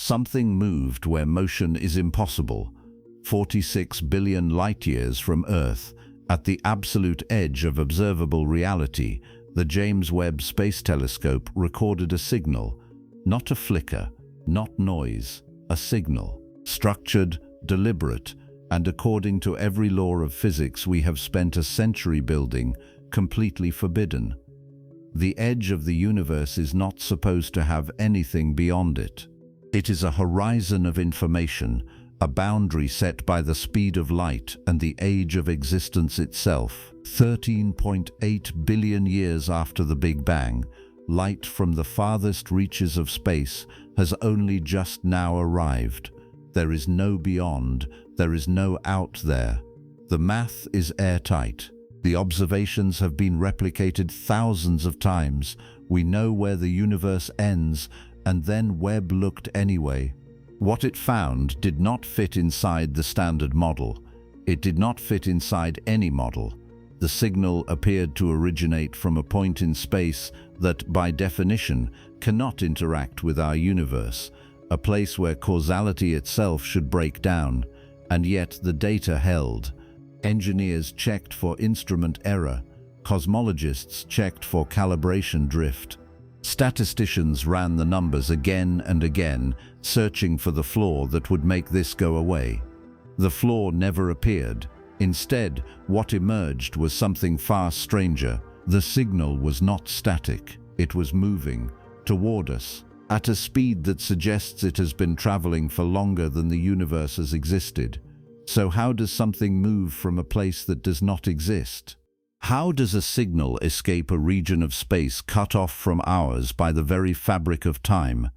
Something moved where motion is impossible. 46 billion light-years from Earth, at the absolute edge of observable reality, the James Webb Space Telescope recorded a signal. Not a flicker, not noise, a signal. Structured, deliberate, and according to every law of physics we have spent a century building, completely forbidden. The edge of the universe is not supposed to have anything beyond it. It is a horizon of information, a boundary set by the speed of light and the age of existence itself. 13.8 billion years after the Big Bang, light from the farthest reaches of space has only just now arrived. There is no beyond, there is no out there. The math is airtight. The observations have been replicated thousands of times. We know where the universe ends, and then Webb looked anyway. What it found did not fit inside the standard model. It did not fit inside any model. The signal appeared to originate from a point in space that, by definition, cannot interact with our universe, a place where causality itself should break down, and yet the data held. Engineers checked for instrument error. Cosmologists checked for calibration drift. Statisticians ran the numbers again and again, searching for the flaw that would make this go away. The flaw never appeared. Instead, what emerged was something far stranger. The signal was not static. It was moving toward us at a speed that suggests it has been traveling for longer than the universe has existed. So how does something move from a place that does not exist? How does a signal escape a region of space cut off from ours by the very fabric of time?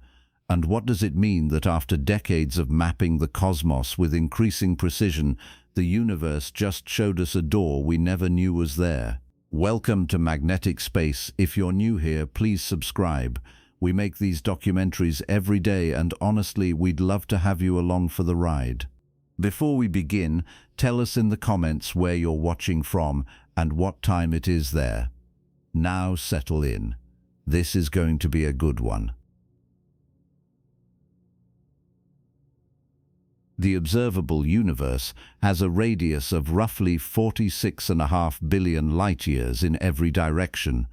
And what does it mean that after decades of mapping the cosmos with increasing precision, the universe just showed us a door we never knew was there? Welcome to Magnetic Space. If you're new here, please subscribe. We make these documentaries every day, and honestly, we'd love to have you along for the ride. Before we begin, tell us in the comments where you're watching from and what time it is there. Now settle in. This is going to be a good one. The observable universe has a radius of roughly 46.5 billion light-years in every direction.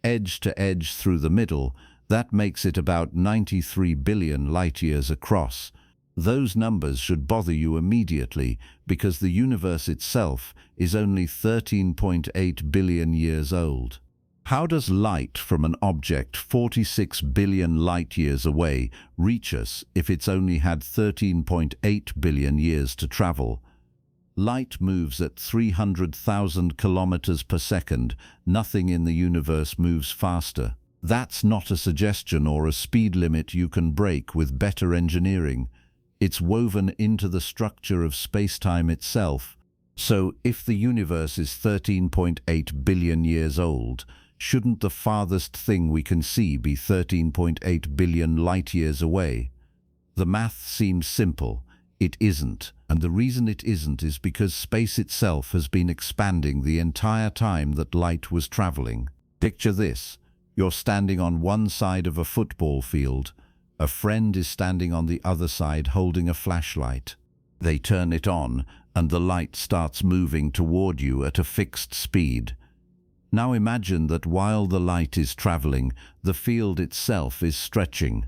Edge to edge through the middle, that makes it about 93 billion light-years across. Those numbers should bother you immediately because the universe itself is only 13.8 billion years old. How does light from an object 46 billion light-years away reach us if it's only had 13.8 billion years to travel? Light moves at 300,000 kilometers per second. Nothing in the universe moves faster. That's not a suggestion or a speed limit you can break with better engineering. It's woven into the structure of space-time itself. So, if the universe is 13.8 billion years old, shouldn't the farthest thing we can see be 13.8 billion light-years away? The math seems simple. It isn't. And the reason it isn't is because space itself has been expanding the entire time that light was traveling. Picture this. You're standing on one side of a football field. A friend is standing on the other side holding a flashlight. They turn it on, and the light starts moving toward you at a fixed speed. Now imagine that while the light is traveling, the field itself is stretching.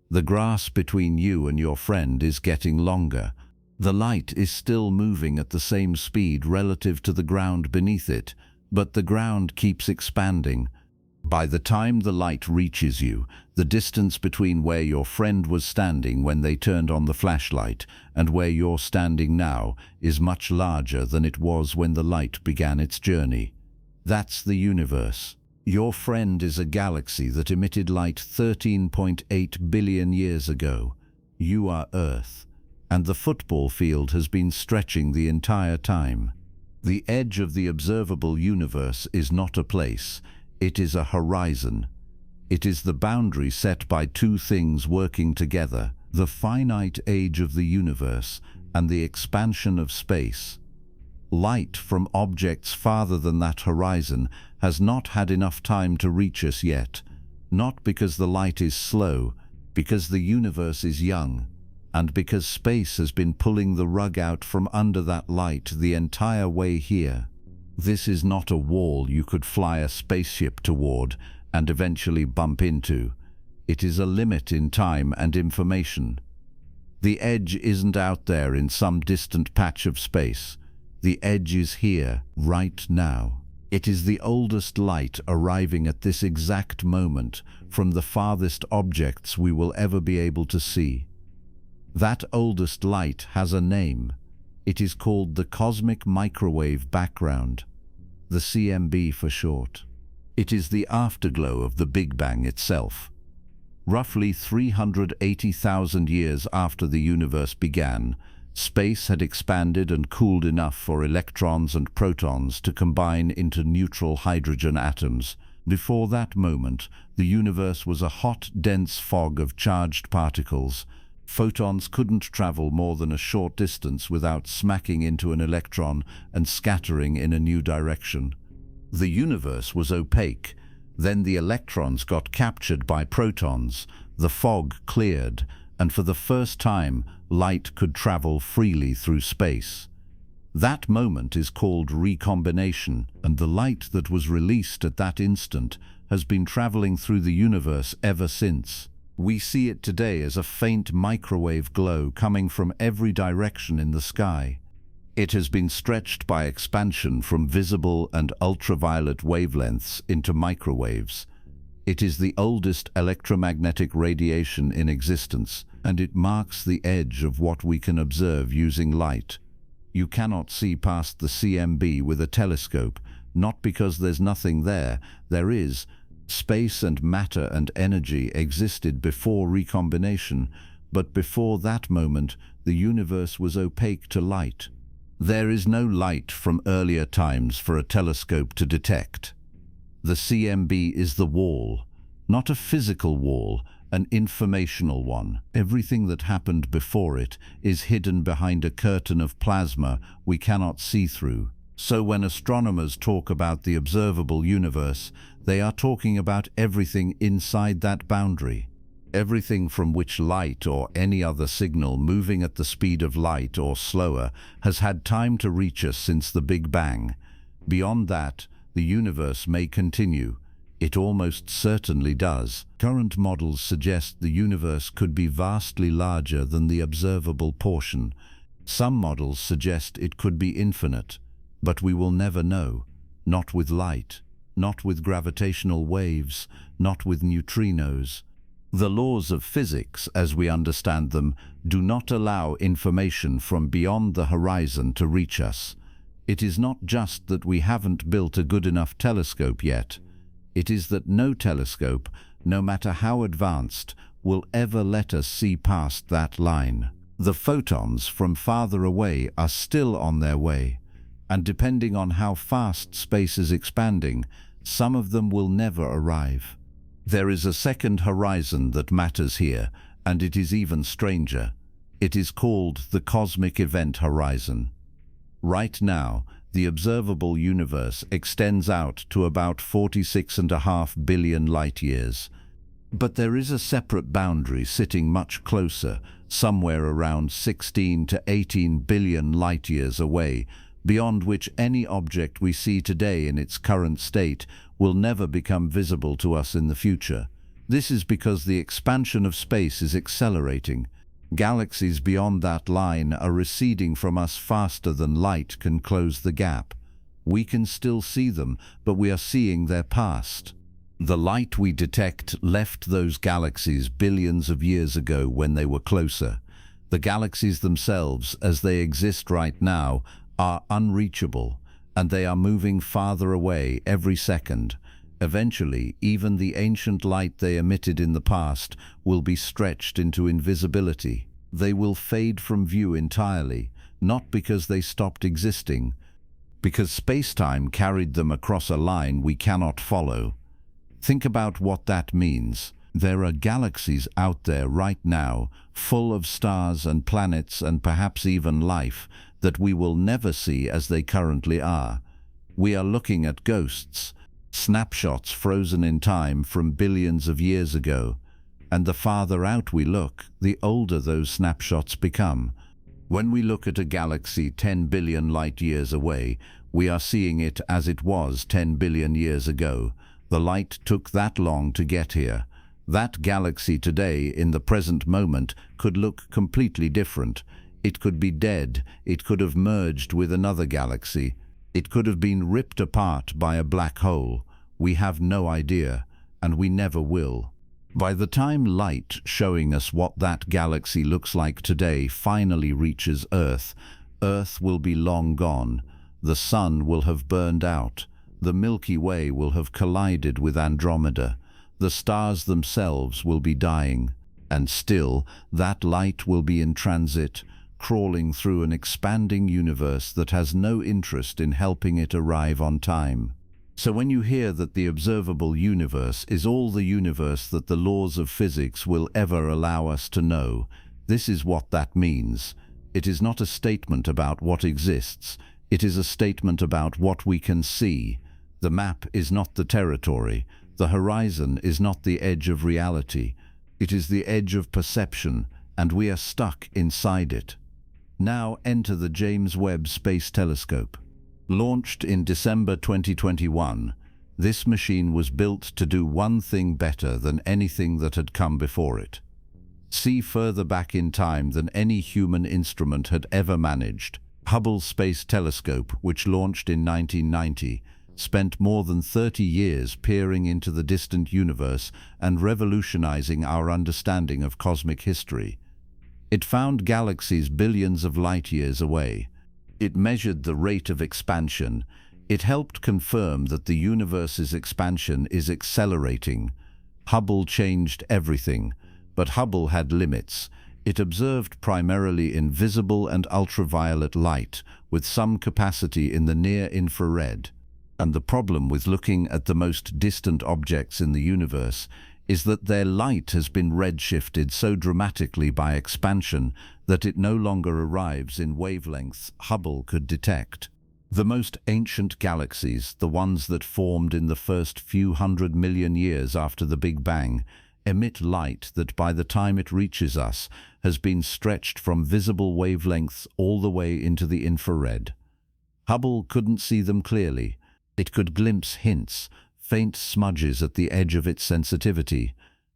The grass between you and your friend is getting longer. The light is still moving at the same speed relative to the ground beneath it, but the ground keeps expanding. By the time the light reaches you, the distance between where your friend was standing when they turned on the flashlight and where you're standing now is much larger than it was when the light began its journey. That's the universe. Your friend is a galaxy that emitted light 13.8 billion years ago. You are Earth, and the football field has been stretching the entire time. The edge of the observable universe is not a place. It is a horizon. It is the boundary set by two things working together, the finite age of the universe and the expansion of space. Light from objects farther than that horizon has not had enough time to reach us yet, not because the light is slow, Because the universe is young, and because space has been pulling the rug out from under that light the entire way here. This is not a wall you could fly a spaceship toward and eventually bump into. It is a limit in time and information. The edge isn't out there in some distant patch of space. The edge is here, right now. It is the oldest light arriving at this exact moment from the farthest objects we will ever be able to see. That oldest light has a name. It is called the cosmic microwave background, the CMB for short. It is the afterglow of the Big Bang itself. Roughly 380,000 years after the universe began, space had expanded and cooled enough for electrons and protons to combine into neutral hydrogen atoms. Before that moment, the universe was a hot, dense fog of charged particles. Photons couldn't travel more than a short distance without smacking into an electron and scattering in a new direction. The universe was opaque. Then the electrons got captured by protons, the fog cleared, and for the first time, light could travel freely through space. That moment is called recombination, and the light that was released at that instant has been traveling through the universe ever since. We see it today as a faint microwave glow coming from every direction in the sky. It has been stretched by expansion from visible and ultraviolet wavelengths into microwaves. It is the oldest electromagnetic radiation in existence, and it marks the edge of what we can observe using light. You cannot see past the CMB with a telescope, not because there's nothing there. There is. Space and matter and energy existed before recombination, but before that moment, the universe was opaque to light. There is no light from earlier times for a telescope to detect. The CMB is the wall, not a physical wall, an informational one. Everything that happened before it is hidden behind a curtain of plasma we cannot see through. So when astronomers talk about the observable universe, they are talking about everything inside that boundary. Everything from which light or any other signal moving at the speed of light or slower has had time to reach us since the Big Bang. Beyond that, the universe may continue. It almost certainly does. Current models suggest the universe could be vastly larger than the observable portion. Some models suggest it could be infinite, but we will never know. Not with light, not with gravitational waves, not with neutrinos. The laws of physics, as we understand them, do not allow information from beyond the horizon to reach us. It is not just that we haven't built a good enough telescope yet. It is that no telescope, no matter how advanced, will ever let us see past that line. The photons from farther away are still on their way, and depending on how fast space is expanding, some of them will never arrive. There is a second horizon that matters here, and it is even stranger. It is called the cosmic event horizon. Right now, the observable universe extends out to about 46.5 billion light-years. But there is a separate boundary sitting much closer, somewhere around 16 to 18 billion light-years away, beyond which any object we see today in its current state will never become visible to us in the future. This is because the expansion of space is accelerating. Galaxies beyond that line are receding from us faster than light can close the gap. We can still see them, but we are seeing their past. The light we detect left those galaxies billions of years ago when they were closer. The galaxies themselves, as they exist right now, are unreachable, and they are moving farther away every second. Eventually, even the ancient light they emitted in the past will be stretched into invisibility. They will fade from view entirely, not because they stopped existing, because space-time carried them across a line we cannot follow. Think about what that means. There are galaxies out there right now, full of stars and planets and perhaps even life, that we will never see as they currently are. We are looking at ghosts, snapshots frozen in time from billions of years ago. And the farther out we look, the older those snapshots become. When we look at a galaxy 10 billion light-years away, we are seeing it as it was 10 billion years ago. The light took that long to get here. That galaxy today, in the present moment, could look completely different. It could be dead, it could have merged with another galaxy, it could have been ripped apart by a black hole. We have no idea, and we never will. By the time light showing us what that galaxy looks like today finally reaches Earth, Earth will be long gone. The sun will have burned out. The Milky Way will have collided with Andromeda. The stars themselves will be dying. And still, that light will be in transit, crawling through an expanding universe that has no interest in helping it arrive on time. So when you hear that the observable universe is all the universe that the laws of physics will ever allow us to know, this is what that means. It is not a statement about what exists. It is a statement about what we can see. The map is not the territory. The horizon is not the edge of reality. It is the edge of perception, and we are stuck inside it. Now enter the James Webb Space Telescope. Launched in December 2021, this machine was built to do one thing better than anything that had come before it. See further back in time than any human instrument had ever managed. Hubble Space Telescope, which launched in 1990, spent more than 30 years peering into the distant universe and revolutionizing our understanding of cosmic history. It found galaxies billions of light-years away. It measured the rate of expansion. It helped confirm that the universe's expansion is accelerating. Hubble changed everything, but Hubble had limits. It observed primarily in visible and ultraviolet light, with some capacity in the near-infrared. And the problem with looking at the most distant objects in the universe is that their light has been redshifted so dramatically by expansion that it no longer arrives in wavelengths Hubble could detect. The most ancient galaxies, the ones that formed in the first few 100 million years after the Big Bang, emit light that by the time it reaches us has been stretched from visible wavelengths all the way into the infrared. Hubble couldn't see them clearly. It could glimpse hints, faint smudges at the edge of its sensitivity.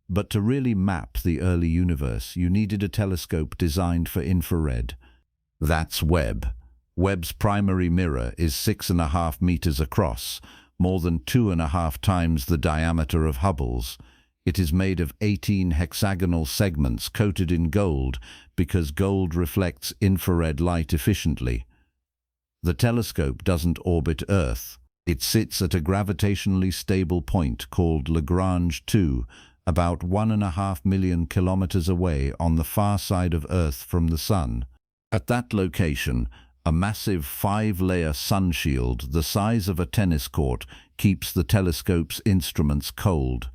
But to really map the early universe, you needed a telescope designed for infrared. That's Webb. Webb's primary mirror is 6.5 meters across, more than 2.5 times the diameter of Hubble's. It is made of 18 hexagonal segments coated in gold because gold reflects infrared light efficiently. The telescope doesn't orbit Earth. It sits at a gravitationally stable point called Lagrange 2, about 1.5 million kilometers away on the far side of Earth from the Sun. At that location, a massive 5-layer sun shield the size of a tennis court keeps the telescope's instruments cold.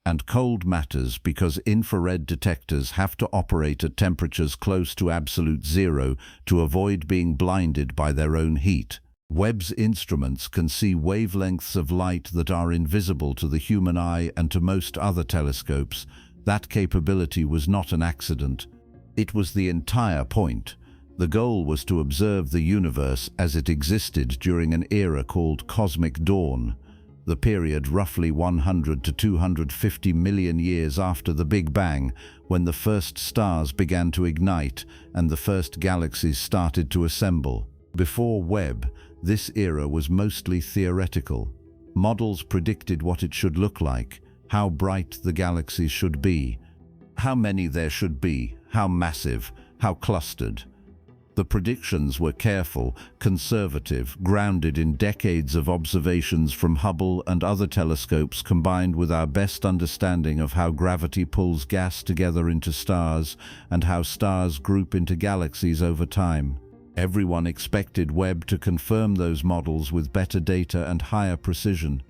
And cold matters because infrared detectors have to operate at temperatures close to absolute zero to avoid being blinded by their own heat. Webb's instruments can see wavelengths of light that are invisible to the human eye and to most other telescopes. That capability was not an accident. It was the entire point. The goal was to observe the universe as it existed during an era called Cosmic Dawn, the period roughly 100 to 250 million years after the Big Bang, when the first stars began to ignite and the first galaxies started to assemble. Before Webb, this era was mostly theoretical. Models predicted what it should look like, how bright the galaxies should be, how many there should be, how massive, how clustered. The predictions were careful, conservative, grounded in decades of observations from Hubble and other telescopes combined with our best understanding of how gravity pulls gas together into stars and how stars group into galaxies over time. Everyone expected Webb to confirm those models with better data and higher precision.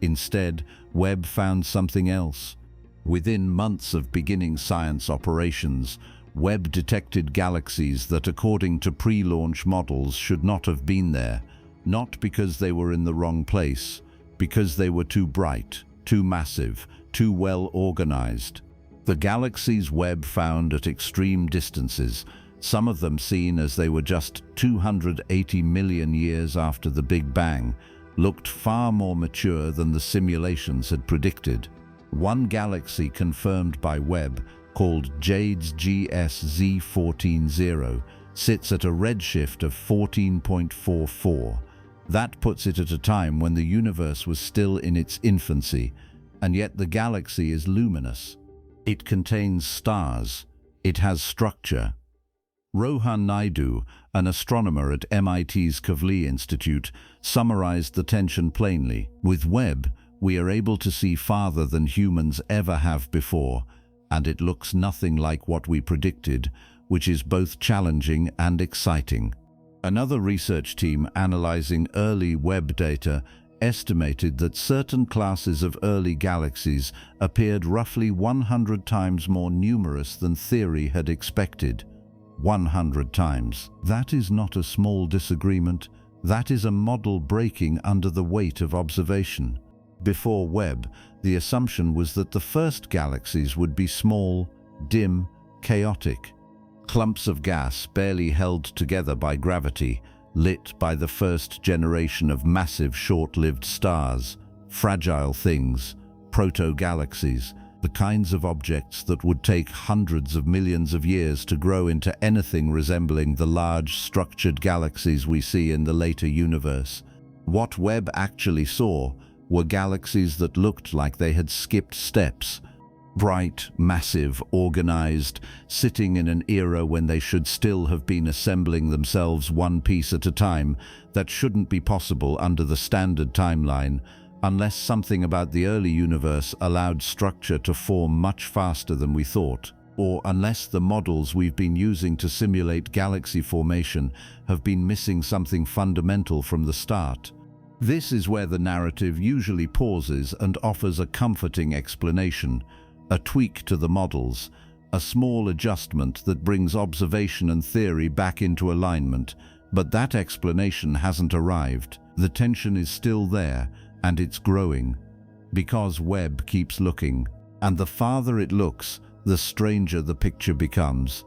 Instead, Webb found something else. Within months of beginning science operations, Webb detected galaxies that, according to pre-launch models, should not have been there, not because they were in the wrong place, because they were too bright, too massive, too well organized. The galaxies Webb found at extreme distances, some of them seen as they were just 280 million years after the Big Bang, looked far more mature than the simulations had predicted. One galaxy confirmed by Webb, called Jade's GSZ140, sits at a redshift of 14.44. That puts it at a time when the universe was still in its infancy, and yet the galaxy is luminous. It contains stars. It has structure. Rohan Naidu, an astronomer at MIT's Kavli Institute, summarized the tension plainly. With Webb, we are able to see farther than humans ever have before, and it looks nothing like what we predicted, which is both challenging and exciting. Another research team analyzing early Webb data estimated that certain classes of early galaxies appeared roughly 100 times more numerous than theory had expected. 100 times. That is not a small disagreement. That is a model breaking under the weight of observation. Before Webb, the assumption was that the first galaxies would be small, dim, chaotic. Clumps of gas barely held together by gravity, lit by the first generation of massive short-lived stars, fragile things, proto-galaxies, the kinds of objects that would take hundreds of millions of years to grow into anything resembling the large structured galaxies we see in the later universe. What Webb actually saw were galaxies that looked like they had skipped steps. Bright, massive, organized, sitting in an era when they should still have been assembling themselves one piece at a time. That shouldn't be possible under the standard timeline, unless something about the early universe allowed structure to form much faster than we thought, or unless the models we've been using to simulate galaxy formation have been missing something fundamental from the start. This is where the narrative usually pauses and offers a comforting explanation. A tweak to the models, a small adjustment that brings observation and theory back into alignment, but that explanation hasn't arrived. The tension is still there, and it's growing, because Webb keeps looking. And the farther it looks, the stranger the picture becomes.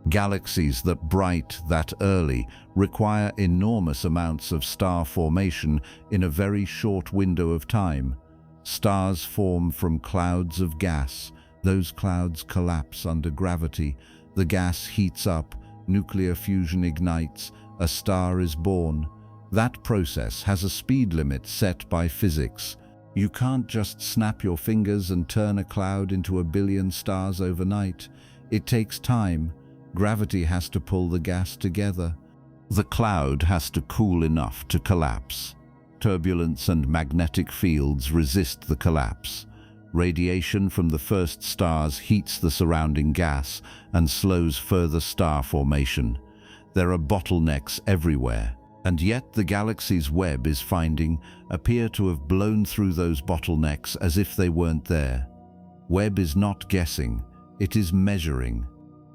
Galaxies that bright, that early, require enormous amounts of star formation in a very short window of time. Stars form from clouds of gas. Those clouds collapse under gravity. The gas heats up, nuclear fusion ignites, a star is born. That process has a speed limit set by physics. You can't just snap your fingers and turn a cloud into a billion stars overnight. It takes time. Gravity has to pull the gas together. The cloud has to cool enough to collapse. Turbulence and magnetic fields resist the collapse. Radiation from the first stars heats the surrounding gas and slows further star formation. There are bottlenecks everywhere, and yet the galaxies Webb is finding appear to have blown through those bottlenecks as if they weren't there. Webb is not guessing, it is measuring.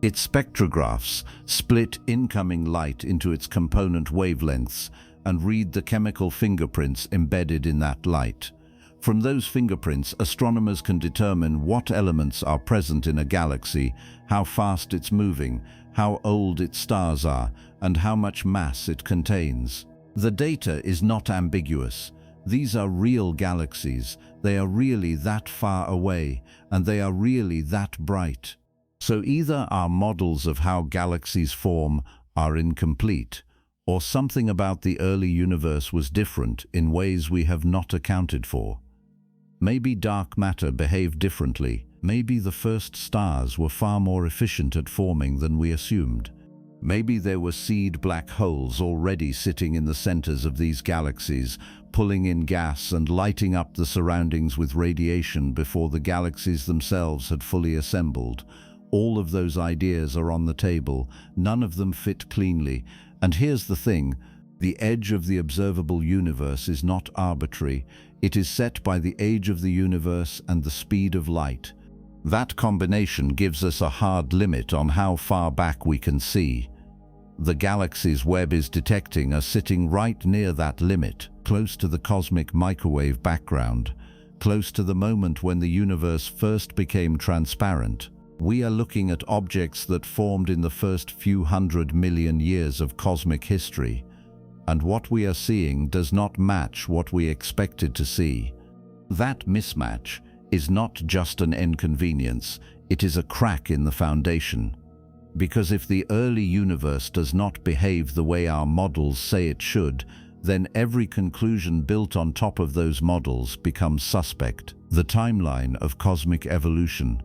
Its spectrographs split incoming light into its component wavelengths and read the chemical fingerprints embedded in that light. From those fingerprints, astronomers can determine what elements are present in a galaxy, how fast it's moving, how old its stars are, and how much mass it contains. The data is not ambiguous. These are real galaxies. They are really that far away, and they are really that bright. So either our models of how galaxies form are incomplete, or something about the early universe was different in ways we have not accounted for. Maybe dark matter behaved differently. Maybe the first stars were far more efficient at forming than we assumed. Maybe there were seed black holes already sitting in the centers of these galaxies, pulling in gas and lighting up the surroundings with radiation before the galaxies themselves had fully assembled. All of those ideas are on the table. None of them fit cleanly. And here's the thing, the edge of the observable universe is not arbitrary. It is set by the age of the universe and the speed of light. That combination gives us a hard limit on how far back we can see. The galaxies Webb is detecting are sitting right near that limit, close to the cosmic microwave background. close to the moment when the universe first became transparent. We are looking at objects that formed in the first few 100 million years of cosmic history, and what we are seeing does not match what we expected to see. That mismatch is not just an inconvenience, it is a crack in the foundation. Because if the early universe does not behave the way our models say it should, then every conclusion built on top of those models becomes suspect. The timeline of cosmic evolution,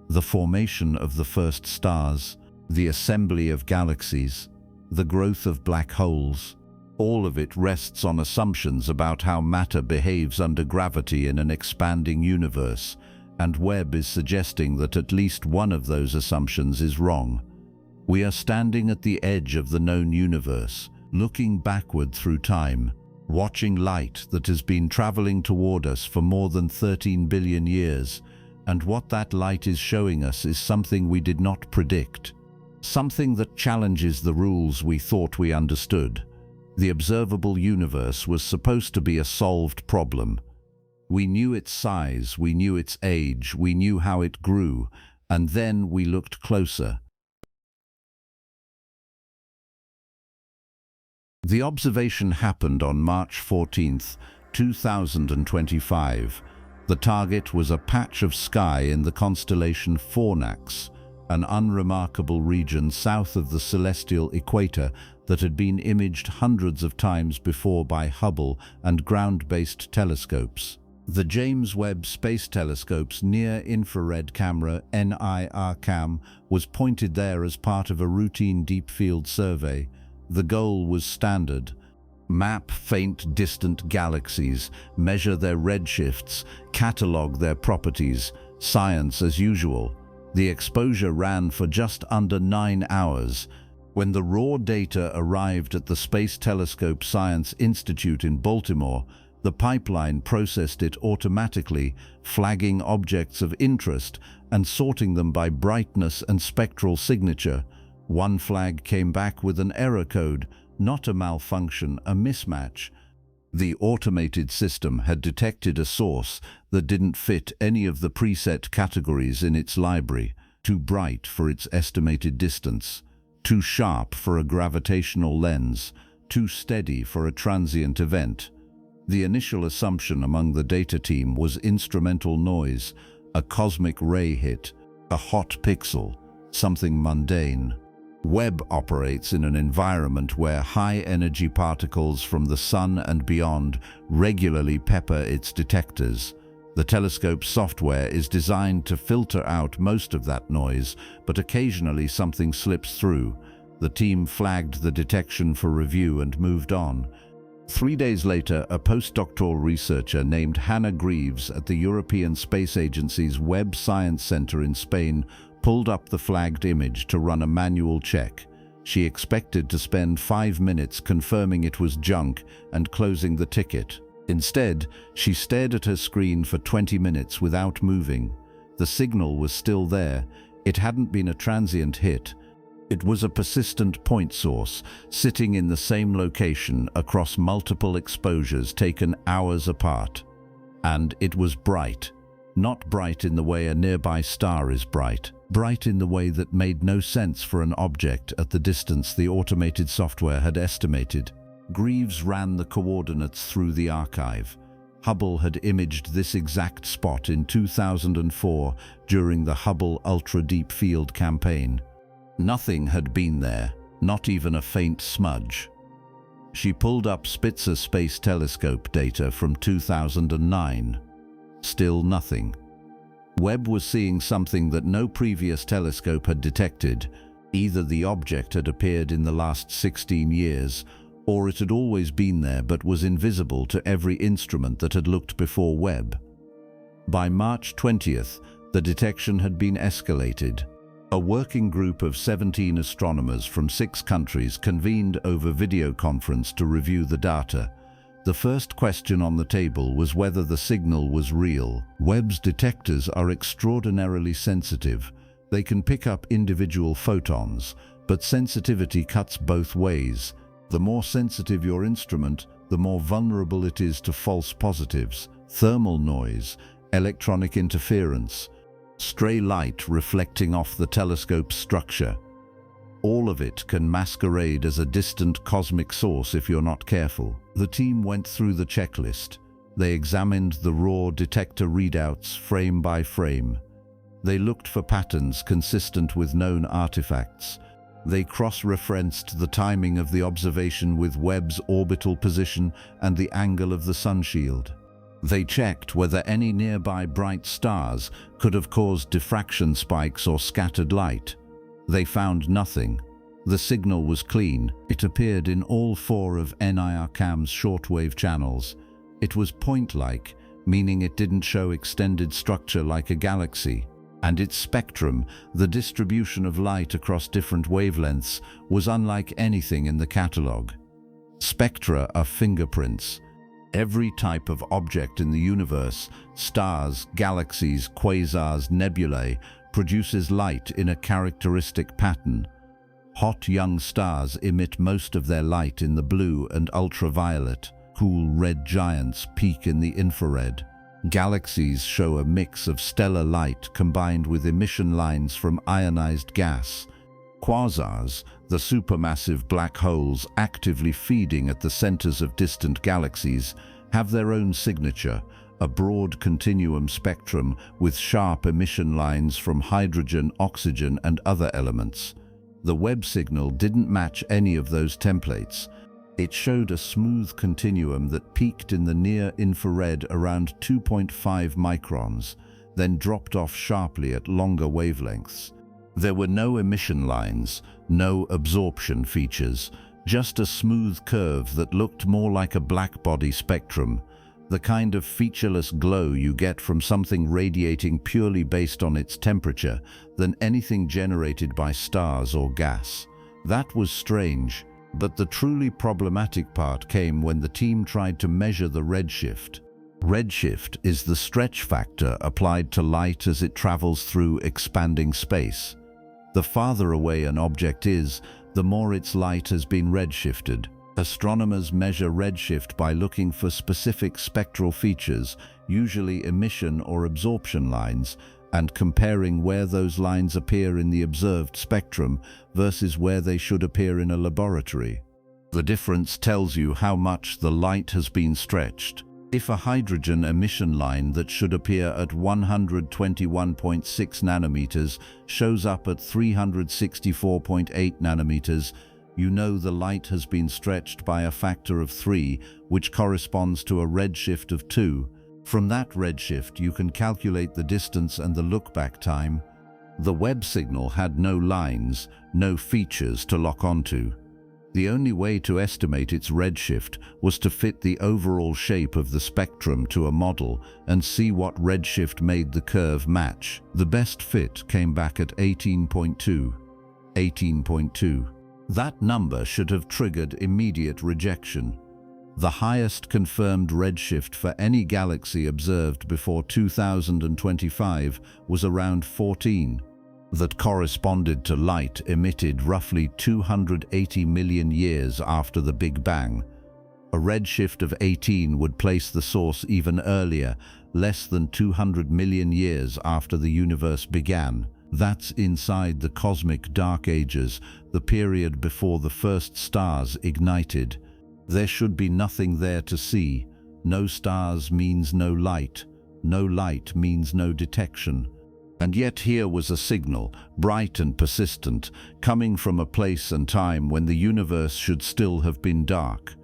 the formation of the first stars, the assembly of galaxies, the growth of black holes, all of it rests on assumptions about how matter behaves under gravity in an expanding universe, and Webb is suggesting that at least one of those assumptions is wrong. We are standing at the edge of the known universe, looking backward through time, watching light that has been traveling toward us for more than 13 billion years, and what that light is showing us is something we did not predict, something that challenges the rules we thought we understood. The observable universe was supposed to be a solved problem. We knew its size, we knew its age, we knew how it grew, and then we looked closer. The observation happened on March 14, 2025. The target was a patch of sky in the constellation Fornax, an unremarkable region south of the celestial equator that had been imaged hundreds of times before by Hubble and ground-based telescopes. The James Webb Space Telescope's near-infrared camera, NIRCam, was pointed there as part of a routine deep-field survey. The goal was standard: map faint distant galaxies, measure their redshifts, catalog their properties, science as usual. The exposure ran for just under 9 hours. When the raw data arrived at the Space Telescope Science Institute in Baltimore, the pipeline processed it automatically, flagging objects of interest and sorting them by brightness and spectral signature. One flag came back with an error code, not a malfunction, a mismatch. The automated system had detected a source that didn't fit any of the preset categories in its library: too bright for its estimated distance, too sharp for a gravitational lens, too steady for a transient event. The initial assumption among the data team was instrumental noise, a cosmic ray hit, a hot pixel, something mundane. Webb operates in an environment where high-energy particles from the sun and beyond regularly pepper its detectors. The telescope's software is designed to filter out most of that noise, but occasionally something slips through. The team flagged the detection for review and moved on. 3 days later, a postdoctoral researcher named Hannah Greaves at the European Space Agency's Webb Science Center in Spain pulled up the flagged image to run a manual check. She expected to spend 5 minutes confirming it was junk and closing the ticket. Instead, she stared at her screen for 20 minutes without moving. The signal was still there. It hadn't been a transient hit. It was a persistent point source, sitting in the same location across multiple exposures taken hours apart. And it was bright. Not bright in the way a nearby star is bright. Bright in the way that made no sense for an object at the distance the automated software had estimated. Greaves ran the coordinates through the archive. Hubble had imaged this exact spot in 2004 during the Hubble Ultra Deep Field campaign. Nothing had been there, not even a faint smudge. She pulled up Spitzer Space Telescope data from 2009. Still nothing. Webb was seeing something that no previous telescope had detected. Either the object had appeared in the last 16 years, or it had always been there but was invisible to every instrument that had looked before Webb. By March 20th, the detection had been escalated. A working group of 17 astronomers from 6 countries convened over video conference to review the data. The first question on the table was whether the signal was real. Webb's detectors are extraordinarily sensitive. They can pick up individual photons, but sensitivity cuts both ways. The more sensitive your instrument, the more vulnerable it is to false positives. thermal noise, electronic interference, stray light reflecting off the telescope's structure. All of it can masquerade as a distant cosmic source if you're not careful. The team went through the checklist. They examined the raw detector readouts frame by frame. They looked for patterns consistent with known artifacts. They cross-referenced the timing of the observation with Webb's orbital position and the angle of the sunshield. They checked whether any nearby bright stars could have caused diffraction spikes or scattered light. They found nothing. The signal was clean. It appeared in all 4 of NIRCam's shortwave channels. It was point-like, meaning it didn't show extended structure like a galaxy. And its spectrum, the distribution of light across different wavelengths, was unlike anything in the catalogue. Spectra are fingerprints. Every type of object in the universe, stars, galaxies, quasars, nebulae, produces light in a characteristic pattern. Hot young stars emit most of their light in the blue and ultraviolet. Cool red giants peak in the infrared. Galaxies show a mix of stellar light combined with emission lines from ionized gas. Quasars, the supermassive black holes actively feeding at the centers of distant galaxies, have their own signature, a broad continuum spectrum with sharp emission lines from hydrogen, oxygen, and other elements. The Webb signal didn't match any of those templates. It showed a smooth continuum that peaked in the near-infrared around 2.5 microns, then dropped off sharply at longer wavelengths. There were no emission lines, no absorption features, just a smooth curve that looked more like a black-body spectrum, the kind of featureless glow you get from something radiating purely based on its temperature than anything generated by stars or gas. That was strange. But the truly problematic part came when the team tried to measure the redshift. Redshift is the stretch factor applied to light as it travels through expanding space. The farther away an object is, the more its light has been redshifted. Astronomers measure redshift by looking for specific spectral features, usually emission or absorption lines, and comparing where those lines appear in the observed spectrum versus where they should appear in a laboratory. The difference tells you how much the light has been stretched. If a hydrogen emission line that should appear at 121.6 nanometers shows up at 364.8 nanometers, you know the light has been stretched by a factor of 3, which corresponds to a redshift of 2. From that redshift, you can calculate the distance and the look-back time. The Webb signal had no lines, no features to lock onto. The only way to estimate its redshift was to fit the overall shape of the spectrum to a model and see what redshift made the curve match. The best fit came back at 18.2. 18.2. That number should have triggered immediate rejection. The highest confirmed redshift for any galaxy observed before 2025 was around 14. That corresponded to light emitted roughly 280 million years after the Big Bang. A redshift of 18 would place the source even earlier, less than 200 million years after the universe began. That's inside the cosmic dark ages, the period before the first stars ignited. There should be nothing there to see. No stars means no light. No light means no detection. And yet here was a signal, bright and persistent, coming from a place and time when the universe should still have been dark.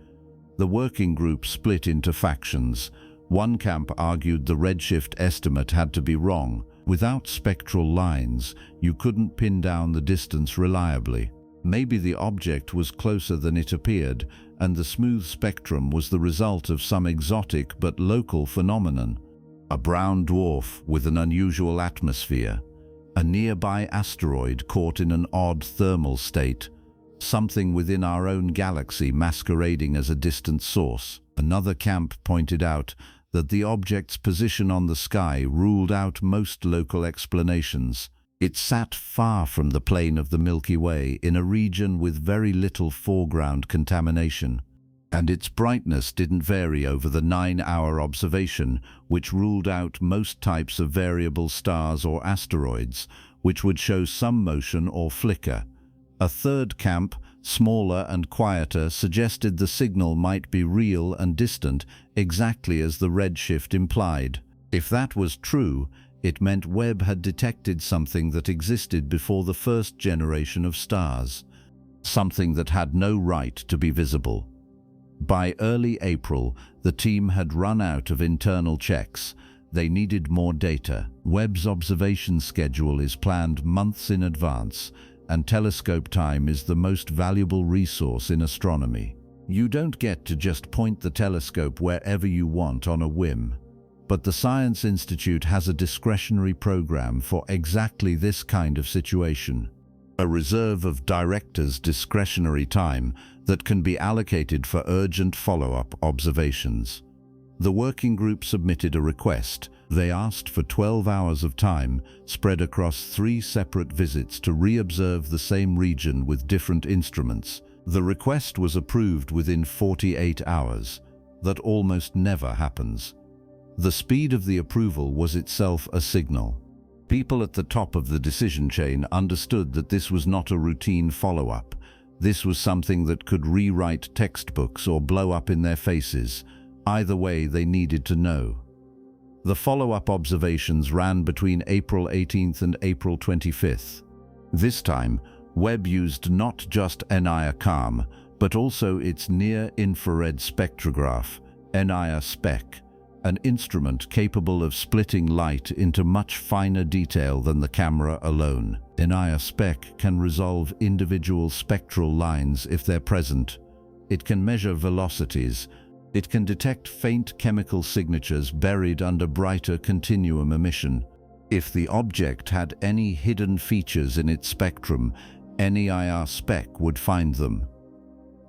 The working group split into factions. One camp argued the redshift estimate had to be wrong. Without spectral lines, you couldn't pin down the distance reliably. Maybe the object was closer than it appeared, and the smooth spectrum was the result of some exotic but local phenomenon. A brown dwarf with an unusual atmosphere, a nearby asteroid caught in an odd thermal state, something within our own galaxy masquerading as a distant source. Another camp pointed out that the object's position on the sky ruled out most local explanations. It sat far from the plane of the Milky Way in a region with very little foreground contamination. And its brightness didn't vary over the 9-hour observation, which ruled out most types of variable stars or asteroids, which would show some motion or flicker. A third camp, smaller and quieter, suggested the signal might be real and distant, exactly as the redshift implied. If that was true, it meant Webb had detected something that existed before the first generation of stars, something that had no right to be visible. By early April, the team had run out of internal checks. They needed more data. Webb's observation schedule is planned months in advance, and telescope time is the most valuable resource in astronomy. You don't get to just point the telescope wherever you want on a whim. But the Science Institute has a discretionary program for exactly this kind of situation. A reserve of directors' discretionary time that can be allocated for urgent follow-up observations. The working group submitted a request. They asked for 12 hours of time, spread across 3 separate visits to re-observe the same region with different instruments. The request was approved within 48 hours. That almost never happens. The speed of the approval was itself a signal. People at the top of the decision chain understood that this was not a routine follow-up. This was something that could rewrite textbooks or blow up in their faces. Either way, they needed to know. The follow-up observations ran between April 18th and April 25th. This time, Webb used not just NIR-CAM, but also its near-infrared spectrograph, NIR-SPEC, an instrument capable of splitting light into much finer detail than the camera alone. NIR-SPEC can resolve individual spectral lines if they're present. It can measure velocities. It can detect faint chemical signatures buried under brighter continuum emission. If the object had any hidden features in its spectrum, NIR-SPEC would find them.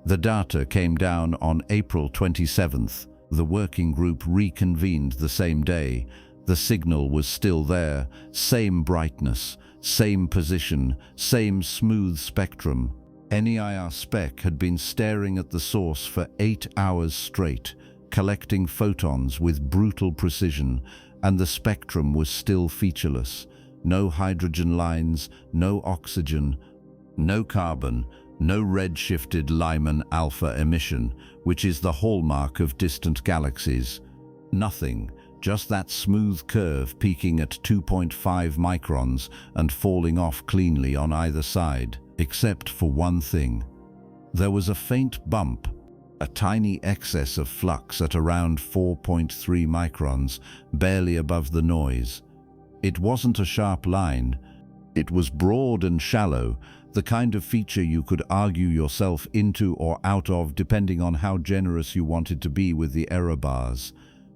The data came down on April 27th. The working group reconvened the same day. The signal was still there, same brightness, same position, same smooth spectrum. NIR-SPEC had been staring at the source for 8 hours straight, collecting photons with brutal precision, and the spectrum was still featureless. No hydrogen lines, no oxygen, no carbon, no red-shifted Lyman alpha emission, which is the hallmark of distant galaxies. Nothing, just that smooth curve peaking at 2.5 microns and falling off cleanly on either side, except for one thing. There was a faint bump, a tiny excess of flux at around 4.3 microns, barely above the noise. It wasn't a sharp line. It was broad and shallow, the kind of feature you could argue yourself into or out of depending on how generous you wanted to be with the error bars.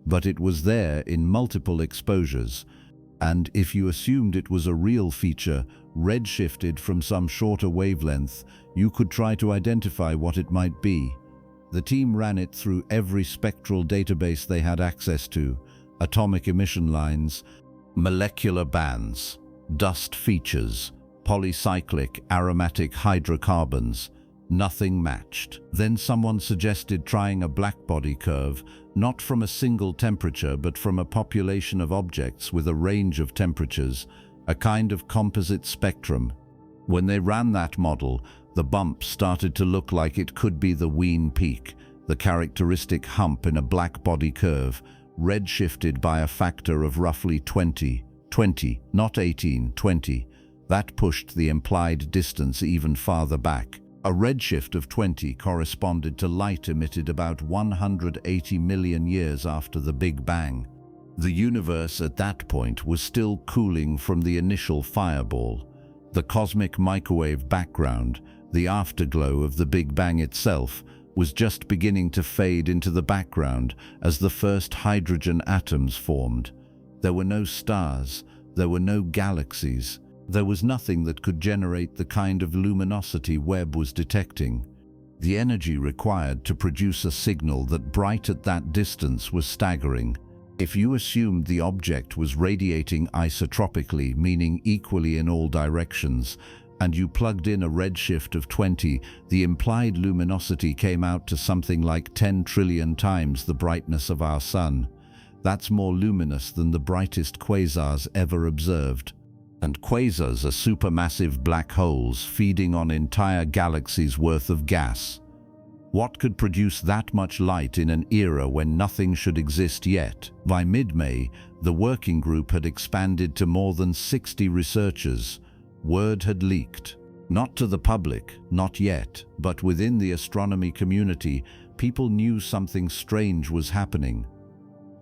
But it was there in multiple exposures, and if you assumed it was a real feature, redshifted from some shorter wavelength, you could try to identify what it might be. The team ran it through every spectral database they had access to: atomic emission lines, molecular bands, dust features, polycyclic aromatic hydrocarbons. Nothing matched. Then someone suggested trying a blackbody curve, not from a single temperature but from a population of objects with a range of temperatures, a kind of composite spectrum. When they ran that model, the bump started to look like it could be the Wien peak, the characteristic hump in a blackbody curve, redshifted by a factor of roughly 20, not 18, 20. That pushed the implied distance even farther back. A redshift of 20 corresponded to light emitted about 180 million years after the Big Bang. The universe at that point was still cooling from the initial fireball. The cosmic microwave background, the afterglow of the Big Bang itself, was just beginning to fade into the background as the first hydrogen atoms formed. There were no stars, there were no galaxies. There was nothing that could generate the kind of luminosity Webb was detecting. The energy required to produce a signal that bright at that distance was staggering. If you assumed the object was radiating isotropically, meaning equally in all directions, and you plugged in a redshift of 20, the implied luminosity came out to something like 10 trillion times the brightness of our Sun. That's more luminous than the brightest quasars ever observed. And quasars are supermassive black holes feeding on entire galaxies worth of gas. What could produce that much light in an era when nothing should exist yet? By mid-May, the working group had expanded to more than 60 researchers. Word had leaked. Not to the public, not yet, but within the astronomy community, people knew something strange was happening.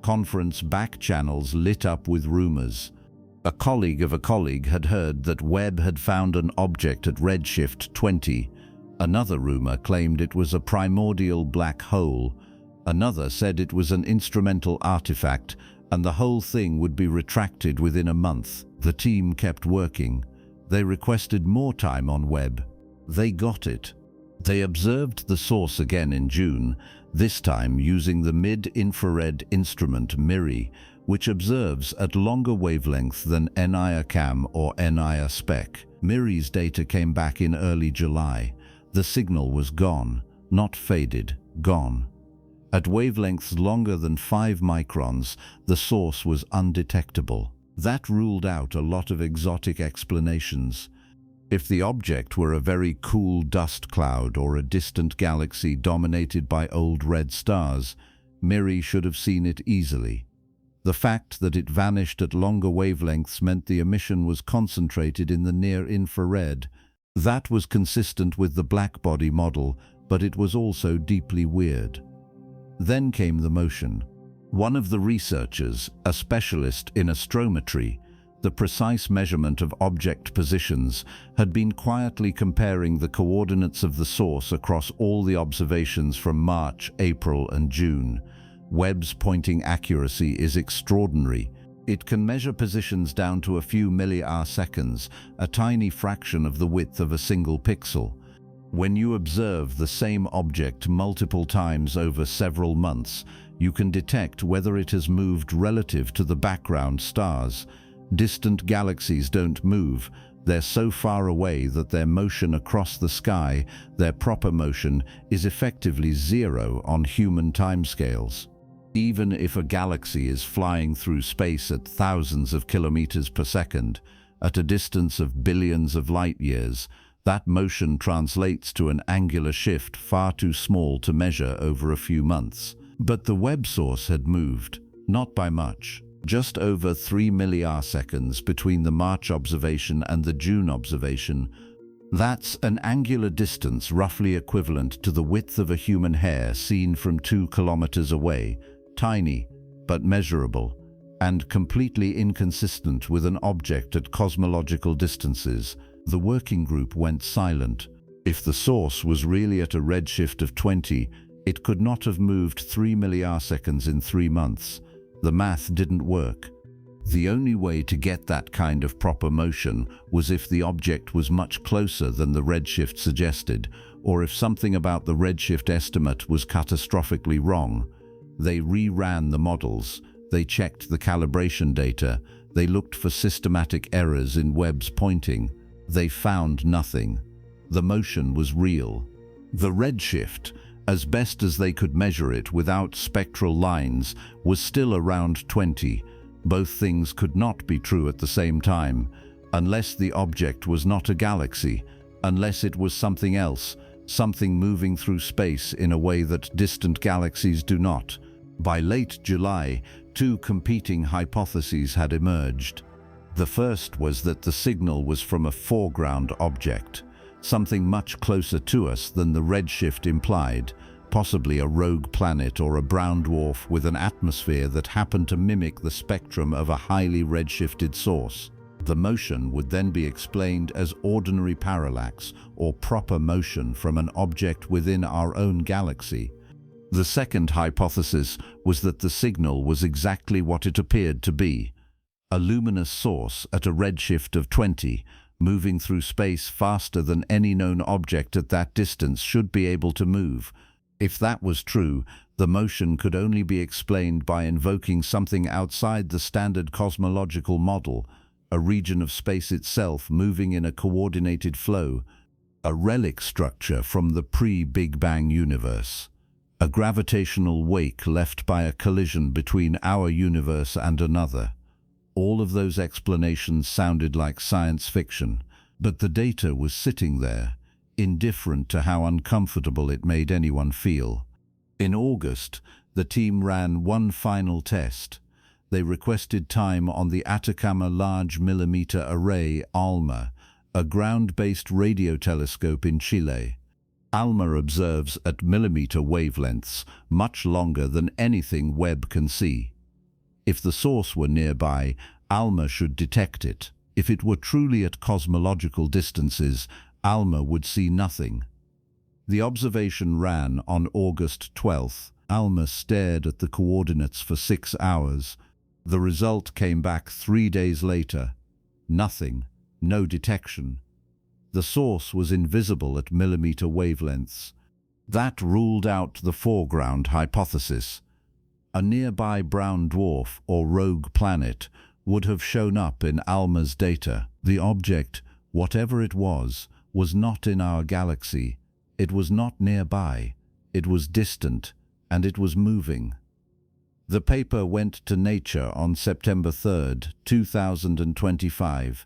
Conference back channels lit up with rumors. A colleague of a colleague had heard that Webb had found an object at redshift 20. Another rumor claimed it was a primordial black hole. Another said it was an instrumental artifact, and the whole thing would be retracted within a month. The team kept working. They requested more time on Webb. They got it. They observed the source again in June, this time using the mid-infrared instrument MIRI, which observes at longer wavelengths than NIRCam or NIRSpec. MIRI's data came back in early July. The signal was gone, not faded, gone. At wavelengths longer than 5 microns, the source was undetectable. That ruled out a lot of exotic explanations. If the object were a very cool dust cloud or a distant galaxy dominated by old red stars, MIRI should have seen it easily. The fact that it vanished at longer wavelengths meant the emission was concentrated in the near-infrared. That was consistent with the blackbody model, but it was also deeply weird. Then came the motion. One of the researchers, a specialist in astrometry, the precise measurement of object positions, had been quietly comparing the coordinates of the source across all the observations from March, April, and June. Webb's pointing accuracy is extraordinary. It can measure positions down to a few milliarseconds, a tiny fraction of the width of a single pixel. When you observe the same object multiple times over several months, you can detect whether it has moved relative to the background stars. Distant galaxies don't move. They're so far away that their motion across the sky, their proper motion, is effectively zero on human timescales. Even if a galaxy is flying through space at thousands of kilometers per second, at a distance of billions of light years, that motion translates to an angular shift far too small to measure over a few months. But the Webb source had moved, not by much. Just over 3 milliarseconds between the March observation and the June observation. That's an angular distance roughly equivalent to the width of a human hair seen from 2 kilometers away. Tiny, but measurable, and completely inconsistent with an object at cosmological distances. The working group went silent. If the source was really at a redshift of 20, it could not have moved 3 milliarseconds in 3 months. The math didn't work. The only way to get that kind of proper motion was if the object was much closer than the redshift suggested, or if something about the redshift estimate was catastrophically wrong. They reran the models, they checked the calibration data, they looked for systematic errors in Webb's pointing. They found nothing. The motion was real. The redshift, as best as they could measure it without spectral lines, was still around 20. Both things could not be true at the same time, unless the object was not a galaxy, unless it was something else, something moving through space in a way that distant galaxies do not. By late July, 2 competing hypotheses had emerged. The first was that the signal was from a foreground object, something much closer to us than the redshift implied, possibly a rogue planet or a brown dwarf with an atmosphere that happened to mimic the spectrum of a highly redshifted source. The motion would then be explained as ordinary parallax or proper motion from an object within our own galaxy. The second hypothesis was that the signal was exactly what it appeared to be, a luminous source at a redshift of 20, moving through space faster than any known object at that distance should be able to move. If that was true, the motion could only be explained by invoking something outside the standard cosmological model, a region of space itself moving in a coordinated flow, a relic structure from the pre-Big Bang universe, a gravitational wake left by a collision between our universe and another. All of those explanations sounded like science fiction, but the data was sitting there, indifferent to how uncomfortable it made anyone feel. In August, the team ran one final test. They requested time on the Atacama Large Millimeter Array ALMA, a ground-based radio telescope in Chile. ALMA observes at millimeter wavelengths much longer than anything Webb can see. If the source were nearby, ALMA should detect it. If it were truly at cosmological distances, ALMA would see nothing. The observation ran on August 12th. ALMA stared at the coordinates for 6 hours. The result came back 3 days later. Nothing. No detection. The source was invisible at millimeter wavelengths. That ruled out the foreground hypothesis. A nearby brown dwarf or rogue planet would have shown up in ALMA's data. The object, whatever it was not in our galaxy. It was not nearby. It was distant, and it was moving. The paper went to Nature on September 3rd, 2025.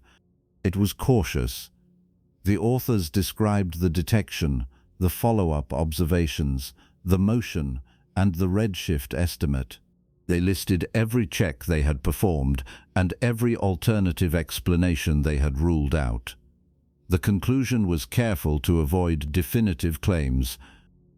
It was cautious. The authors described the detection, the follow-up observations, the motion, and the redshift estimate. They listed every check they had performed and every alternative explanation they had ruled out. The conclusion was careful to avoid definitive claims.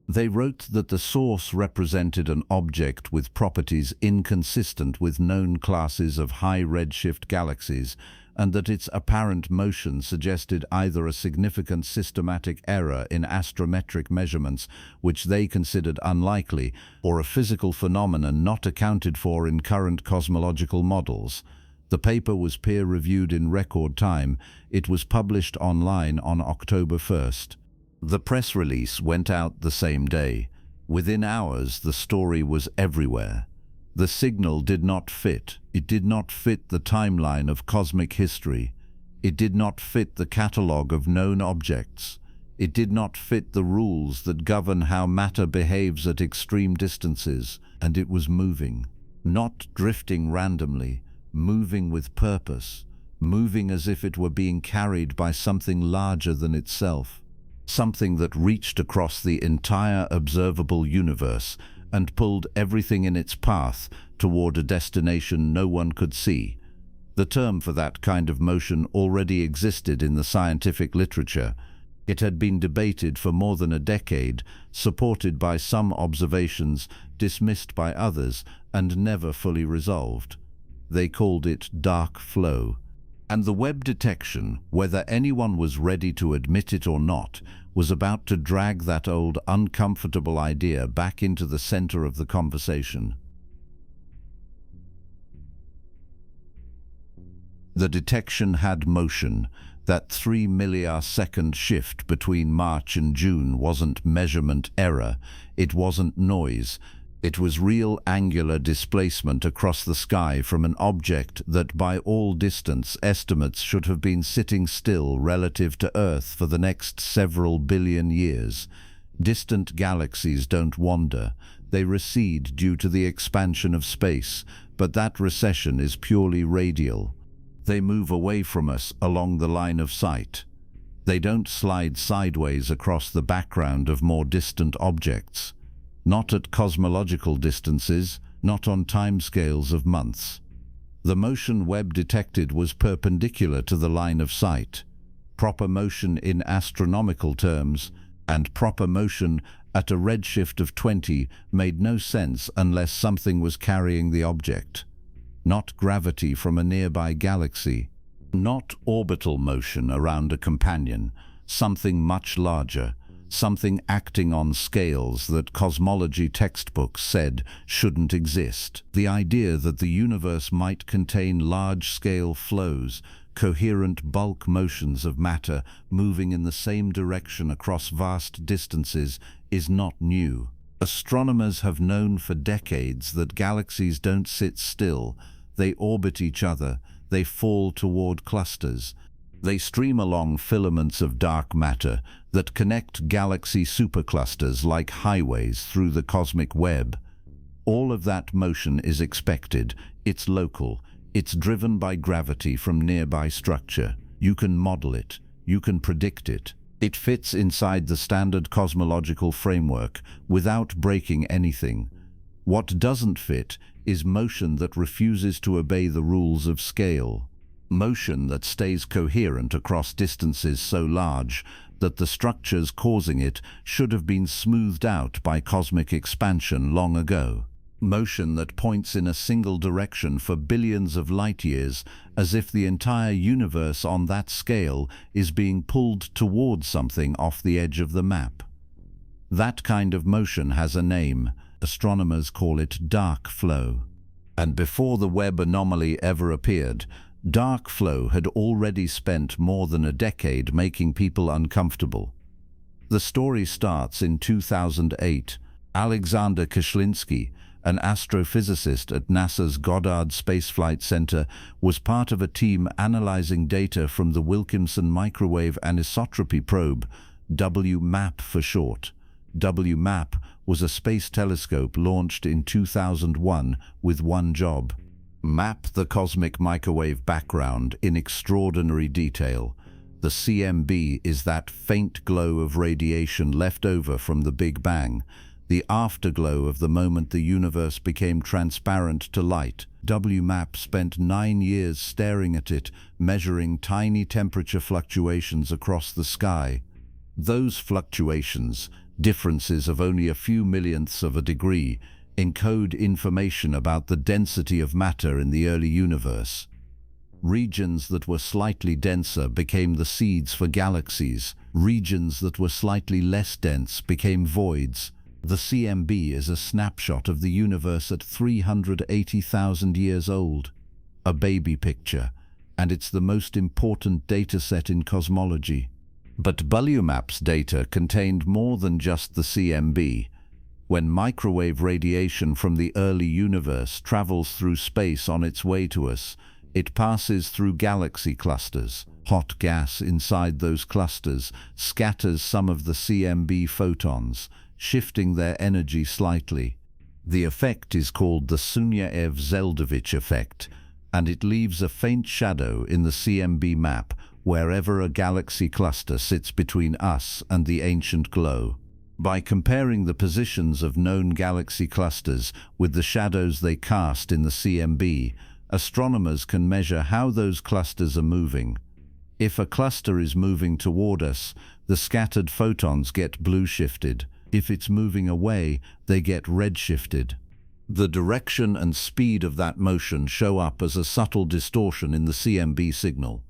They wrote that the source represented an object with properties inconsistent with known classes of high redshift galaxies, and that its apparent motion suggested either a significant systematic error in astrometric measurements, which they considered unlikely, or a physical phenomenon not accounted for in current cosmological models. The paper was peer-reviewed in record time. It was published online on October 1st. The press release went out the same day. Within hours, the story was everywhere. The signal did not fit. It did not fit the timeline of cosmic history. It did not fit the catalogue of known objects. It did not fit the rules that govern how matter behaves at extreme distances, and it was moving. Not drifting randomly, moving with purpose, moving as if it were being carried by something larger than itself, something that reached across the entire observable universe and pulled everything in its path toward a destination no one could see. The term for that kind of motion already existed in the scientific literature. It had been debated for more than a decade, supported by some observations, dismissed by others, and never fully resolved. They called it dark flow. And the Webb detection, whether anyone was ready to admit it or not, was about to drag that old, uncomfortable idea back into the center of the conversation. The detection had motion. That 3 millisecond shift between March and June wasn't measurement error. It wasn't noise. It was real angular displacement across the sky from an object that by all distance estimates should have been sitting still relative to Earth for the next several billion years. Distant galaxies don't wander. They recede due to the expansion of space, but that recession is purely radial. They move away from us along the line of sight. They don't slide sideways across the background of more distant objects. Not at cosmological distances, not on timescales of months. The motion Webb detected was perpendicular to the line of sight. Proper motion in astronomical terms, and proper motion at a redshift of 20 made no sense unless something was carrying the object. Not gravity from a nearby galaxy. Not orbital motion around a companion. Something much larger. Something acting on scales that cosmology textbooks said shouldn't exist. The idea that the universe might contain large-scale flows, coherent bulk motions of matter moving in the same direction across vast distances, is not new. Astronomers have known for decades that galaxies don't sit still. They orbit each other. they fall toward clusters. They stream along filaments of dark matter that connect galaxy superclusters like highways through the cosmic web. All of that motion is expected, it's local, it's driven by gravity from nearby structure. You can model it, you can predict it. It fits inside the standard cosmological framework without breaking anything. What doesn't fit is motion that refuses to obey the rules of scale. Motion that stays coherent across distances so large that the structures causing it should have been smoothed out by cosmic expansion long ago. Motion that points in a single direction for billions of light years, as if the entire universe on that scale is being pulled towards something off the edge of the map. That kind of motion has a name. Astronomers call it dark flow. And before the Webb anomaly ever appeared, dark flow had already spent more than a decade making people uncomfortable. The story starts in 2008. Alexander Kashlinsky, an astrophysicist at NASA's Goddard Space Flight Center, was part of a team analyzing data from the Wilkinson Microwave Anisotropy Probe, WMAP for short. WMAP was a space telescope launched in 2001 with one job: map the cosmic microwave background in extraordinary detail. The CMB is that faint glow of radiation left over from the Big Bang, the afterglow of the moment the universe became transparent to light. WMAP spent 9 years staring at it, measuring tiny temperature fluctuations across the sky. Those fluctuations, differences of only a few millionths of a degree, encode information about the density of matter in the early universe. Regions that were slightly denser became the seeds for galaxies. Regions that were slightly less dense became voids. The CMB is a snapshot of the universe at 380,000 years old. A baby picture, and it's the most important dataset in cosmology. But WMAP's data contained more than just the CMB. When microwave radiation from the early universe travels through space on its way to us, it passes through galaxy clusters. Hot gas inside those clusters scatters some of the CMB photons, shifting their energy slightly. The effect is called the Sunyaev-Zeldovich effect, and it leaves a faint shadow in the CMB map wherever a galaxy cluster sits between us and the ancient glow. By comparing the positions of known galaxy clusters with the shadows they cast in the CMB, astronomers can measure how those clusters are moving. If a cluster is moving toward us, the scattered photons get blue-shifted. If it's moving away, they get red-shifted. The direction and speed of that motion show up as a subtle distortion in the CMB signal.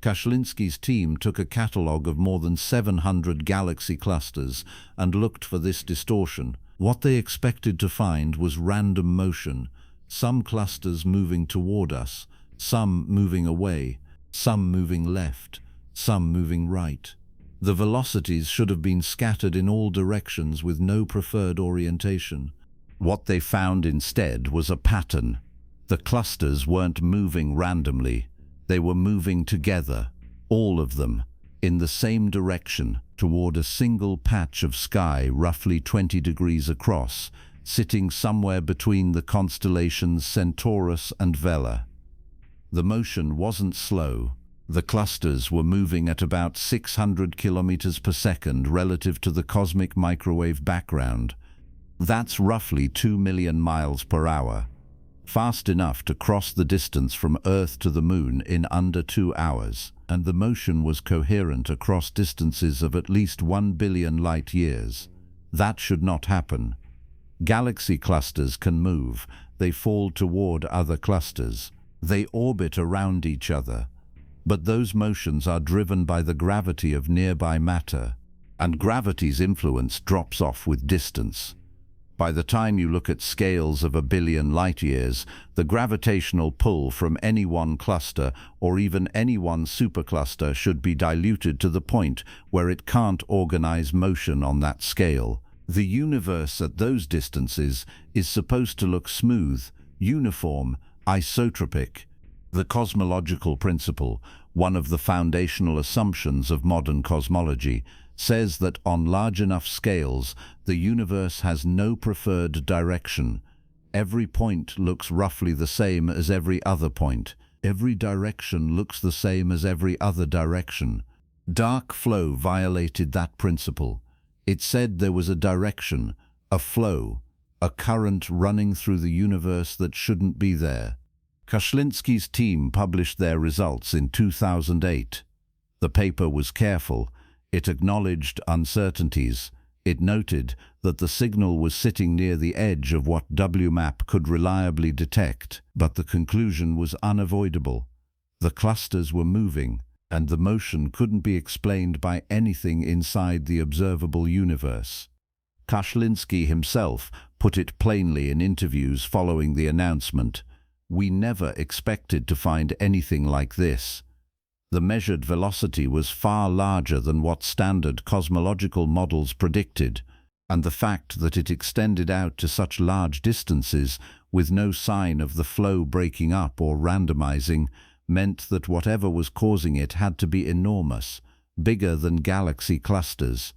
Kashlinsky's team took a catalogue of more than 700 galaxy clusters and looked for this distortion. What they expected to find was random motion, some clusters moving toward us, some moving away, some moving left, some moving right. The velocities should have been scattered in all directions with no preferred orientation. What they found instead was a pattern. The clusters weren't moving randomly. They were moving together, all of them, in the same direction, toward a single patch of sky roughly 20 degrees across, sitting somewhere between the constellations Centaurus and Vela. The motion wasn't slow. The clusters were moving at about 600 kilometers per second relative to the cosmic microwave background. That's roughly 2 million miles per hour. Fast enough to cross the distance from Earth to the Moon in under 2 hours, and the motion was coherent across distances of at least 1 billion light years. That should not happen. Galaxy clusters can move. They fall toward other clusters. They orbit around each other. But those motions are driven by the gravity of nearby matter, and gravity's influence drops off with distance. By the time you look at scales of 1 billion light years, the gravitational pull from any one cluster or even any one supercluster should be diluted to the point where it can't organize motion on that scale. The universe at those distances is supposed to look smooth, uniform, isotropic. The cosmological principle, one of the foundational assumptions of modern cosmology, says that on large enough scales, the universe has no preferred direction. Every point looks roughly the same as every other point. Every direction looks the same as every other direction. Dark flow violated that principle. It said there was a direction, a flow, a current running through the universe that shouldn't be there. Koszaliński's team published their results in 2008. The paper was careful. It acknowledged uncertainties. It noted that the signal was sitting near the edge of what WMAP could reliably detect, but the conclusion was unavoidable. The clusters were moving, and the motion couldn't be explained by anything inside the observable universe. Koszaliński himself put it plainly in interviews following the announcement. "We never expected to find anything like this." The measured velocity was far larger than what standard cosmological models predicted, and the fact that it extended out to such large distances with no sign of the flow breaking up or randomizing meant that whatever was causing it had to be enormous, bigger than galaxy clusters,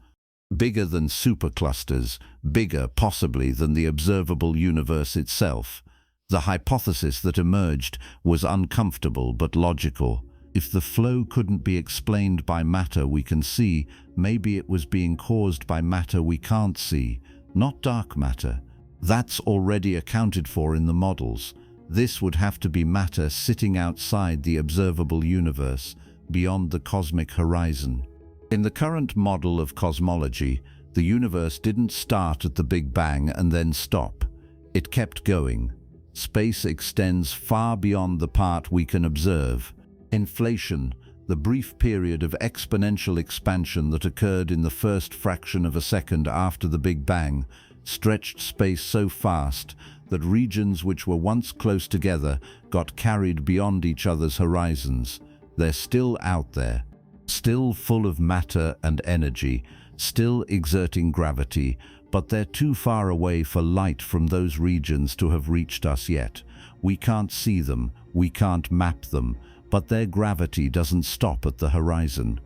bigger than superclusters, bigger possibly than the observable universe itself. The hypothesis that emerged was uncomfortable but logical. If the flow couldn't be explained by matter we can see, maybe it was being caused by matter we can't see, not dark matter. That's already accounted for in the models. This would have to be matter sitting outside the observable universe, beyond the cosmic horizon. In the current model of cosmology, the universe didn't start at the Big Bang and then stop. It kept going. Space extends far beyond the part we can observe. Inflation, the brief period of exponential expansion that occurred in the first fraction of a second after the Big Bang, stretched space so fast that regions which were once close together got carried beyond each other's horizons. They're still out there, still full of matter and energy, still exerting gravity, but they're too far away for light from those regions to have reached us yet. We can't see them, we can't map them, but their gravity doesn't stop at the horizon.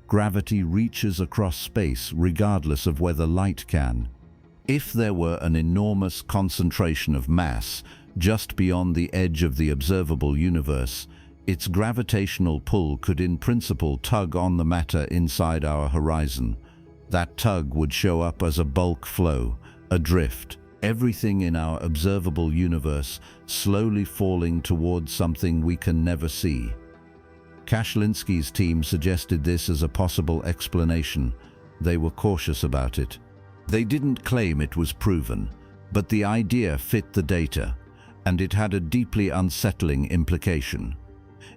Gravity reaches across space regardless of whether light can. If there were an enormous concentration of mass just beyond the edge of the observable universe, its gravitational pull could in principle tug on the matter inside our horizon. That tug would show up as a bulk flow, a drift, everything in our observable universe slowly falling towards something we can never see. Koszaliński's team suggested this as a possible explanation. They were cautious about it. They didn't claim it was proven, but the idea fit the data, and it had a deeply unsettling implication.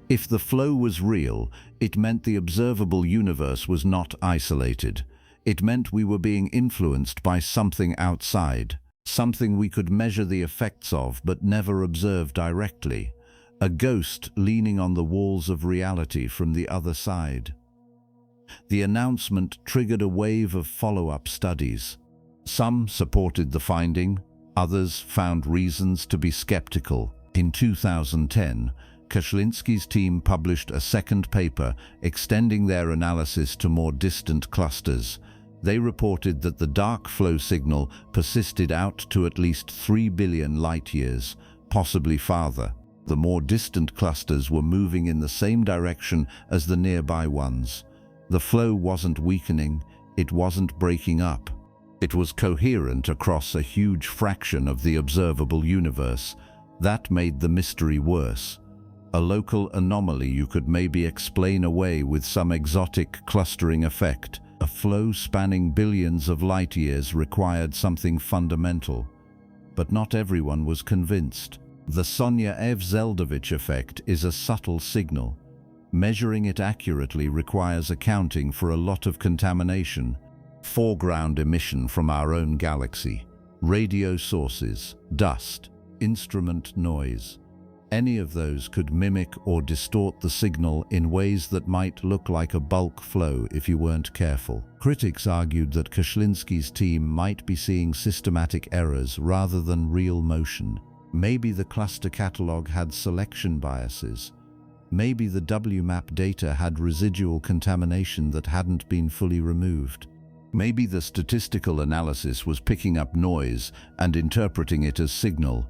If the flow was real, it meant the observable universe was not isolated. It meant we were being influenced by something outside, something we could measure the effects of but never observe directly. A ghost leaning on the walls of reality from the other side. The announcement triggered a wave of follow-up studies. Some supported the finding, others found reasons to be skeptical. In 2010, Koszaliński's team published a second paper extending their analysis to more distant clusters. They reported that the dark flow signal persisted out to at least 3 billion light-years, possibly farther. The more distant clusters were moving in the same direction as the nearby ones. The flow wasn't weakening, it wasn't breaking up. It was coherent across a huge fraction of the observable universe. That made the mystery worse. A local anomaly you could maybe explain away with some exotic clustering effect. A flow spanning billions of light-years required something fundamental. But not everyone was convinced. The Sonia-Zeldovich effect is a subtle signal. Measuring it accurately requires accounting for a lot of contamination. Foreground emission from our own galaxy, radio sources, dust, instrument noise. Any of those could mimic or distort the signal in ways that might look like a bulk flow if you weren't careful. Critics argued that Koszaliński's team might be seeing systematic errors rather than real motion. Maybe the cluster catalog had selection biases. Maybe the WMAP data had residual contamination that hadn't been fully removed. Maybe the statistical analysis was picking up noise and interpreting it as signal.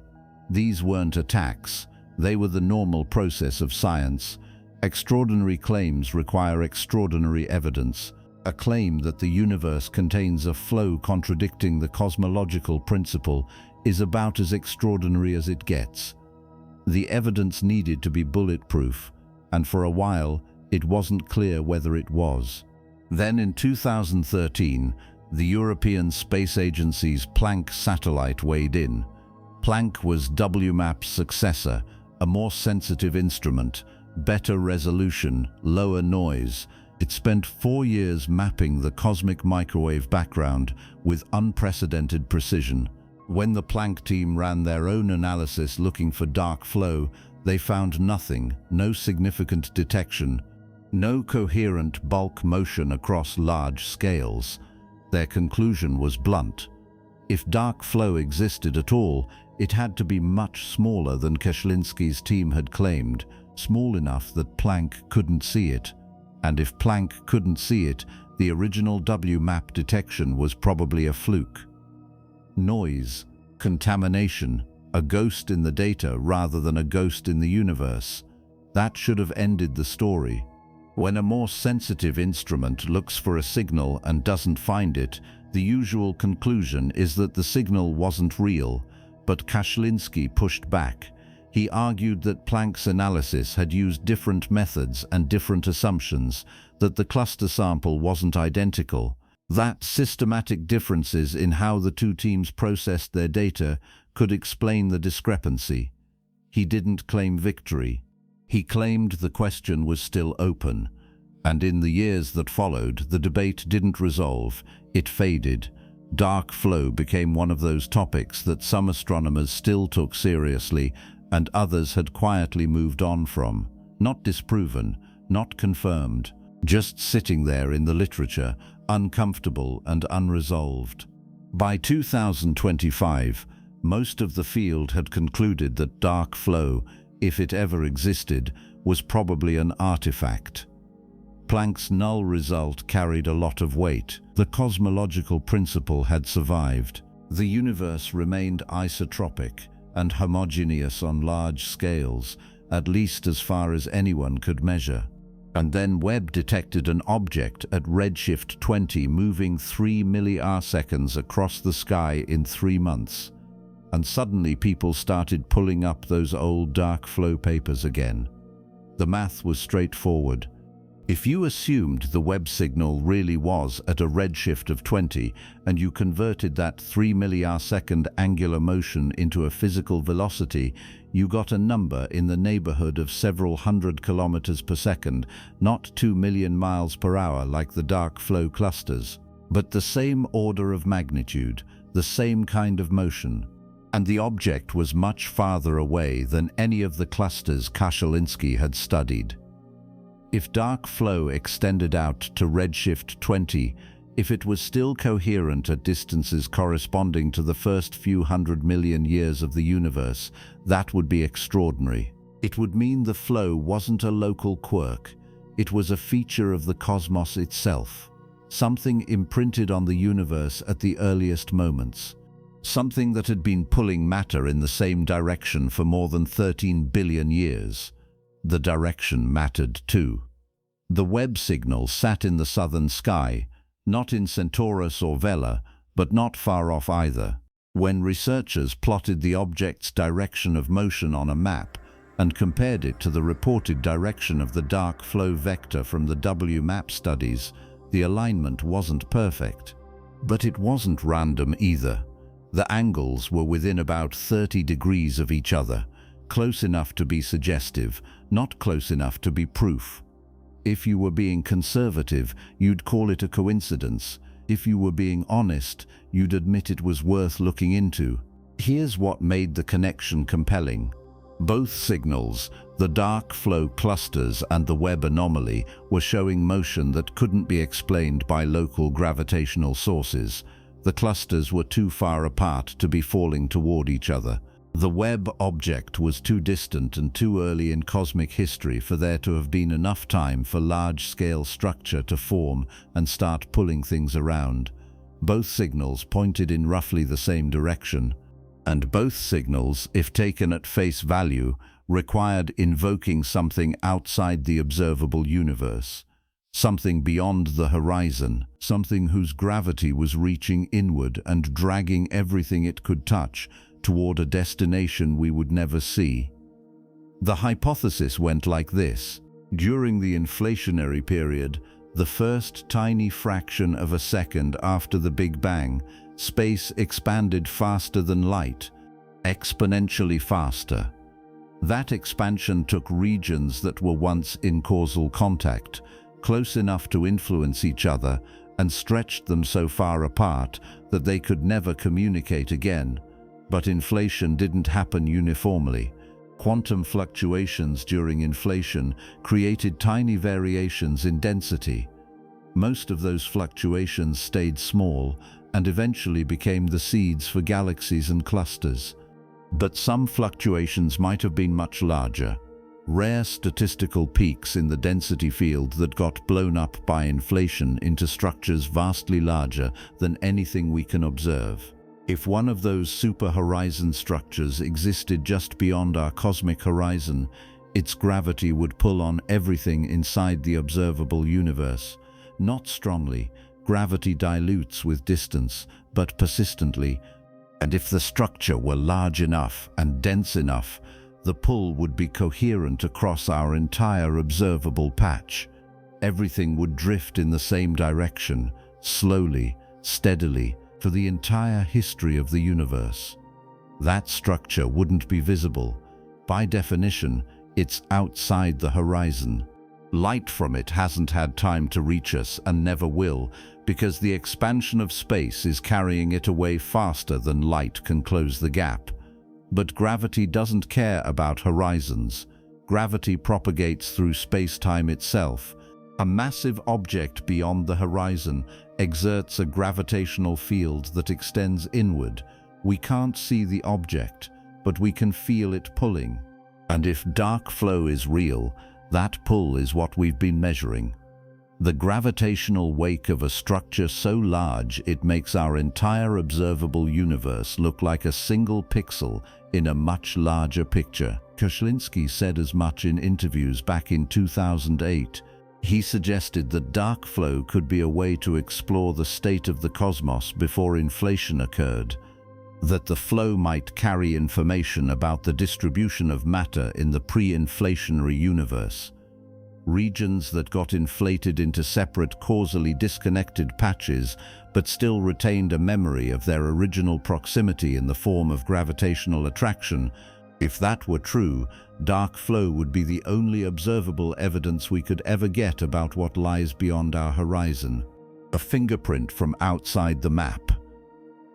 These weren't attacks. They were the normal process of science. Extraordinary claims require extraordinary evidence. A claim that the universe contains a flow contradicting the cosmological principle is about as extraordinary as it gets. The evidence needed to be bulletproof, and for a while, it wasn't clear whether it was. Then in 2013, the European Space Agency's Planck satellite weighed in. Planck was WMAP's successor, a more sensitive instrument, better resolution, lower noise. It spent 4 years mapping the cosmic microwave background with unprecedented precision. When the Planck team ran their own analysis looking for dark flow, they found nothing, no significant detection, no coherent bulk motion across large scales. Their conclusion was blunt. If dark flow existed at all, it had to be much smaller than Kashlinski's team had claimed, small enough that Planck couldn't see it. And if Planck couldn't see it, the original WMAP detection was probably a fluke. Noise, contamination, a ghost in the data rather than a ghost in the universe. That should have ended the story. When a more sensitive instrument looks for a signal and doesn't find it, the usual conclusion is that the signal wasn't real, but Kashlinski pushed back. He argued that Planck's analysis had used different methods and different assumptions, that the cluster sample wasn't identical, that systematic differences in how the two teams processed their data could explain the discrepancy. He didn't claim victory. He claimed the question was still open. And in the years that followed, the debate didn't resolve. It faded. Dark flow became one of those topics that some astronomers still took seriously and others had quietly moved on from. Not disproven, not confirmed, just sitting there in the literature, uncomfortable and unresolved. By 2025, most of the field had concluded that dark flow, if it ever existed, was probably an artifact. Planck's null result carried a lot of weight. The cosmological principle had survived. The universe remained isotropic and homogeneous on large scales, at least as far as anyone could measure. And then Webb detected an object at redshift 20 moving 3 milliarseconds across the sky in 3 months. And suddenly people started pulling up those old dark flow papers again. The math was straightforward. If you assumed the Webb signal really was at a redshift of 20 and you converted that 3 milliarsecond angular motion into a physical velocity, you got a number in the neighborhood of several hundred kilometers per second, not 2 million miles per hour like the dark flow clusters, but the same order of magnitude, the same kind of motion. And the object was much farther away than any of the clusters Kashlinski had studied. If dark flow extended out to redshift 20, if it was still coherent at distances corresponding to the first few 100 million years of the universe, that would be extraordinary. It would mean the flow wasn't a local quirk. It was a feature of the cosmos itself, something imprinted on the universe at the earliest moments, something that had been pulling matter in the same direction for more than 13 billion years. The direction mattered too. The Webb signal sat in the southern sky, not in Centaurus or Vela, but not far off either. When researchers plotted the object's direction of motion on a map and compared it to the reported direction of the dark flow vector from the WMAP studies, the alignment wasn't perfect. But it wasn't random either. The angles were within about 30 degrees of each other, close enough to be suggestive, not close enough to be proof. If you were being conservative, you'd call it a coincidence. If you were being honest, you'd admit it was worth looking into. Here's what made the connection compelling. Both signals, the dark flow clusters and the Webb anomaly, were showing motion that couldn't be explained by local gravitational sources. The clusters were too far apart to be falling toward each other. The Webb object was too distant and too early in cosmic history for there to have been enough time for large-scale structure to form and start pulling things around. Both signals pointed in roughly the same direction, and both signals, if taken at face value, required invoking something outside the observable universe, something beyond the horizon, something whose gravity was reaching inward and dragging everything it could touch toward a destination we would never see. The hypothesis went like this. During the inflationary period, the first tiny fraction of a second after the Big Bang, space expanded faster than light, exponentially faster. That expansion took regions that were once in causal contact, close enough to influence each other, and stretched them so far apart that they could never communicate again. But inflation didn't happen uniformly. Quantum fluctuations during inflation created tiny variations in density. Most of those fluctuations stayed small and eventually became the seeds for galaxies and clusters. But some fluctuations might have been much larger. Rare statistical peaks in the density field that got blown up by inflation into structures vastly larger than anything we can observe. If one of those super-horizon structures existed just beyond our cosmic horizon, its gravity would pull on everything inside the observable universe. Not strongly, gravity dilutes with distance, but persistently, and if the structure were large enough and dense enough, the pull would be coherent across our entire observable patch. Everything would drift in the same direction, slowly, steadily, for the entire history of the universe. That structure wouldn't be visible. By definition, it's outside the horizon. Light from it hasn't had time to reach us and never will, because the expansion of space is carrying it away faster than light can close the gap. But gravity doesn't care about horizons. Gravity propagates through space-time itself. A massive object beyond the horizon exerts a gravitational field that extends inward. We can't see the object, but we can feel it pulling. And if dark flow is real, that pull is what we've been measuring. The gravitational wake of a structure so large it makes our entire observable universe look like a single pixel in a much larger picture. Koshlinsky said as much in interviews back in 2008. He suggested that dark flow could be a way to explore the state of the cosmos before inflation occurred, that the flow might carry information about the distribution of matter in the pre-inflationary universe. Regions that got inflated into separate causally disconnected patches but still retained a memory of their original proximity in the form of gravitational attraction. If that were true, dark flow would be the only observable evidence we could ever get about what lies beyond our horizon. A fingerprint from outside the map.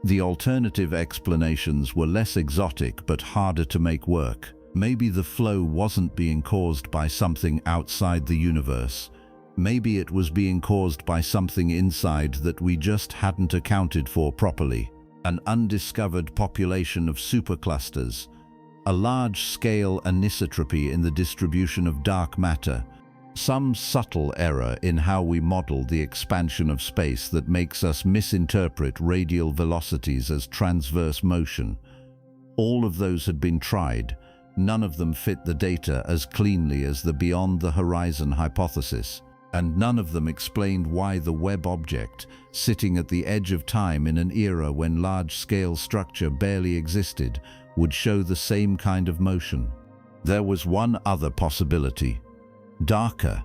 The alternative explanations were less exotic but harder to make work. Maybe the flow wasn't being caused by something outside the universe. Maybe it was being caused by something inside that we just hadn't accounted for properly. An undiscovered population of superclusters. A large-scale anisotropy in the distribution of dark matter. Some subtle error in how we model the expansion of space that makes us misinterpret radial velocities as transverse motion. All of those had been tried. None of them fit the data as cleanly as the beyond the horizon hypothesis, and none of them explained why the Webb object, sitting at the edge of time in an era when large-scale structure barely existed, would show the same kind of motion. There was one other possibility. Darker,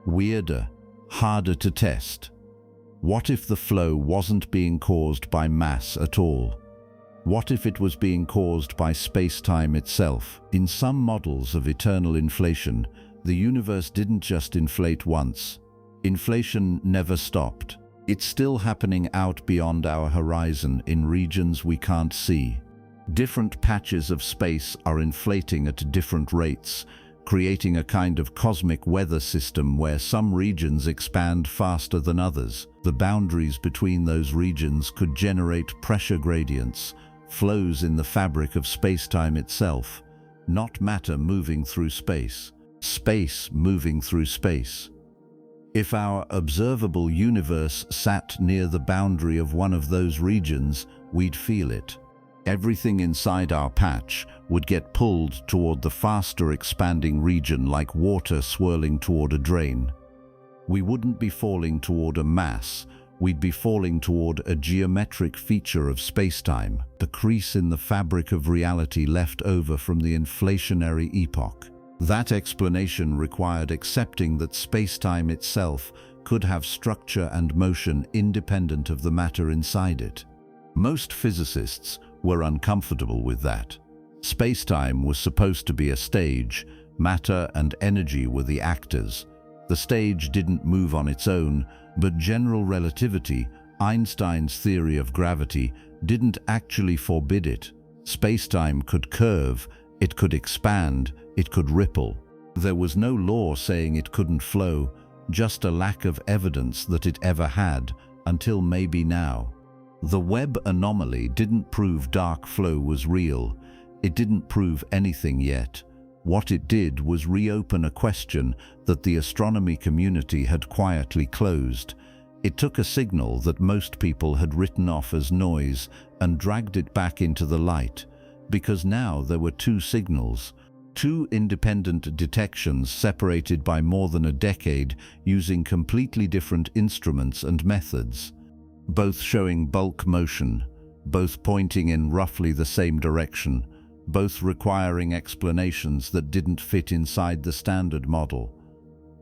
weirder, harder to test. What if the flow wasn't being caused by mass at all? What if it was being caused by space-time itself? In some models of eternal inflation, the universe didn't just inflate once. Inflation never stopped. It's still happening out beyond our horizon in regions we can't see. Different patches of space are inflating at different rates, creating a kind of cosmic weather system where some regions expand faster than others. The boundaries between those regions could generate pressure gradients, flows in the fabric of space-time itself, not matter moving through space, space moving through space. If our observable universe sat near the boundary of one of those regions, we'd feel it. Everything inside our patch would get pulled toward the faster expanding region like water swirling toward a drain. We wouldn't be falling toward a mass, we'd be falling toward a geometric feature of spacetime, the crease in the fabric of reality left over from the inflationary epoch. That explanation required accepting that spacetime itself could have structure and motion independent of the matter inside it. Most physicists were uncomfortable with that. Spacetime was supposed to be a stage, matter and energy were the actors. The stage didn't move on its own, but general relativity, Einstein's theory of gravity, didn't actually forbid it. Spacetime could curve, it could expand, it could ripple. There was no law saying it couldn't flow, just a lack of evidence that it ever had, until maybe now. The Webb anomaly didn't prove dark flow was real. It didn't prove anything yet. What it did was reopen a question that the astronomy community had quietly closed. It took a signal that most people had written off as noise and dragged it back into the light, because now there were two signals, two independent detections separated by more than a decade using completely different instruments and methods, both showing bulk motion, both pointing in roughly the same direction, both requiring explanations that didn't fit inside the standard model.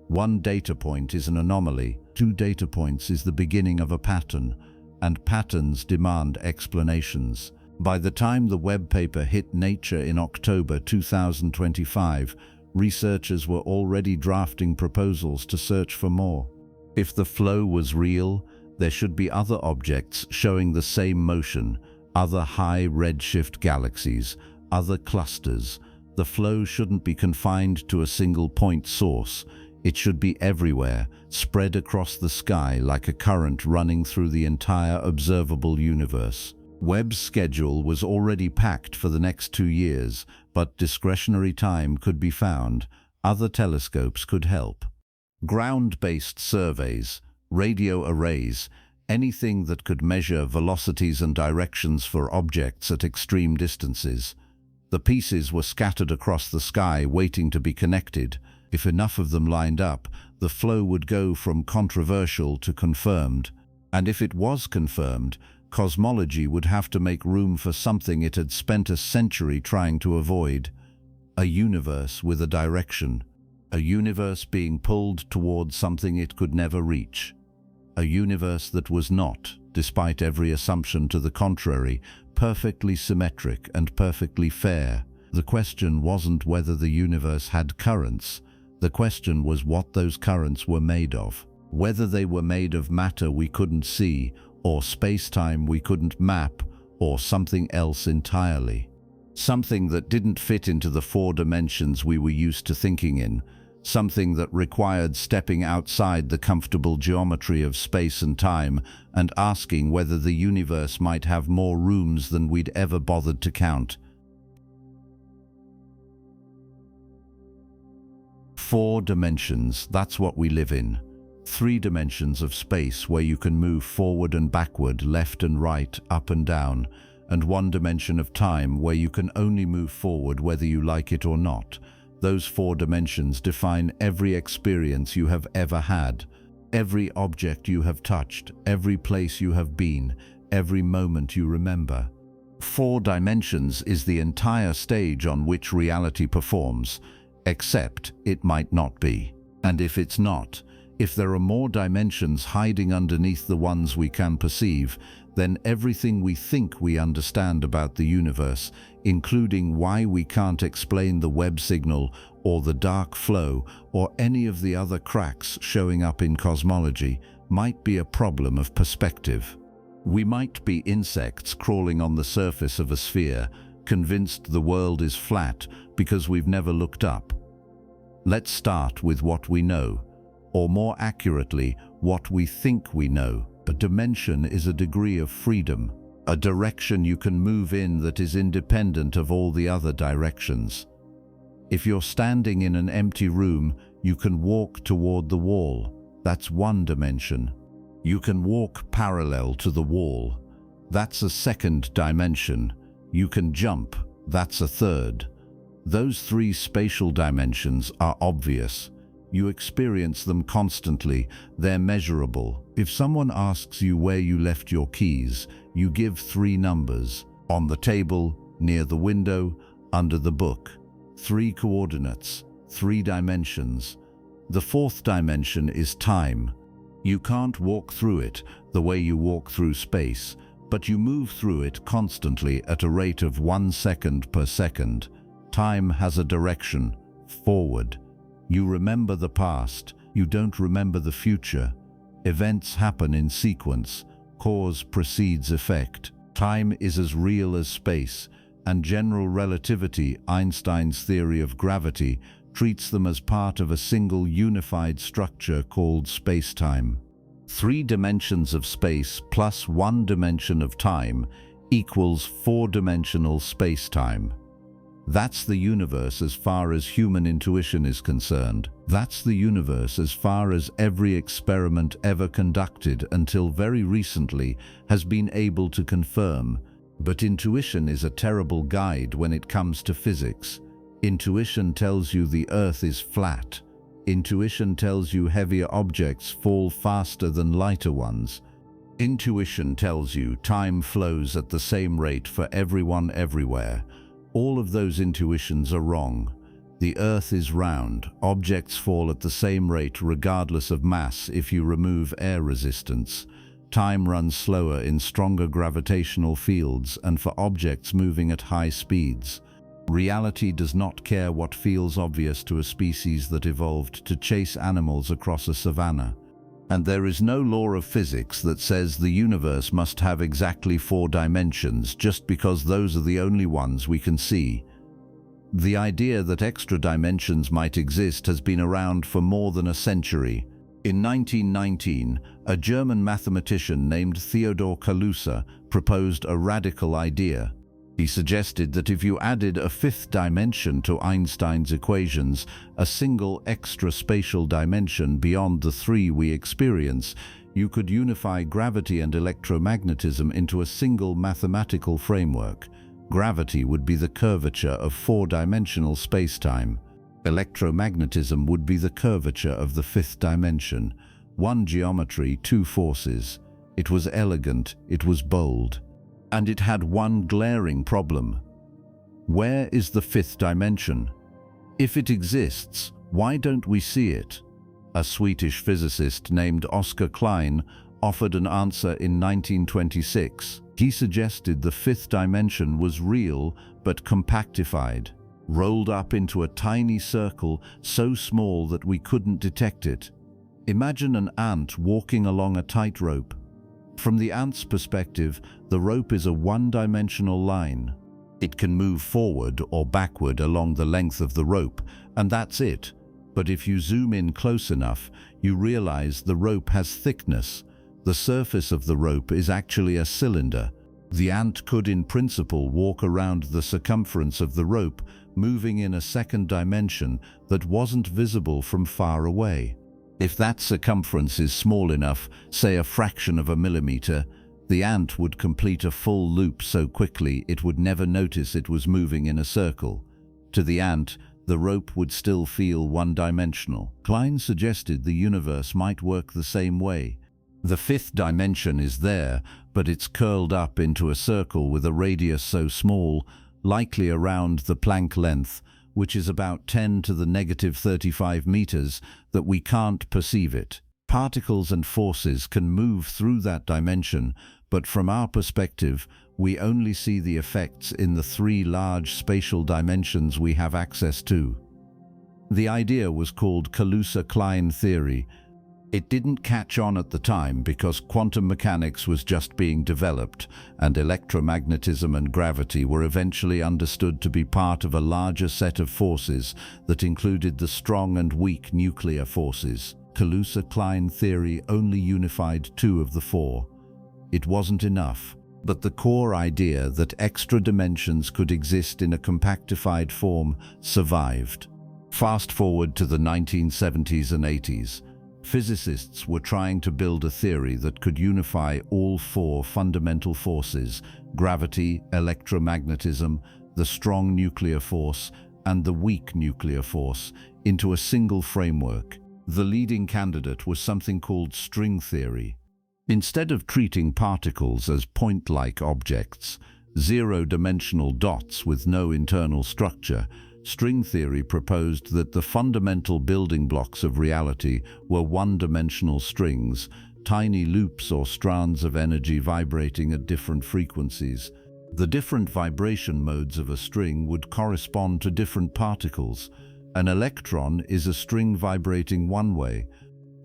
One data point is an anomaly, two data points is the beginning of a pattern, and patterns demand explanations. By the time the Webb paper hit Nature in October 2025, researchers were already drafting proposals to search for more. If the flow was real, there should be other objects showing the same motion, other high redshift galaxies, other clusters. The flow shouldn't be confined to a single point source. It should be everywhere, spread across the sky like a current running through the entire observable universe. Webb's schedule was already packed for the next 2 years, but discretionary time could be found. Other telescopes could help. Ground-based surveys, radio arrays, anything that could measure velocities and directions for objects at extreme distances. The pieces were scattered across the sky waiting to be connected. If enough of them lined up, the flow would go from controversial to confirmed. And if it was confirmed, cosmology would have to make room for something it had spent a century trying to avoid. A universe with a direction. A universe being pulled towards something it could never reach. A universe that was not, despite every assumption to the contrary, perfectly symmetric and perfectly fair. The question wasn't whether the universe had currents. The question was what those currents were made of. Whether they were made of matter we couldn't see, or space-time we couldn't map, or something else entirely. Something that didn't fit into the 4 dimensions we were used to thinking in. Something that required stepping outside the comfortable geometry of space and time and asking whether the universe might have more rooms than we'd ever bothered to count. 4 dimensions, that's what we live in. 3 dimensions of space where you can move forward and backward, left and right, up and down, and 1 dimension of time where you can only move forward whether you like it or not. Those 4 dimensions define every experience you have ever had, every object you have touched, every place you have been, every moment you remember. 4 dimensions is the entire stage on which reality performs, except it might not be. And if it's not, if there are more dimensions hiding underneath the ones we can perceive, then everything we think we understand about the universe, including why we can't explain the Webb signal or the dark flow or any of the other cracks showing up in cosmology, might be a problem of perspective. We might be insects crawling on the surface of a sphere, convinced the world is flat because we've never looked up. Let's start with what we know, or more accurately, what we think we know. A dimension is a degree of freedom. a direction you can move in that is independent of all the other directions. If you're standing in an empty room, you can walk toward the wall. That's one dimension. You can walk parallel to the wall. That's a second dimension. You can jump. That's a third. Those three spatial dimensions are obvious. You experience them constantly. They're measurable. If someone asks you where you left your keys, you give three numbers: on the table, near the window, under the book. Three coordinates, three dimensions. The fourth dimension is time. You can't walk through it the way you walk through space, but you move through it constantly at a rate of 1 second per second. Time has a direction, forward. You remember the past, you don't remember the future. Events happen in sequence. Cause precedes effect. Time is as real as space, and general relativity, Einstein's theory of gravity, treats them as part of a single unified structure called space-time. 3 dimensions of space plus 1 dimension of time equals 4-dimensional space-time. That's the universe as far as human intuition is concerned. That's the universe as far as every experiment ever conducted until very recently has been able to confirm. But intuition is a terrible guide when it comes to physics. Intuition tells you the Earth is flat. Intuition tells you heavier objects fall faster than lighter ones. Intuition tells you time flows at the same rate for everyone everywhere. All of those intuitions are wrong. The Earth is round. Objects fall at the same rate regardless of mass if you remove air resistance. Time runs slower in stronger gravitational fields and for objects moving at high speeds. Reality does not care what feels obvious to a species that evolved to chase animals across a savanna. And there is no law of physics that says the universe must have exactly 4 dimensions just because those are the only ones we can see. The idea that extra dimensions might exist has been around for more than a century. In 1919, a German mathematician named Theodor Kaluza proposed a radical idea. He suggested that if you added a 5th dimension to Einstein's equations, a single extra spatial dimension beyond the 3 we experience, you could unify gravity and electromagnetism into a single mathematical framework. Gravity would be the curvature of 4-dimensional space-time. Electromagnetism would be the curvature of the 5th dimension. 1 geometry, 2 forces. It was elegant, it was bold. And it had one glaring problem. Where is the 5th dimension? If it exists, why don't we see it? A Swedish physicist named Oskar Klein offered an answer in 1926. He suggested the 5th dimension was real but compactified, rolled up into a tiny circle so small that we couldn't detect it. Imagine an ant walking along a tightrope. From the ant's perspective, the rope is a one-dimensional line. It can move forward or backward along the length of the rope, and that's it. But if you zoom in close enough, you realize the rope has thickness. The surface of the rope is actually a cylinder. The ant could, in principle, walk around the circumference of the rope, moving in a second dimension that wasn't visible from far away. If that circumference is small enough, say a fraction of a millimeter, the ant would complete a full loop so quickly it would never notice it was moving in a circle. To the ant, the rope would still feel one-dimensional. Klein suggested the universe might work the same way. The 5th dimension is there, but it's curled up into a circle with a radius so small, likely around the Planck length, which is about 10 to the negative 35 meters, that we can't perceive it. Particles and forces can move through that dimension, but from our perspective, we only see the effects in the 3 large spatial dimensions we have access to. The idea was called Kaluza-Klein theory. It didn't catch on at the time because quantum mechanics was just being developed, and electromagnetism and gravity were eventually understood to be part of a larger set of forces that included the strong and weak nuclear forces. Kaluza-Klein theory only unified 2 of the 4. It wasn't enough. But the core idea that extra dimensions could exist in a compactified form survived. Fast forward to the 1970s and 80s. Physicists were trying to build a theory that could unify all four fundamental forces: gravity, electromagnetism, the strong nuclear force, and the weak nuclear force, into a single framework. The leading candidate was something called string theory. Instead of treating particles as point-like objects, zero-dimensional dots with no internal structure, string theory proposed that the fundamental building blocks of reality were one-dimensional strings, tiny loops or strands of energy vibrating at different frequencies. The different vibration modes of a string would correspond to different particles. An electron is a string vibrating one way.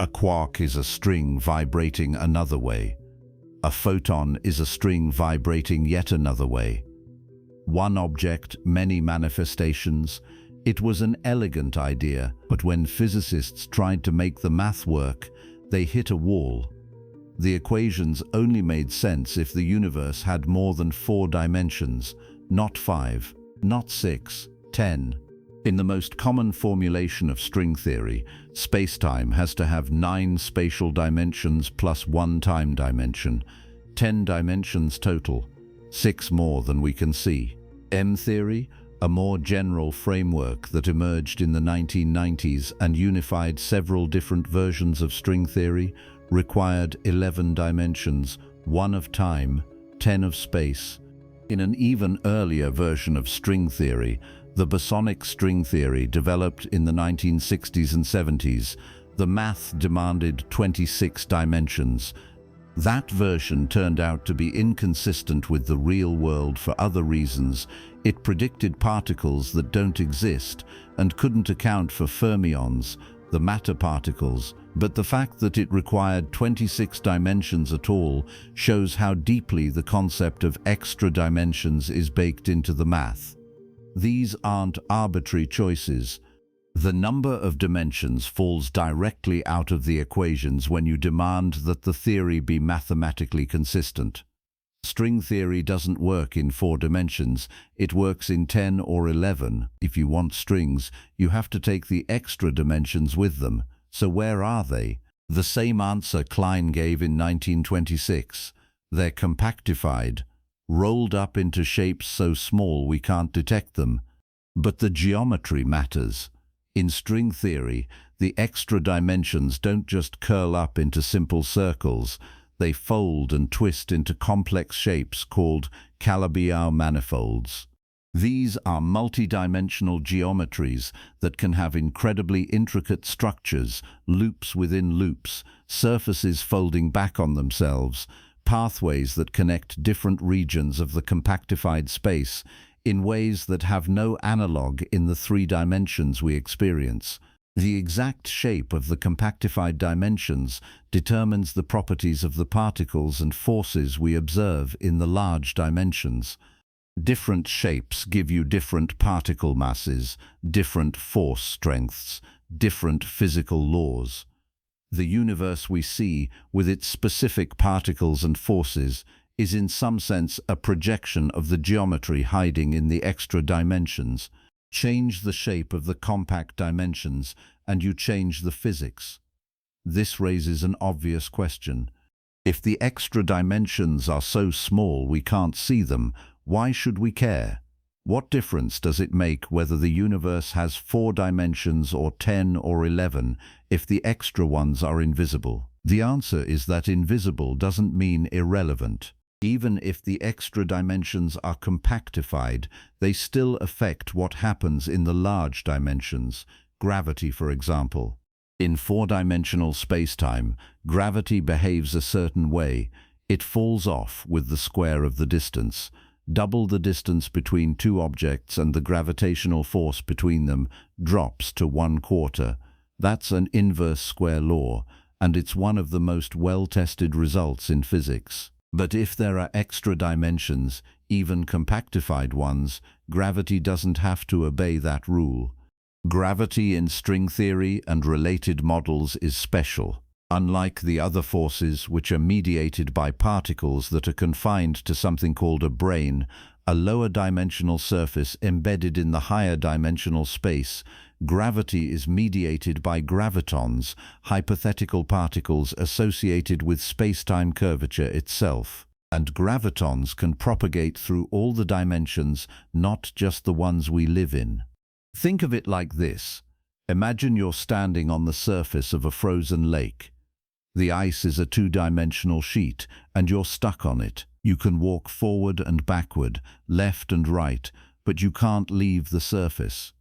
A quark is a string vibrating another way. A photon is a string vibrating yet another way. One object, many manifestations. It was an elegant idea, but when physicists tried to make the math work, they hit a wall. The equations only made sense if the universe had more than 4 dimensions, not 5, not 6, 10. In the most common formulation of string theory, space-time has to have 9 spatial dimensions plus 1 time dimension, 10 dimensions total, 6 more than we can see. M-theory, a more general framework that emerged in the 1990s and unified several different versions of string theory, required 11 dimensions, 1 of time, 10 of space. In an even earlier version of string theory, the bosonic string theory developed in the 1960s and 70s, the math demanded 26 dimensions. That version turned out to be inconsistent with the real world for other reasons. It predicted particles that don't exist and couldn't account for fermions, the matter particles, but the fact that it required 26 dimensions at all shows how deeply the concept of extra dimensions is baked into the math. These aren't arbitrary choices. The number of dimensions falls directly out of the equations when you demand that the theory be mathematically consistent. String theory doesn't work in 4 dimensions, it works in 10 or 11. If you want strings, you have to take the extra dimensions with them. So where are they? The same answer Klein gave in 1926. They're compactified, rolled up into shapes so small we can't detect them. But the geometry matters. In string theory, the extra dimensions don't just curl up into simple circles, they fold and twist into complex shapes called Calabi-Yau manifolds. These are multidimensional geometries that can have incredibly intricate structures, loops within loops, surfaces folding back on themselves, pathways that connect different regions of the compactified space in ways that have no analog in the 3 dimensions we experience. The exact shape of the compactified dimensions determines the properties of the particles and forces we observe in the large dimensions. Different shapes give you different particle masses, different force strengths, different physical laws. The universe we see, with its specific particles and forces, is in some sense a projection of the geometry hiding in the extra dimensions. Change the shape of the compact dimensions and you change the physics. This raises an obvious question. If the extra dimensions are so small we can't see them, why should we care? What difference does it make whether the universe has 4 dimensions or 10 or 11 if the extra ones are invisible? The answer is that invisible doesn't mean irrelevant. Even if the extra dimensions are compactified, they still affect what happens in the large dimensions. Gravity, for example. In 4-dimensional spacetime, gravity behaves a certain way. It falls off with the square of the distance. Double the distance between 2 objects and the gravitational force between them drops to 1/4. That's an inverse square law, and it's one of the most well-tested results in physics. But if there are extra dimensions, even compactified ones, gravity doesn't have to obey that rule. Gravity in string theory and related models is special. Unlike the other forces, which are mediated by particles that are confined to something called a brane, a lower dimensional surface embedded in the higher dimensional space, gravity is mediated by gravitons, hypothetical particles associated with space-time curvature itself. And gravitons can propagate through all the dimensions, not just the ones we live in. Think of it like this. Imagine you're standing on the surface of a frozen lake. The ice is a two-dimensional sheet, and you're stuck on it. You can walk forward and backward, left and right, but you can't leave the surface.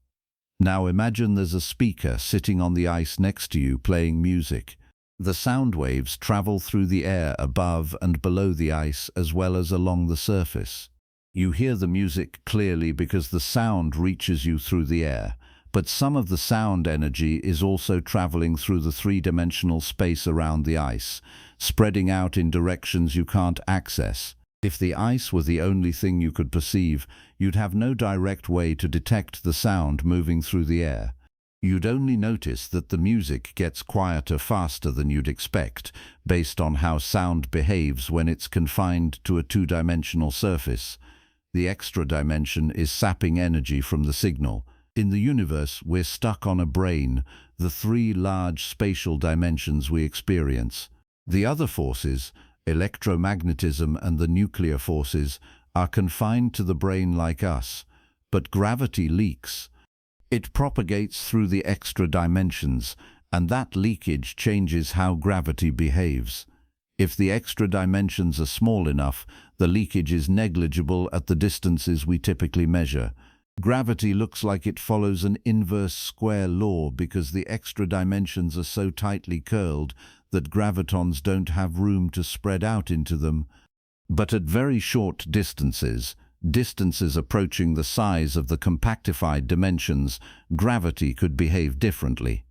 Now imagine there's a speaker sitting on the ice next to you playing music. The sound waves travel through the air above and below the ice as well as along the surface. You hear the music clearly because the sound reaches you through the air, but some of the sound energy is also traveling through the three-dimensional space around the ice, spreading out in directions you can't access. If the ice were the only thing you could perceive, you'd have no direct way to detect the sound moving through the air. You'd only notice that the music gets quieter faster than you'd expect, based on how sound behaves when it's confined to a two-dimensional surface. The extra dimension is sapping energy from the signal. In the universe, we're stuck on a brane, the three large spatial dimensions we experience. The other forces, electromagnetism and the nuclear forces, are confined to the brane like us, but gravity leaks. It propagates through the extra dimensions, and that leakage changes how gravity behaves. If the extra dimensions are small enough, the leakage is negligible at the distances we typically measure. Gravity looks like it follows an inverse square law because the extra dimensions are so tightly curled that gravitons don't have room to spread out into them. But at very short distances approaching the size of the compactified dimensions, gravity could behave differently.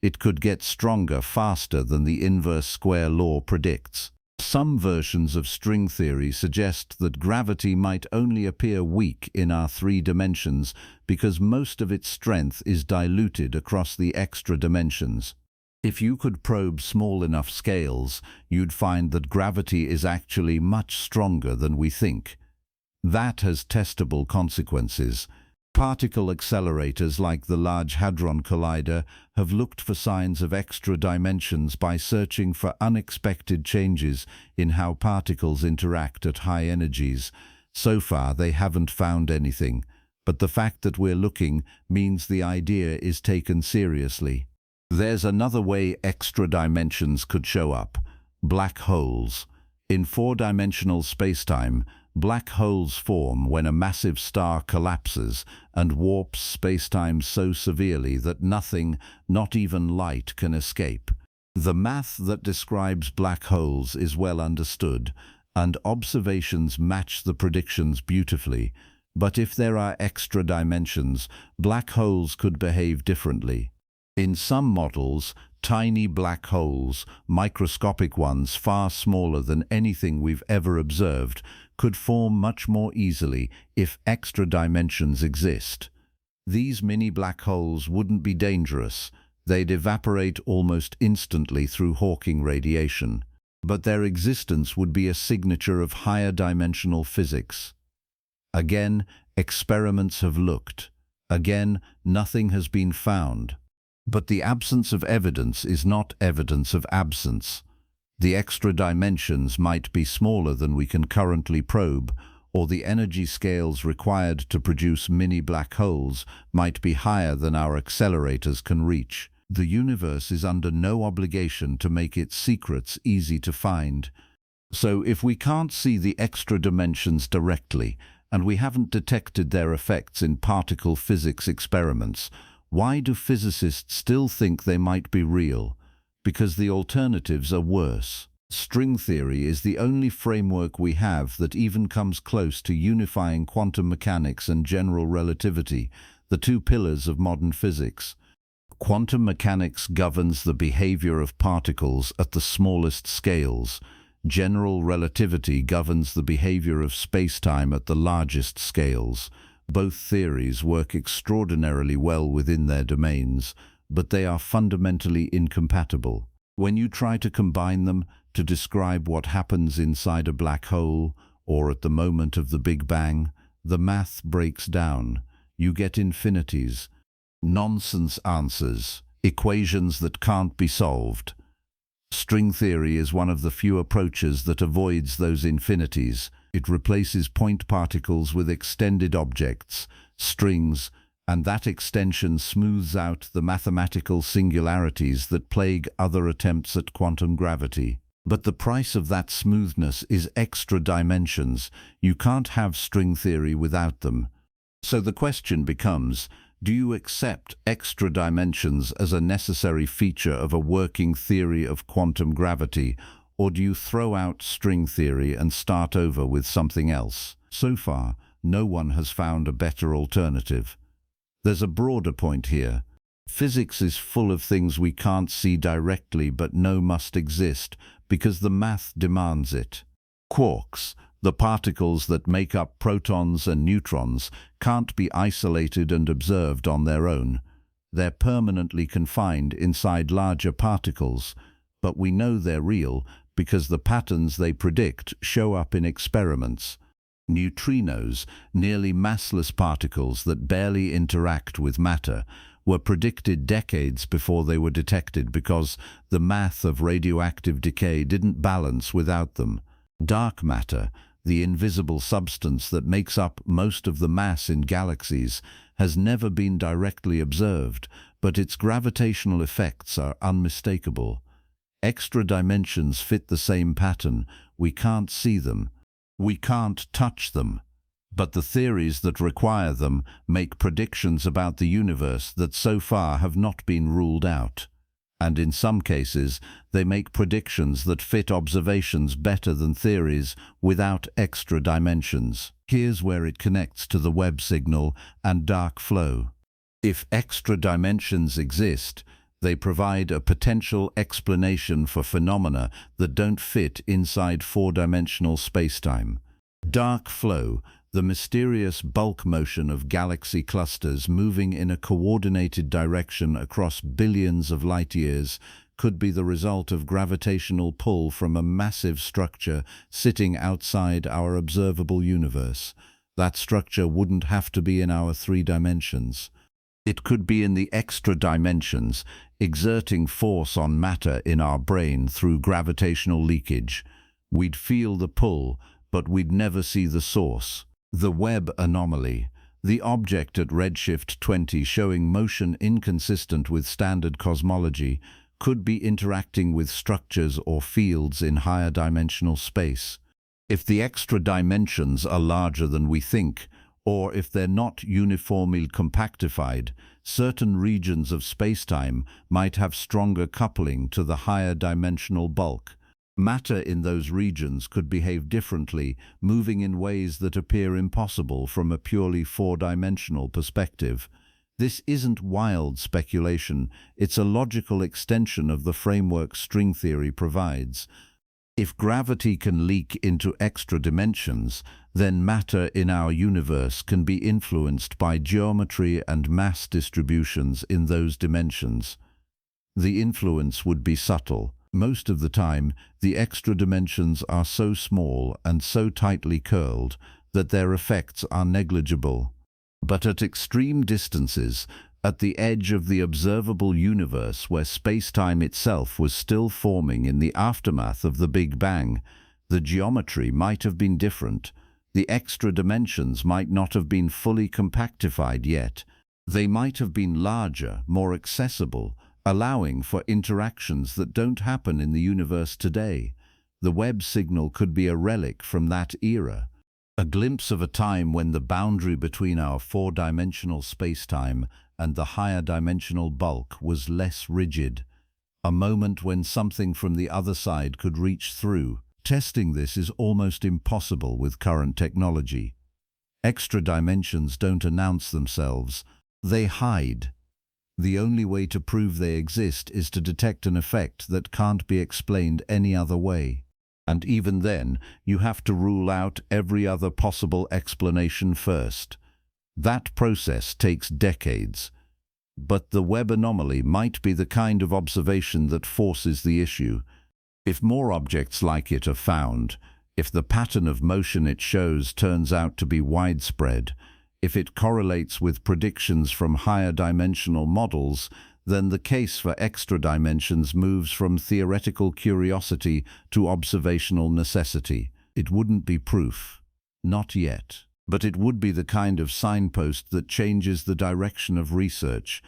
It could get stronger faster than the inverse square law predicts. Some versions of string theory suggest that gravity might only appear weak in our three dimensions because most of its strength is diluted across the extra dimensions. If you could probe small enough scales, you'd find that gravity is actually much stronger than we think. That has testable consequences. Particle accelerators like the Large Hadron Collider have looked for signs of extra dimensions by searching for unexpected changes in how particles interact at high energies. So far, they haven't found anything, but the fact that we're looking means the idea is taken seriously. There's another way extra dimensions could show up: black holes. In four-dimensional spacetime, black holes form when a massive star collapses and warps spacetime so severely that nothing, not even light, can escape. The math that describes black holes is well understood, and observations match the predictions beautifully. But if there are extra dimensions, black holes could behave differently. In some models, tiny black holes, microscopic ones far smaller than anything we've ever observed, could form much more easily if extra dimensions exist. These mini black holes wouldn't be dangerous. They'd evaporate almost instantly through Hawking radiation. But their existence would be a signature of higher dimensional physics. Again, experiments have looked. Again, nothing has been found. But the absence of evidence is not evidence of absence. The extra dimensions might be smaller than we can currently probe, or the energy scales required to produce mini black holes might be higher than our accelerators can reach. The universe is under no obligation to make its secrets easy to find. So if we can't see the extra dimensions directly, and we haven't detected their effects in particle physics experiments, why do physicists still think they might be real? Because the alternatives are worse. String theory is the only framework we have that even comes close to unifying quantum mechanics and general relativity, the two pillars of modern physics. Quantum mechanics governs the behavior of particles at the smallest scales. General relativity governs the behavior of spacetime at the largest scales. Both theories work extraordinarily well within their domains, but they are fundamentally incompatible. When you try to combine them to describe what happens inside a black hole or at the moment of the Big Bang, the math breaks down. You get infinities, nonsense answers, equations that can't be solved. String theory is one of the few approaches that avoids those infinities. It replaces point particles with extended objects, strings, and that extension smooths out the mathematical singularities that plague other attempts at quantum gravity. But the price of that smoothness is extra dimensions. You can't have string theory without them. So the question becomes, do you accept extra dimensions as a necessary feature of a working theory of quantum gravity, or do you throw out string theory and start over with something else? So far, no one has found a better alternative. There's a broader point here. Physics is full of things we can't see directly but know must exist because the math demands it. Quarks, the particles that make up protons and neutrons, can't be isolated and observed on their own. They're permanently confined inside larger particles, but we know they're real because the patterns they predict show up in experiments. Neutrinos, nearly massless particles that barely interact with matter, were predicted decades before they were detected because the math of radioactive decay didn't balance without them. Dark matter, the invisible substance that makes up most of the mass in galaxies, has never been directly observed, but its gravitational effects are unmistakable. Extra dimensions fit the same pattern. We can't see them. We can't touch them. But the theories that require them make predictions about the universe that so far have not been ruled out. And in some cases, they make predictions that fit observations better than theories without extra dimensions. Here's where it connects to the Webb signal and dark flow. If extra dimensions exist, they provide a potential explanation for phenomena that don't fit inside four-dimensional spacetime. Dark flow, the mysterious bulk motion of galaxy clusters moving in a coordinated direction across billions of light-years, could be the result of gravitational pull from a massive structure sitting outside our observable universe. That structure wouldn't have to be in our 3 dimensions. It could be in the extra dimensions, exerting force on matter in our brain through gravitational leakage. We'd feel the pull, but we'd never see the source. The Webb anomaly, the object at redshift 20 showing motion inconsistent with standard cosmology, could be interacting with structures or fields in higher dimensional space. If the extra dimensions are larger than we think, or if they're not uniformly compactified, certain regions of spacetime might have stronger coupling to the higher dimensional bulk. Matter in those regions could behave differently, moving in ways that appear impossible from a purely four-dimensional perspective. This isn't wild speculation, it's a logical extension of the framework string theory provides. If gravity can leak into extra dimensions, then matter in our universe can be influenced by geometry and mass distributions in those dimensions. The influence would be subtle. Most of the time, the extra dimensions are so small and so tightly curled that their effects are negligible. But at extreme distances, at the edge of the observable universe where spacetime itself was still forming in the aftermath of the Big Bang, the geometry might have been different. The extra dimensions might not have been fully compactified yet. They might have been larger, more accessible, allowing for interactions that don't happen in the universe today. The Webb signal could be a relic from that era, a glimpse of a time when the boundary between our four-dimensional spacetime and the higher dimensional bulk was less rigid, a moment when something from the other side could reach through. Testing this is almost impossible with current technology. Extra dimensions don't announce themselves, they hide. The only way to prove they exist is to detect an effect that can't be explained any other way. And even then, you have to rule out every other possible explanation first. That process takes decades. But the Webb anomaly might be the kind of observation that forces the issue. If more objects like it are found, if the pattern of motion it shows turns out to be widespread, if it correlates with predictions from higher dimensional models, then the case for extra dimensions moves from theoretical curiosity to observational necessity. It wouldn't be proof. Not yet. But it would be the kind of signpost that changes the direction of research.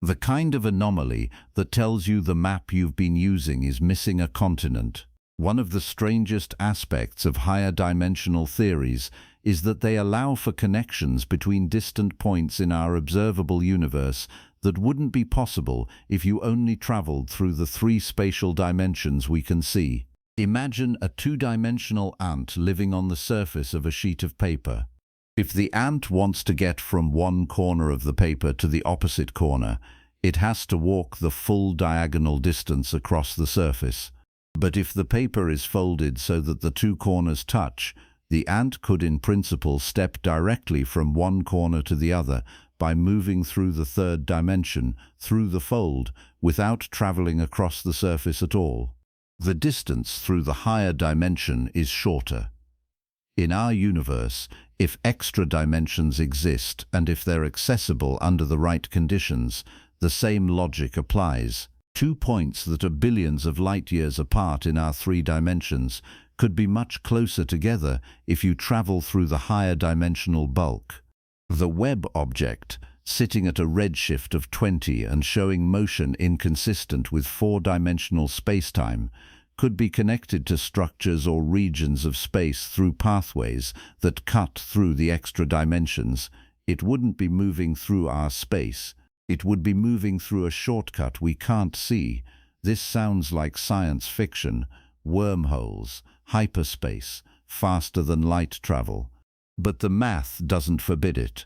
The kind of anomaly that tells you the map you've been using is missing a continent. One of the strangest aspects of higher dimensional theories is that they allow for connections between distant points in our observable universe that wouldn't be possible if you only traveled through the three spatial dimensions we can see. Imagine a two-dimensional ant living on the surface of a sheet of paper. If the ant wants to get from one corner of the paper to the opposite corner, it has to walk the full diagonal distance across the surface. But if the paper is folded so that the two corners touch, the ant could in principle step directly from one corner to the other by moving through the third dimension, through the fold, without traveling across the surface at all. The distance through the higher dimension is shorter. In our universe, if extra dimensions exist and if they're accessible under the right conditions, the same logic applies. 2 points that are billions of light years apart in our three dimensions could be much closer together if you travel through the higher dimensional bulk. The Webb object, sitting at a redshift of 20 and showing motion inconsistent with four-dimensional spacetime, could be connected to structures or regions of space through pathways that cut through the extra dimensions. It wouldn't be moving through our space. It would be moving through a shortcut we can't see. This sounds like science fiction, wormholes, hyperspace, faster than light travel. But the math doesn't forbid it.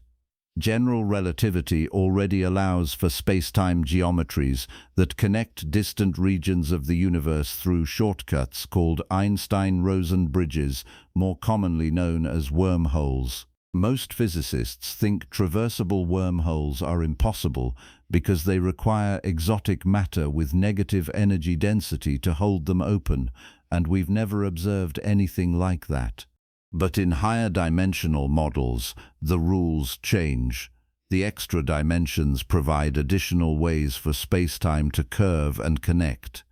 General relativity already allows for space-time geometries that connect distant regions of the universe through shortcuts called Einstein-Rosen bridges, more commonly known as wormholes. Most physicists think traversable wormholes are impossible because they require exotic matter with negative energy density to hold them open, and we've never observed anything like that. But in higher dimensional models, the rules change. The extra dimensions provide additional ways for spacetime to curve and connect.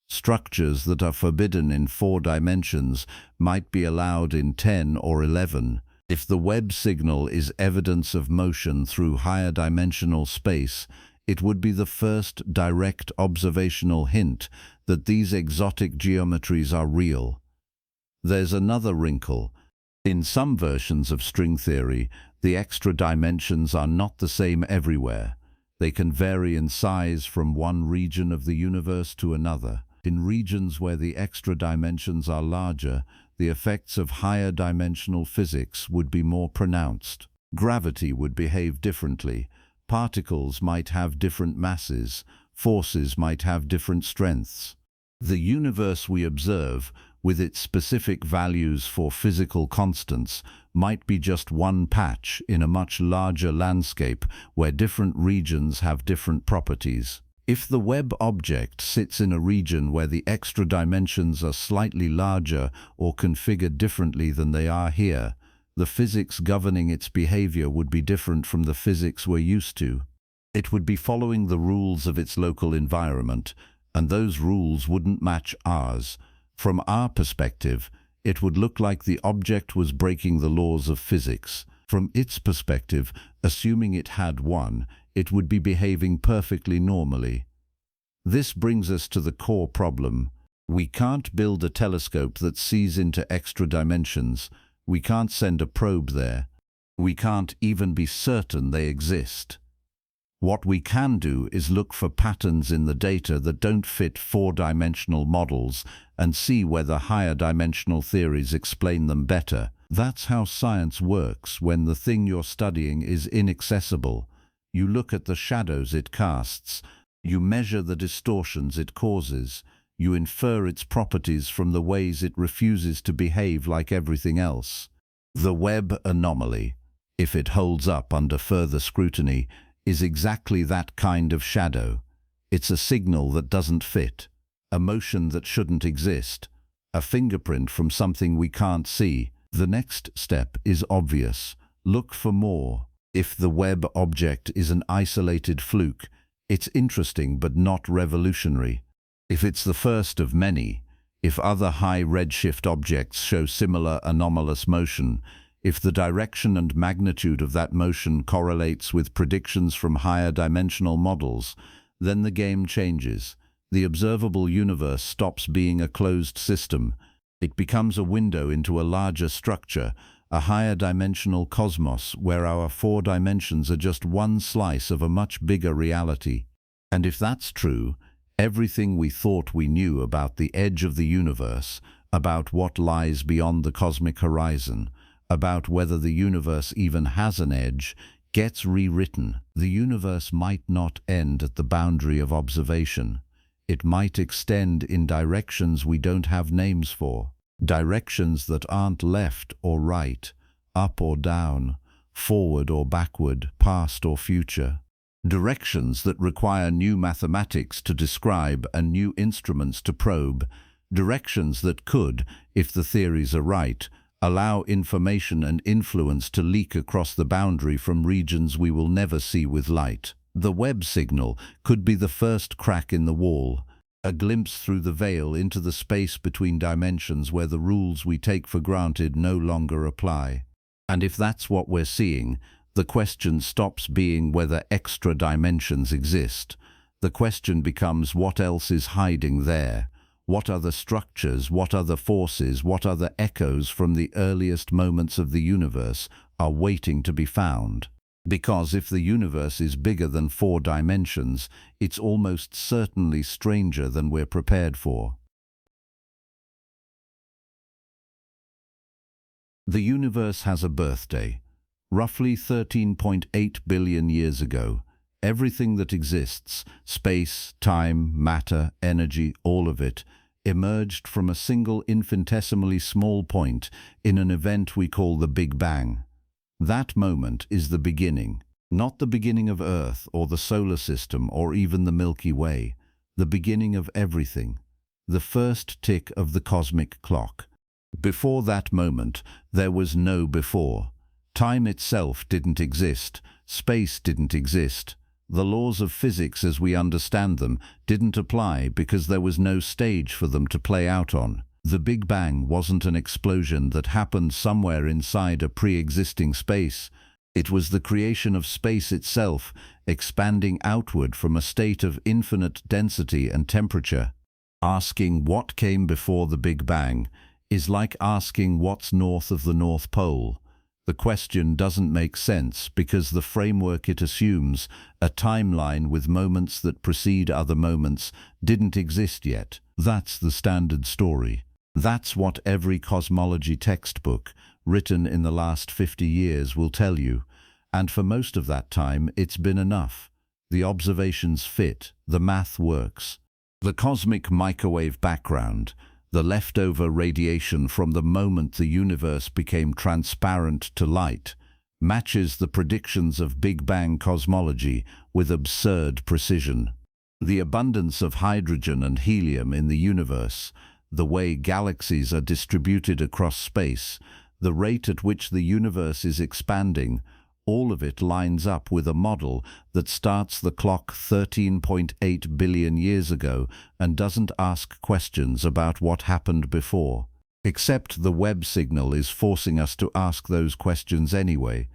Structures that are forbidden in 4 dimensions might be allowed in 10 or 11. If the Webb signal is evidence of motion through higher dimensional space, it would be the first direct observational hint that these exotic geometries are real. There's another wrinkle. In some versions of string theory, the extra dimensions are not the same everywhere. They can vary in size from one region of the universe to another. In regions where the extra dimensions are larger, the effects of higher dimensional physics would be more pronounced. Gravity would behave differently. Particles might have different masses. Forces might have different strengths. The universe we observe, with its specific values for physical constants, might be just one patch in a much larger landscape where different regions have different properties. If the Webb object sits in a region where the extra dimensions are slightly larger or configured differently than they are here, the physics governing its behavior would be different from the physics we're used to. It would be following the rules of its local environment, and those rules wouldn't match ours. From our perspective, it would look like the object was breaking the laws of physics. From its perspective, assuming it had one, it would be behaving perfectly normally. This brings us to the core problem. We can't build a telescope that sees into extra dimensions. We can't send a probe there. We can't even be certain they exist. What we can do is look for patterns in the data that don't fit 4-dimensional models and see whether higher dimensional theories explain them better. That's how science works when the thing you're studying is inaccessible. You look at the shadows it casts. You measure the distortions it causes. You infer its properties from the ways it refuses to behave like everything else. The Webb anomaly, if it holds up under further scrutiny, is exactly that kind of shadow. It's a signal that doesn't fit, a motion that shouldn't exist, a fingerprint from something we can't see. The next step is obvious. Look for more. If the Webb object is an isolated fluke, it's interesting but not revolutionary. If it's the first of many, if other high redshift objects show similar anomalous motion, if the direction and magnitude of that motion correlates with predictions from higher dimensional models, then the game changes. The observable universe stops being a closed system. It becomes a window into a larger structure, a higher dimensional cosmos where our 4 dimensions are just one slice of a much bigger reality. And if that's true, everything we thought we knew about the edge of the universe, about what lies beyond the cosmic horizon, about whether the universe even has an edge, gets rewritten. The universe might not end at the boundary of observation. It might extend in directions we don't have names for. Directions that aren't left or right, up or down, forward or backward, past or future. Directions that require new mathematics to describe and new instruments to probe. Directions that could, if the theories are right, allow information and influence to leak across the boundary from regions we will never see with light. The Webb signal could be the first crack in the wall, a glimpse through the veil into the space between dimensions where the rules we take for granted no longer apply. And if that's what we're seeing, the question stops being whether extra dimensions exist. The question becomes what else is hiding there. What other structures, what other forces, what other echoes from the earliest moments of the universe are waiting to be found? Because if the universe is bigger than 4 dimensions, it's almost certainly stranger than we're prepared for. The universe has a birthday. Roughly 13.8 billion years ago, everything that exists, space, time, matter, energy, all of it, emerged from a single infinitesimally small point in an event we call the Big Bang. That moment is the beginning, not the beginning of Earth or the solar system or even the Milky Way, the beginning of everything, the first tick of the cosmic clock. Before that moment, there was no before. Time itself didn't exist, space didn't exist. The laws of physics as we understand them didn't apply because there was no stage for them to play out on. The Big Bang wasn't an explosion that happened somewhere inside a pre-existing space. It was the creation of space itself, expanding outward from a state of infinite density and temperature. Asking what came before the Big Bang is like asking what's north of the North Pole. The question doesn't make sense because the framework it assumes, a timeline with moments that precede other moments, didn't exist yet. That's the standard story. That's what every cosmology textbook written in the last 50 years will tell you, and for most of that time it's been enough. The observations fit, the math works. The cosmic microwave background, the leftover radiation from the moment the universe became transparent to light, matches the predictions of Big Bang cosmology with absurd precision. The abundance of hydrogen and helium in the universe, the way galaxies are distributed across space, the rate at which the universe is expanding, all of it lines up with a model that starts the clock 13.8 billion years ago and doesn't ask questions about what happened before. Except the Webb signal is forcing us to ask those questions anyway.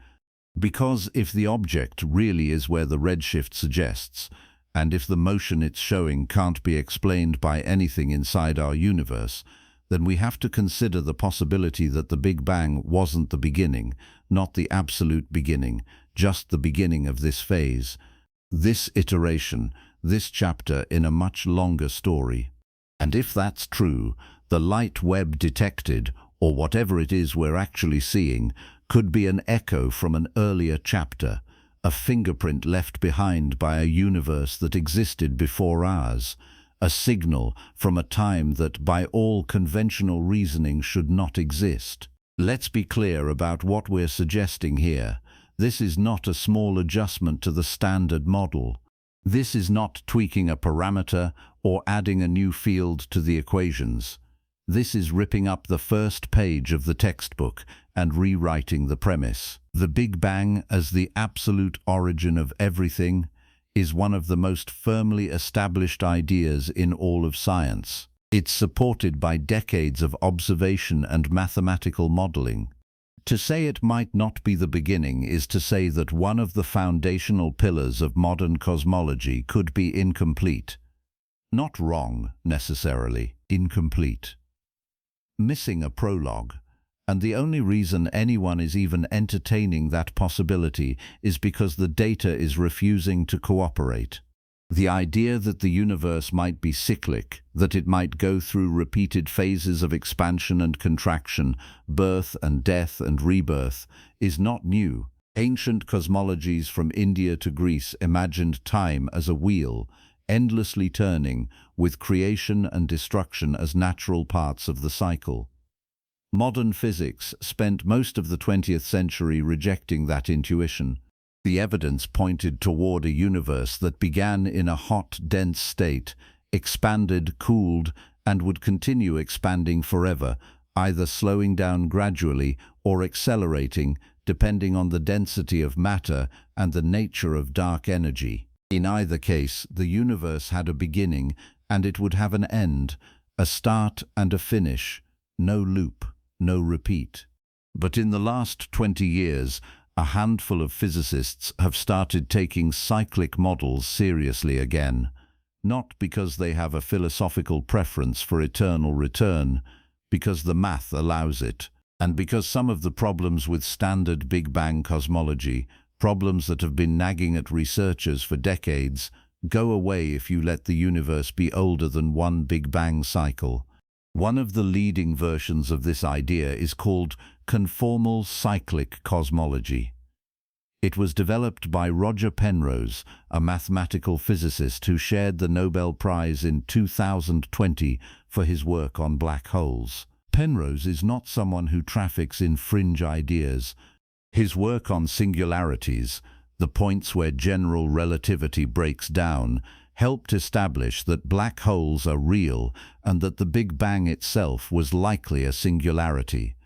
Because if the object really is where the redshift suggests, and if the motion it's showing can't be explained by anything inside our universe, then we have to consider the possibility that the Big Bang wasn't the beginning, not the absolute beginning, just the beginning of this phase, this iteration, this chapter in a much longer story. And if that's true, the light Webb detected, or whatever it is we're actually seeing, could be an echo from an earlier chapter, a fingerprint left behind by a universe that existed before ours, a signal from a time that by all conventional reasoning should not exist. Let's be clear about what we're suggesting here. This is not a small adjustment to the standard model. This is not tweaking a parameter or adding a new field to the equations. This is ripping up the first page of the textbook and rewriting the premise. The Big Bang as the absolute origin of everything is one of the most firmly established ideas in all of science. It's supported by decades of observation and mathematical modeling. To say it might not be the beginning is to say that one of the foundational pillars of modern cosmology could be incomplete. Not wrong, necessarily, incomplete. Missing a prologue. And the only reason anyone is even entertaining that possibility is because the data is refusing to cooperate. The idea that the universe might be cyclic, that it might go through repeated phases of expansion and contraction, birth and death and rebirth, is not new. Ancient cosmologies from India to Greece imagined time as a wheel, endlessly turning, with creation and destruction as natural parts of the cycle. Modern physics spent most of the 20th century rejecting that intuition. The evidence pointed toward a universe that began in a hot, dense state, expanded, cooled, and would continue expanding forever, either slowing down gradually or accelerating, depending on the density of matter and the nature of dark energy. In either case, the universe had a beginning, and it would have an end, a start and a finish, no loop, no repeat. But in the last 20 years, a handful of physicists have started taking cyclic models seriously again, not because they have a philosophical preference for eternal return, because the math allows it, and because some of the problems with standard Big Bang cosmology, problems that have been nagging at researchers for decades, go away if you let the universe be older than one Big Bang cycle. One of the leading versions of this idea is called conformal cyclic cosmology. It was developed by Roger Penrose, a mathematical physicist who shared the Nobel Prize in 2020 for his work on black holes. Penrose is not someone who traffics in fringe ideas. His work on singularities, the points where general relativity breaks down, helped establish that black holes are real and that the Big Bang itself was likely a singularity.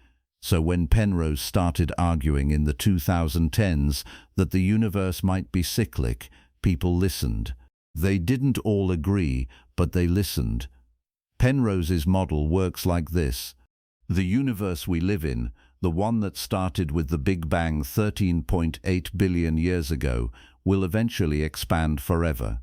So when Penrose started arguing in the 2010s that the universe might be cyclic, people listened. They didn't all agree, but they listened. Penrose's model works like this. The universe we live in, the one that started with the Big Bang 13.8 billion years ago, will eventually expand forever.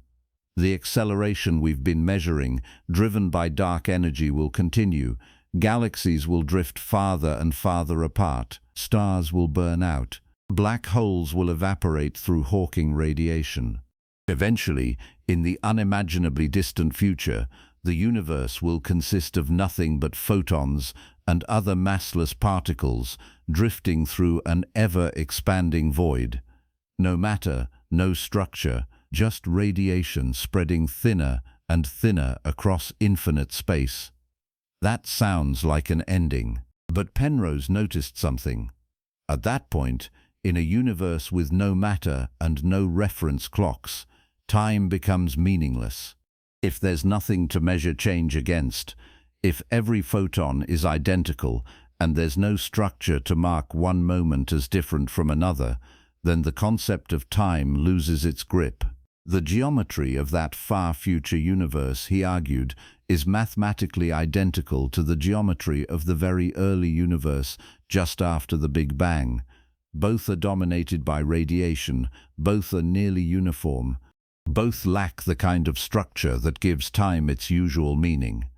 The acceleration we've been measuring, driven by dark energy, will continue. Galaxies will drift farther and farther apart. Stars will burn out. Black holes will evaporate through Hawking radiation. Eventually, in the unimaginably distant future, the universe will consist of nothing but photons and other massless particles drifting through an ever-expanding void. No matter, no structure, just radiation spreading thinner and thinner across infinite space. That sounds like an ending. But Penrose noticed something. At that point, in a universe with no matter and no reference clocks, time becomes meaningless. If there's nothing to measure change against, if every photon is identical and there's no structure to mark one moment as different from another, then the concept of time loses its grip. The geometry of that far future universe, he argued, is mathematically identical to the geometry of the very early universe just after the Big Bang. Both are dominated by radiation, both are nearly uniform, both lack the kind of structure that gives time its usual meaning.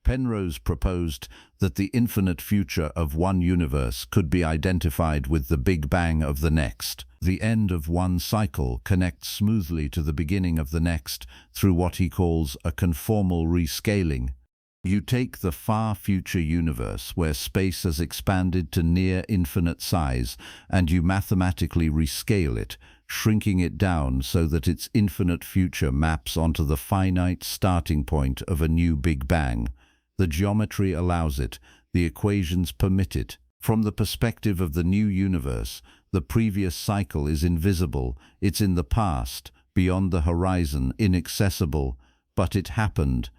Penrose proposed that the infinite future of one universe could be identified with the Big Bang of the next. The end of one cycle connects smoothly to the beginning of the next through what he calls a conformal rescaling. You take the far future universe where space has expanded to near infinite size, and you mathematically rescale it, shrinking it down so that its infinite future maps onto the finite starting point of a new Big Bang. The geometry allows it, the equations permit it. From the perspective of the new universe, The previous cycle is invisible, it's in the past, beyond the horizon, inaccessible, but it happened,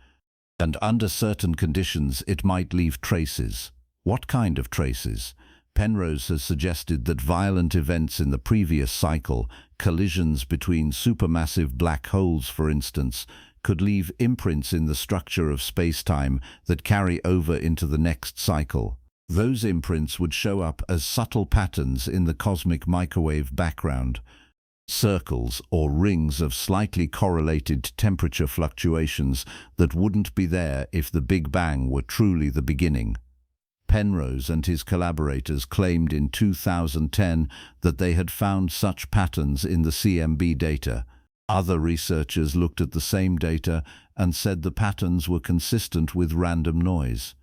and under certain conditions it might leave traces. What kind of traces? Penrose has suggested that violent events in the previous cycle, collisions between supermassive black holes for instance, could leave imprints in the structure of space-time that carry over into the next cycle. Those imprints would show up as subtle patterns in the cosmic microwave background, circles or rings of slightly correlated temperature fluctuations that wouldn't be there if the Big Bang were truly the beginning. Penrose and his collaborators claimed in 2010 that they had found such patterns in the CMB data. Other researchers looked at the same data and said the patterns were consistent with random noise.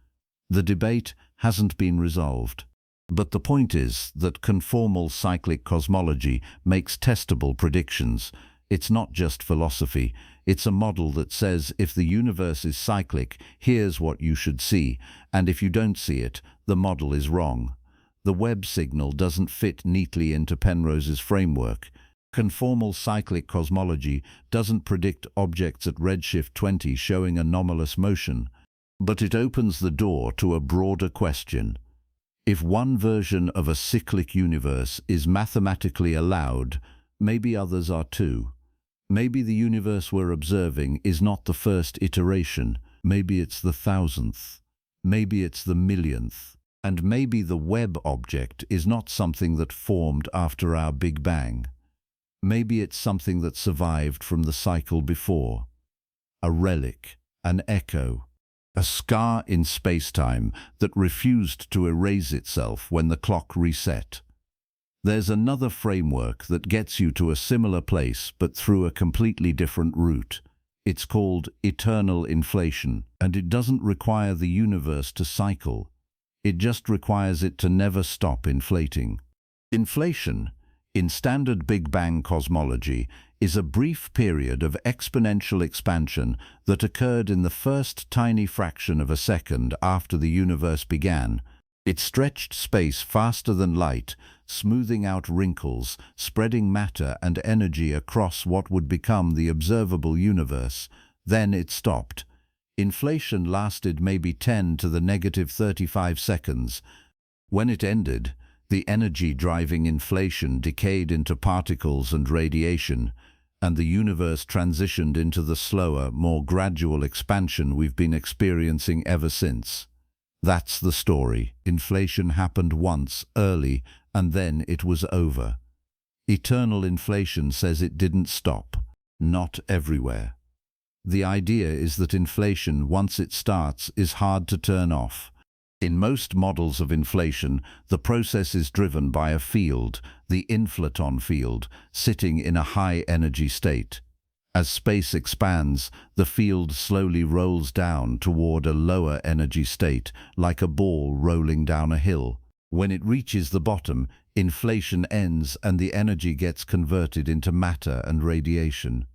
The debate hasn't been resolved. But the point is that conformal cyclic cosmology makes testable predictions. It's not just philosophy, it's a model that says if the universe is cyclic, here's what you should see, and if you don't see it, the model is wrong. The Webb signal doesn't fit neatly into Penrose's framework. Conformal cyclic cosmology doesn't predict objects at redshift 20 showing anomalous motion, but it opens the door to a broader question. If one version of a cyclic universe is mathematically allowed, maybe others are too. Maybe the universe we're observing is not the first iteration, maybe it's the 1,000th, maybe it's the 1,000,000th, and maybe the Webb object is not something that formed after our Big Bang. Maybe it's something that survived from the cycle before. A relic, an echo, a scar in space-time that refused to erase itself when the clock reset. There's another framework that gets you to a similar place but through a completely different route. It's called eternal inflation, and it doesn't require the universe to cycle. It just requires it to never stop inflating. Inflation, in standard Big Bang cosmology, is a brief period of exponential expansion that occurred in the first tiny fraction of a second after the universe began. It stretched space faster than light, smoothing out wrinkles, spreading matter and energy across what would become the observable universe. Then it stopped. Inflation lasted maybe 10 to the negative 35 seconds. When it ended, the energy driving inflation decayed into particles and radiation, and the universe transitioned into the slower, more gradual expansion we've been experiencing ever since. That's the story. Inflation happened once, early, and then it was over. Eternal inflation says it didn't stop. Not everywhere. The idea is that inflation, once it starts, is hard to turn off. In most models of inflation, the process is driven by a field, the inflaton field, sitting in a high-energy state. As space expands, the field slowly rolls down toward a lower energy state, like a ball rolling down a hill. When it reaches the bottom, inflation ends and the energy gets converted into matter and radiation.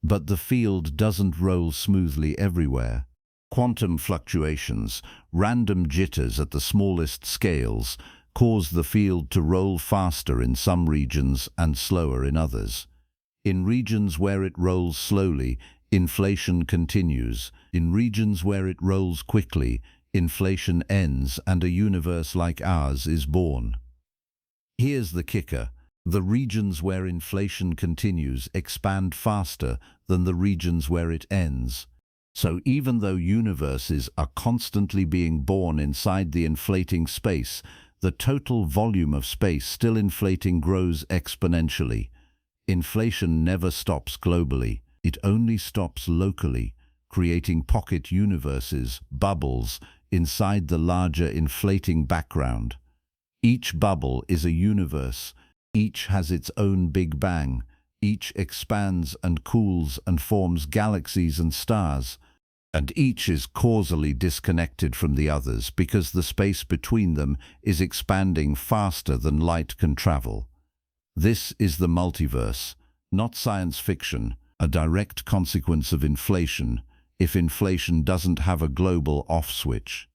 But the field doesn't roll smoothly everywhere. Quantum fluctuations, random jitters at the smallest scales, cause the field to roll faster in some regions and slower in others. In regions where it rolls slowly, inflation continues. In regions where it rolls quickly, inflation ends and a universe like ours is born. Here's the kicker. The regions where inflation continues expand faster than the regions where it ends. So even though universes are constantly being born inside the inflating space, the total volume of space still inflating grows exponentially. Inflation never stops globally. It only stops locally, creating pocket universes, bubbles, inside the larger inflating background. Each bubble is a universe. Each has its own Big Bang. Each expands and cools and forms galaxies and stars. And each is causally disconnected from the others because the space between them is expanding faster than light can travel. This is the multiverse, not science fiction, a direct consequence of inflation, if inflation doesn't have a global off switch.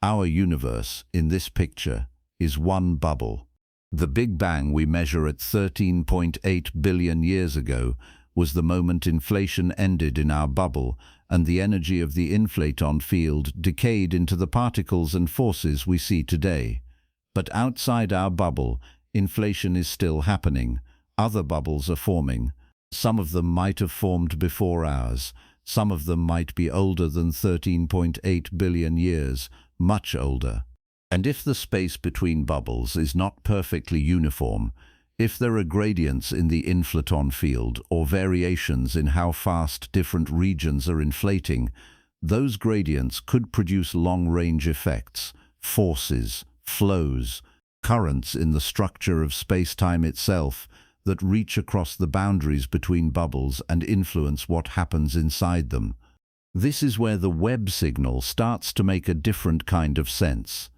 Our universe, in this picture, is one bubble. The Big Bang we measure at 13.8 billion years ago was the moment inflation ended in our bubble and the energy of the inflaton field decayed into the particles and forces we see today. But outside our bubble, inflation is still happening. Other bubbles are forming. Some of them might have formed before ours. Some of them might be older than 13.8 billion years, much older. And if the space between bubbles is not perfectly uniform, if there are gradients in the inflaton field or variations in how fast different regions are inflating, those gradients could produce long-range effects, forces, flows, currents in the structure of space-time itself that reach across the boundaries between bubbles and influence what happens inside them. This is where the Webb signal starts to make a different kind of sense.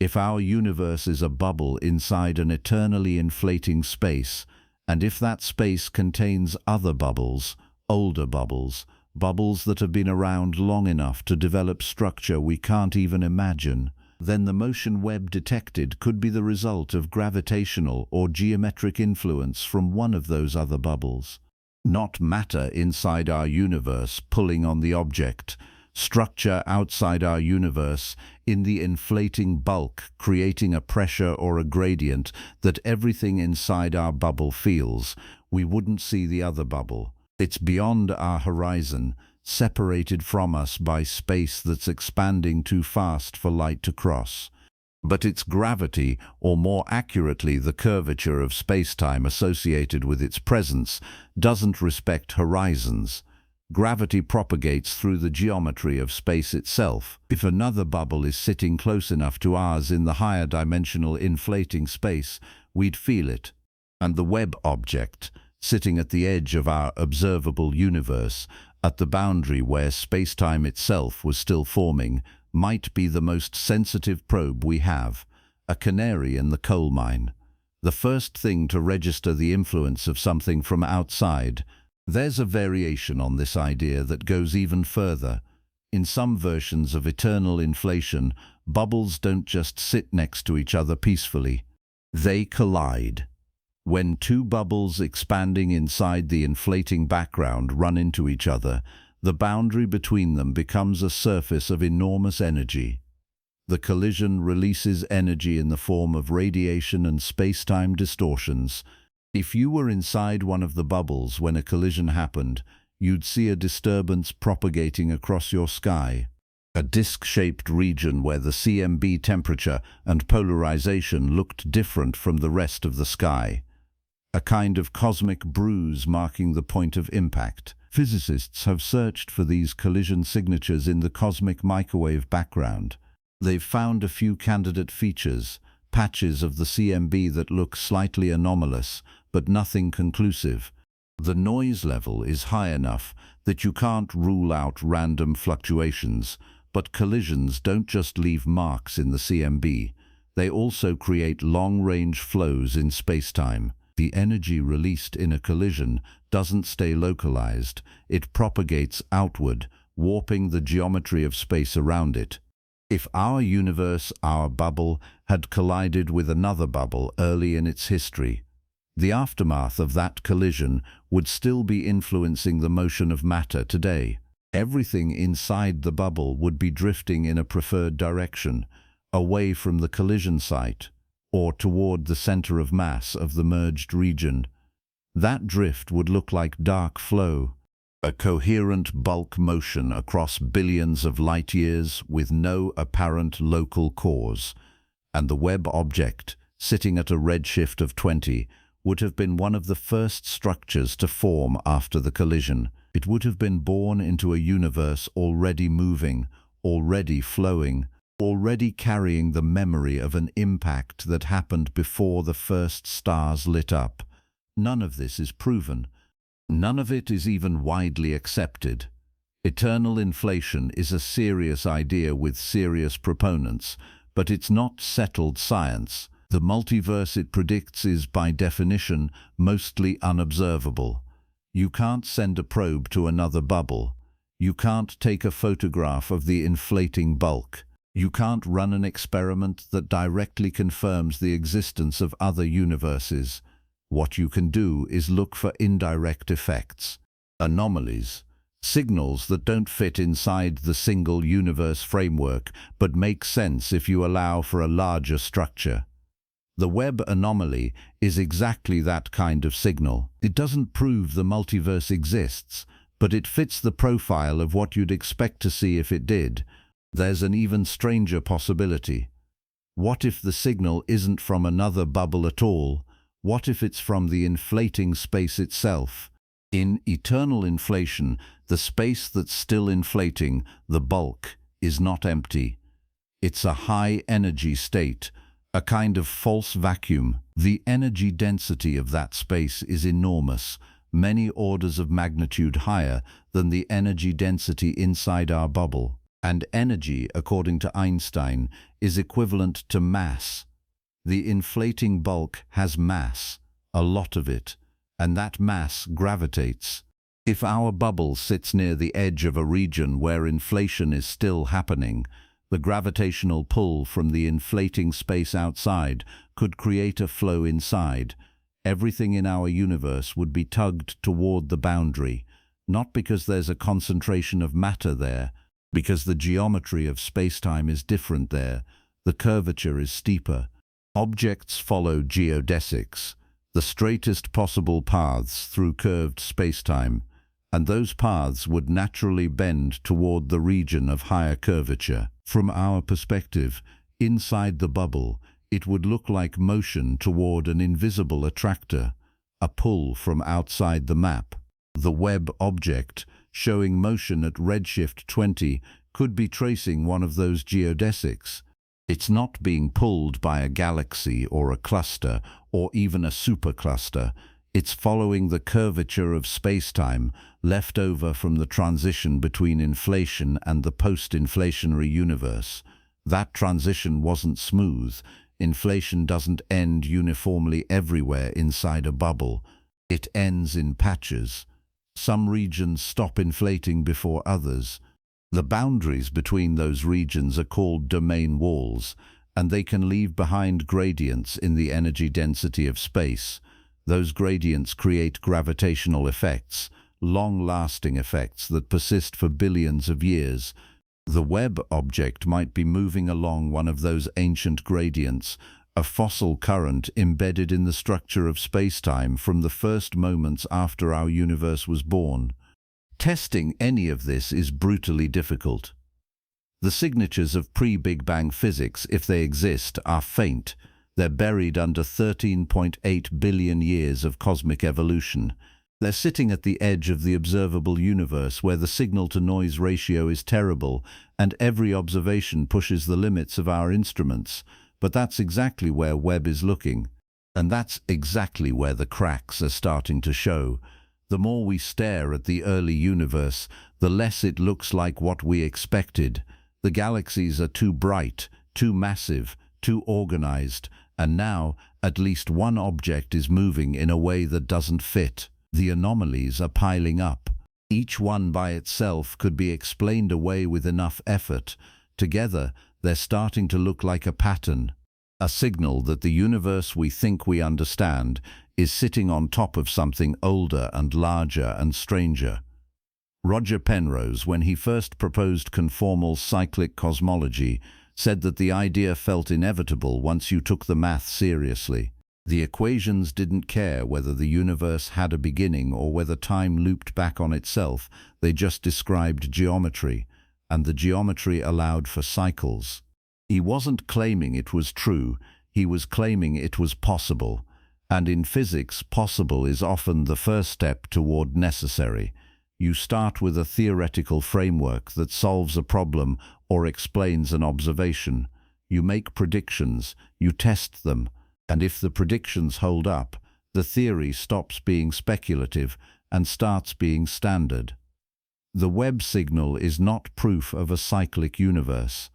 If our universe is a bubble inside an eternally inflating space, and if that space contains other bubbles, older bubbles, bubbles that have been around long enough to develop structure we can't even imagine, then the motion Webb detected could be the result of gravitational or geometric influence from one of those other bubbles. Not matter inside our universe pulling on the object, structure outside our universe in the inflating bulk creating a pressure or a gradient that everything inside our bubble feels. We wouldn't see the other bubble. It's beyond our horizon, separated from us by space that's expanding too fast for light to cross. But its gravity, or more accurately the curvature of space-time associated with its presence, doesn't respect horizons. Gravity propagates through the geometry of space itself. If another bubble is sitting close enough to ours in the higher dimensional inflating space, we'd feel it. And the Webb object, sitting at the edge of our observable universe, at the boundary where space-time itself was still forming, might be the most sensitive probe we have, a canary in the coal mine. The first thing to register the influence of something from outside. There's a variation on this idea that goes even further. In some versions of eternal inflation, bubbles don't just sit next to each other peacefully. They collide. When two bubbles expanding inside the inflating background run into each other, the boundary between them becomes a surface of enormous energy. The collision releases energy in the form of radiation and space-time distortions. If you were inside one of the bubbles when a collision happened, you'd see a disturbance propagating across your sky. A disc-shaped region where the CMB temperature and polarization looked different from the rest of the sky. A kind of cosmic bruise marking the point of impact. Physicists have searched for these collision signatures in the cosmic microwave background. They've found a few candidate features, patches of the CMB that look slightly anomalous, but nothing conclusive. The noise level is high enough that you can't rule out random fluctuations, but collisions don't just leave marks in the CMB. They also create long-range flows in space-time. The energy released in a collision doesn't stay localized. It propagates outward, warping the geometry of space around it. If our universe, our bubble, had collided with another bubble early in its history, the aftermath of that collision would still be influencing the motion of matter today. Everything inside the bubble would be drifting in a preferred direction, away from the collision site, or toward the center of mass of the merged region. That drift would look like dark flow, a coherent bulk motion across billions of light-years with no apparent local cause. And the Webb object, sitting at a redshift of 20, would have been one of the first structures to form after the collision. It would have been born into a universe already moving, already flowing, already carrying the memory of an impact that happened before the first stars lit up. None of this is proven. None of it is even widely accepted. Eternal inflation is a serious idea with serious proponents, but it's not settled science. The multiverse it predicts is, by definition, mostly unobservable. You can't send a probe to another bubble. You can't take a photograph of the inflating bulk. You can't run an experiment that directly confirms the existence of other universes. What you can do is look for indirect effects, anomalies, signals that don't fit inside the single universe framework but make sense if you allow for a larger structure. The Webb anomaly is exactly that kind of signal. It doesn't prove the multiverse exists, but it fits the profile of what you'd expect to see if it did. There's an even stranger possibility. What if the signal isn't from another bubble at all? What if it's from the inflating space itself? In eternal inflation, the space that's still inflating, the bulk, is not empty. It's a high-energy state, a kind of false vacuum. The energy density of that space is enormous, many orders of magnitude higher than the energy density inside our bubble. And energy, according to Einstein, is equivalent to mass. The inflating bulk has mass, a lot of it, and that mass gravitates. If our bubble sits near the edge of a region where inflation is still happening, the gravitational pull from the inflating space outside could create a flow inside. Everything in our universe would be tugged toward the boundary, not because there's a concentration of matter there, because the geometry of space-time is different there, the curvature is steeper. Objects follow geodesics, the straightest possible paths through curved space-time, and those paths would naturally bend toward the region of higher curvature. From our perspective, inside the bubble, it would look like motion toward an invisible attractor, a pull from outside the map. The Webb object, showing motion at redshift 20, could be tracing one of those geodesics. It's not being pulled by a galaxy or a cluster or even a supercluster. It's following the curvature of space-time left over from the transition between inflation and the post-inflationary universe. That transition wasn't smooth. Inflation doesn't end uniformly everywhere inside a bubble. It ends in patches. Some regions stop inflating before others. The boundaries between those regions are called domain walls, and they can leave behind gradients in the energy density of space. Those gradients create gravitational effects, long-lasting effects that persist for billions of years. The Webb object might be moving along one of those ancient gradients, a fossil current embedded in the structure of space-time from the first moments after our universe was born. Testing any of this is brutally difficult. The signatures of pre-Big Bang physics, if they exist, are faint. They're buried under 13.8 billion years of cosmic evolution. They're sitting at the edge of the observable universe where the signal-to-noise ratio is terrible and every observation pushes the limits of our instruments. But that's exactly where Webb is looking. And that's exactly where the cracks are starting to show. The more we stare at the early universe, the less it looks like what we expected. The galaxies are too bright, too massive, too organized, and now at least one object is moving in a way that doesn't fit. The anomalies are piling up. Each one by itself could be explained away with enough effort. Together, they're starting to look like a pattern, a signal that the universe we think we understand is sitting on top of something older and larger and stranger. Roger Penrose, when he first proposed conformal cyclic cosmology, said that the idea felt inevitable once you took the math seriously. The equations didn't care whether the universe had a beginning or whether time looped back on itself. They just described geometry, and the geometry allowed for cycles. He wasn't claiming it was true, he was claiming it was possible. And in physics, possible is often the first step toward necessary. You start with a theoretical framework that solves a problem or explains an observation. You make predictions, you test them, and if the predictions hold up, the theory stops being speculative and starts being standard. The Webb signal is not proof of a cyclic universe.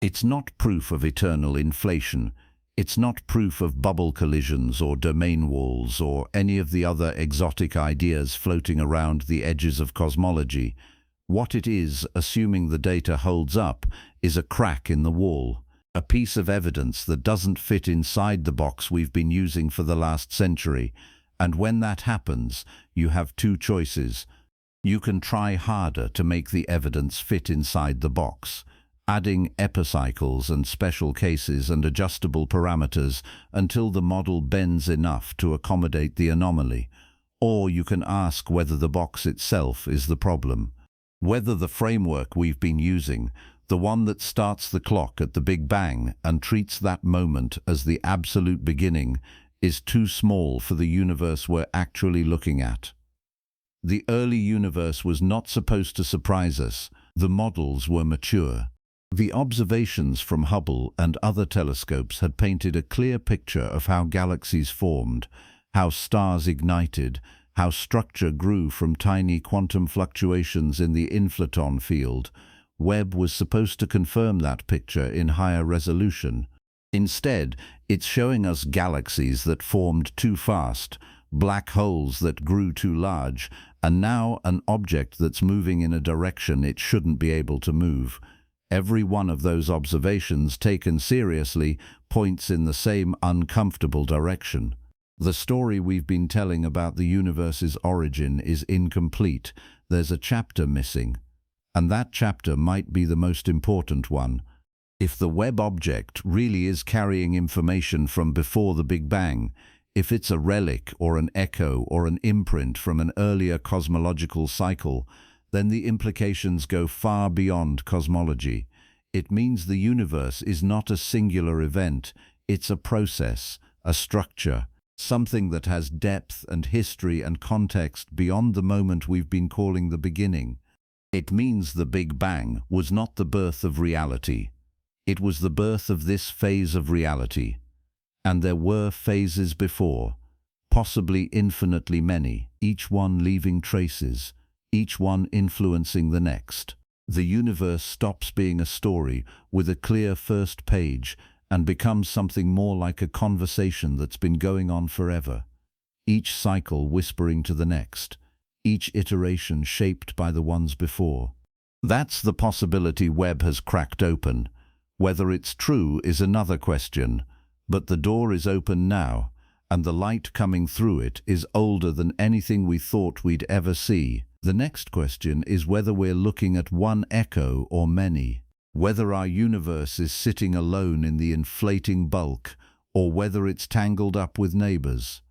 It's not proof of eternal inflation. It's not proof of bubble collisions or domain walls or any of the other exotic ideas floating around the edges of cosmology. What it is, assuming the data holds up, is a crack in the wall, a piece of evidence that doesn't fit inside the box we've been using for the last century. And when that happens, you have two choices. You can try harder to make the evidence fit inside the box, adding epicycles and special cases and adjustable parameters until the model bends enough to accommodate the anomaly. Or you can ask whether the box itself is the problem. Whether the framework we've been using, the one that starts the clock at the Big Bang and treats that moment as the absolute beginning, is too small for the universe we're actually looking at. The early universe was not supposed to surprise us. The models were mature. The observations from Hubble and other telescopes had painted a clear picture of how galaxies formed, how stars ignited, how structure grew from tiny quantum fluctuations in the inflaton field. Webb was supposed to confirm that picture in higher resolution. Instead, it's showing us galaxies that formed too fast, black holes that grew too large, and now an object that's moving in a direction it shouldn't be able to move. Every one of those observations, taken seriously, points in the same uncomfortable direction. The story we've been telling about the universe's origin is incomplete. There's a chapter missing. And that chapter might be the most important one. If the Webb object really is carrying information from before the Big Bang, if it's a relic or an echo or an imprint from an earlier cosmological cycle, then the implications go far beyond cosmology. It means the universe is not a singular event, it's a process, a structure, something that has depth and history and context beyond the moment we've been calling the beginning. It means the Big Bang was not the birth of reality. It was the birth of this phase of reality. And there were phases before, possibly infinitely many, each one leaving traces, each one influencing the next. The universe stops being a story with a clear first page and becomes something more like a conversation that's been going on forever, each cycle whispering to the next, each iteration shaped by the ones before. That's the possibility Webb has cracked open. Whether it's true is another question, but the door is open now, and the light coming through it is older than anything we thought we'd ever see. The next question is whether we're looking at one echo or many, whether our universe is sitting alone in the inflating bulk, or whether it's tangled up with neighbors.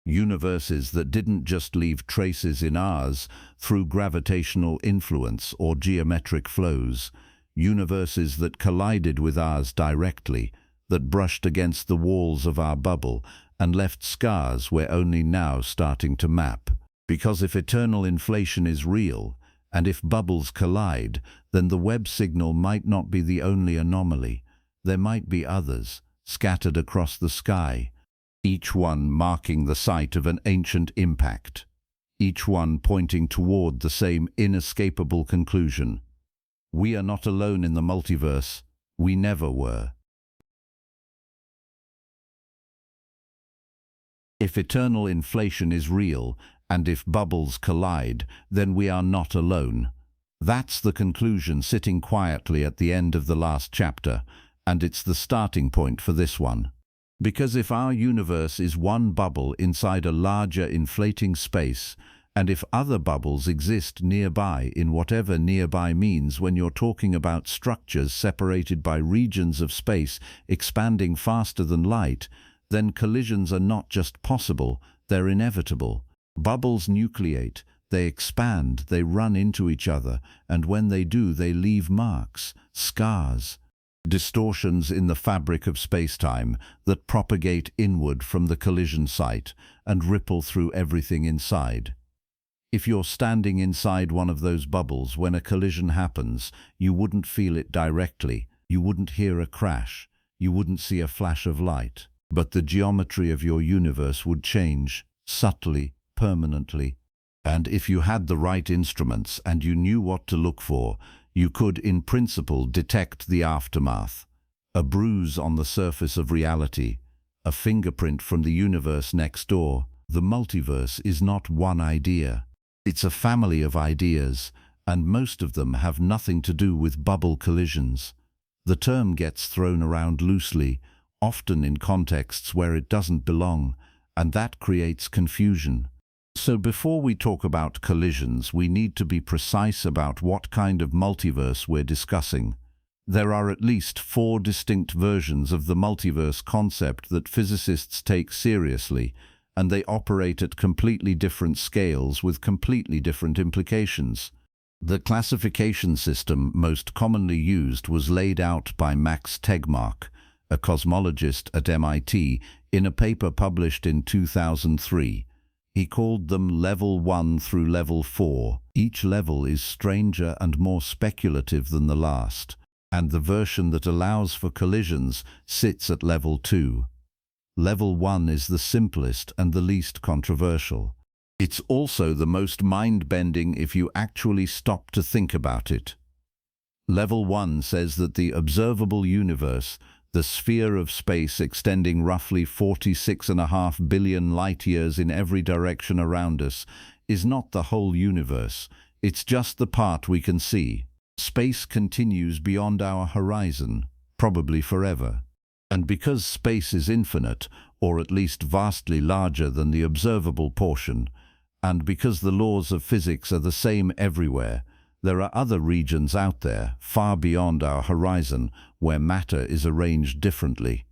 Universes that didn't just leave traces in ours through gravitational influence or geometric flows, universes that collided with ours directly, that brushed against the walls of our bubble and left scars we're only now starting to map. Because if eternal inflation is real, and if bubbles collide, then the Webb signal might not be the only anomaly. There might be others, scattered across the sky, each one marking the site of an ancient impact, each one pointing toward the same inescapable conclusion. We are not alone in the multiverse. We never were. If eternal inflation is real, and if bubbles collide, then we are not alone. That's the conclusion sitting quietly at the end of the last chapter, and it's the starting point for this one. Because if our universe is one bubble inside a larger inflating space, and if other bubbles exist nearby in whatever nearby means when you're talking about structures separated by regions of space expanding faster than light, then collisions are not just possible, they're inevitable. Bubbles nucleate, they expand, they run into each other, and when they do, they leave marks, scars, distortions in the fabric of space-time that propagate inward from the collision site and ripple through everything inside. If you're standing inside one of those bubbles when a collision happens, you wouldn't feel it directly, you wouldn't hear a crash, you wouldn't see a flash of light. But the geometry of your universe would change, subtly, permanently. And if you had the right instruments and you knew what to look for, you could, in principle, detect the aftermath. A bruise on the surface of reality, a fingerprint from the universe next door. The multiverse is not one idea. It's a family of ideas, and most of them have nothing to do with bubble collisions. The term gets thrown around loosely, often in contexts where it doesn't belong, and that creates confusion. So before we talk about collisions, we need to be precise about what kind of multiverse we're discussing. There are at least 4 distinct versions of the multiverse concept that physicists take seriously, and they operate at completely different scales with completely different implications. The classification system most commonly used was laid out by Max Tegmark, a cosmologist at MIT, in a paper published in 2003. He called them Level 1 through Level 4. Each level is stranger and more speculative than the last, and the version that allows for collisions sits at Level 2. Level 1 is the simplest and the least controversial. It's also the most mind-bending if you actually stop to think about it. Level 1 says that the observable universe, the sphere of space extending roughly 46.5 billion light-years in every direction around us, is not the whole universe. It's just the part we can see. Space continues beyond our horizon, probably forever. And because space is infinite, or at least vastly larger than the observable portion, and because the laws of physics are the same everywhere, there are other regions out there, far beyond our horizon, where matter is arranged differently.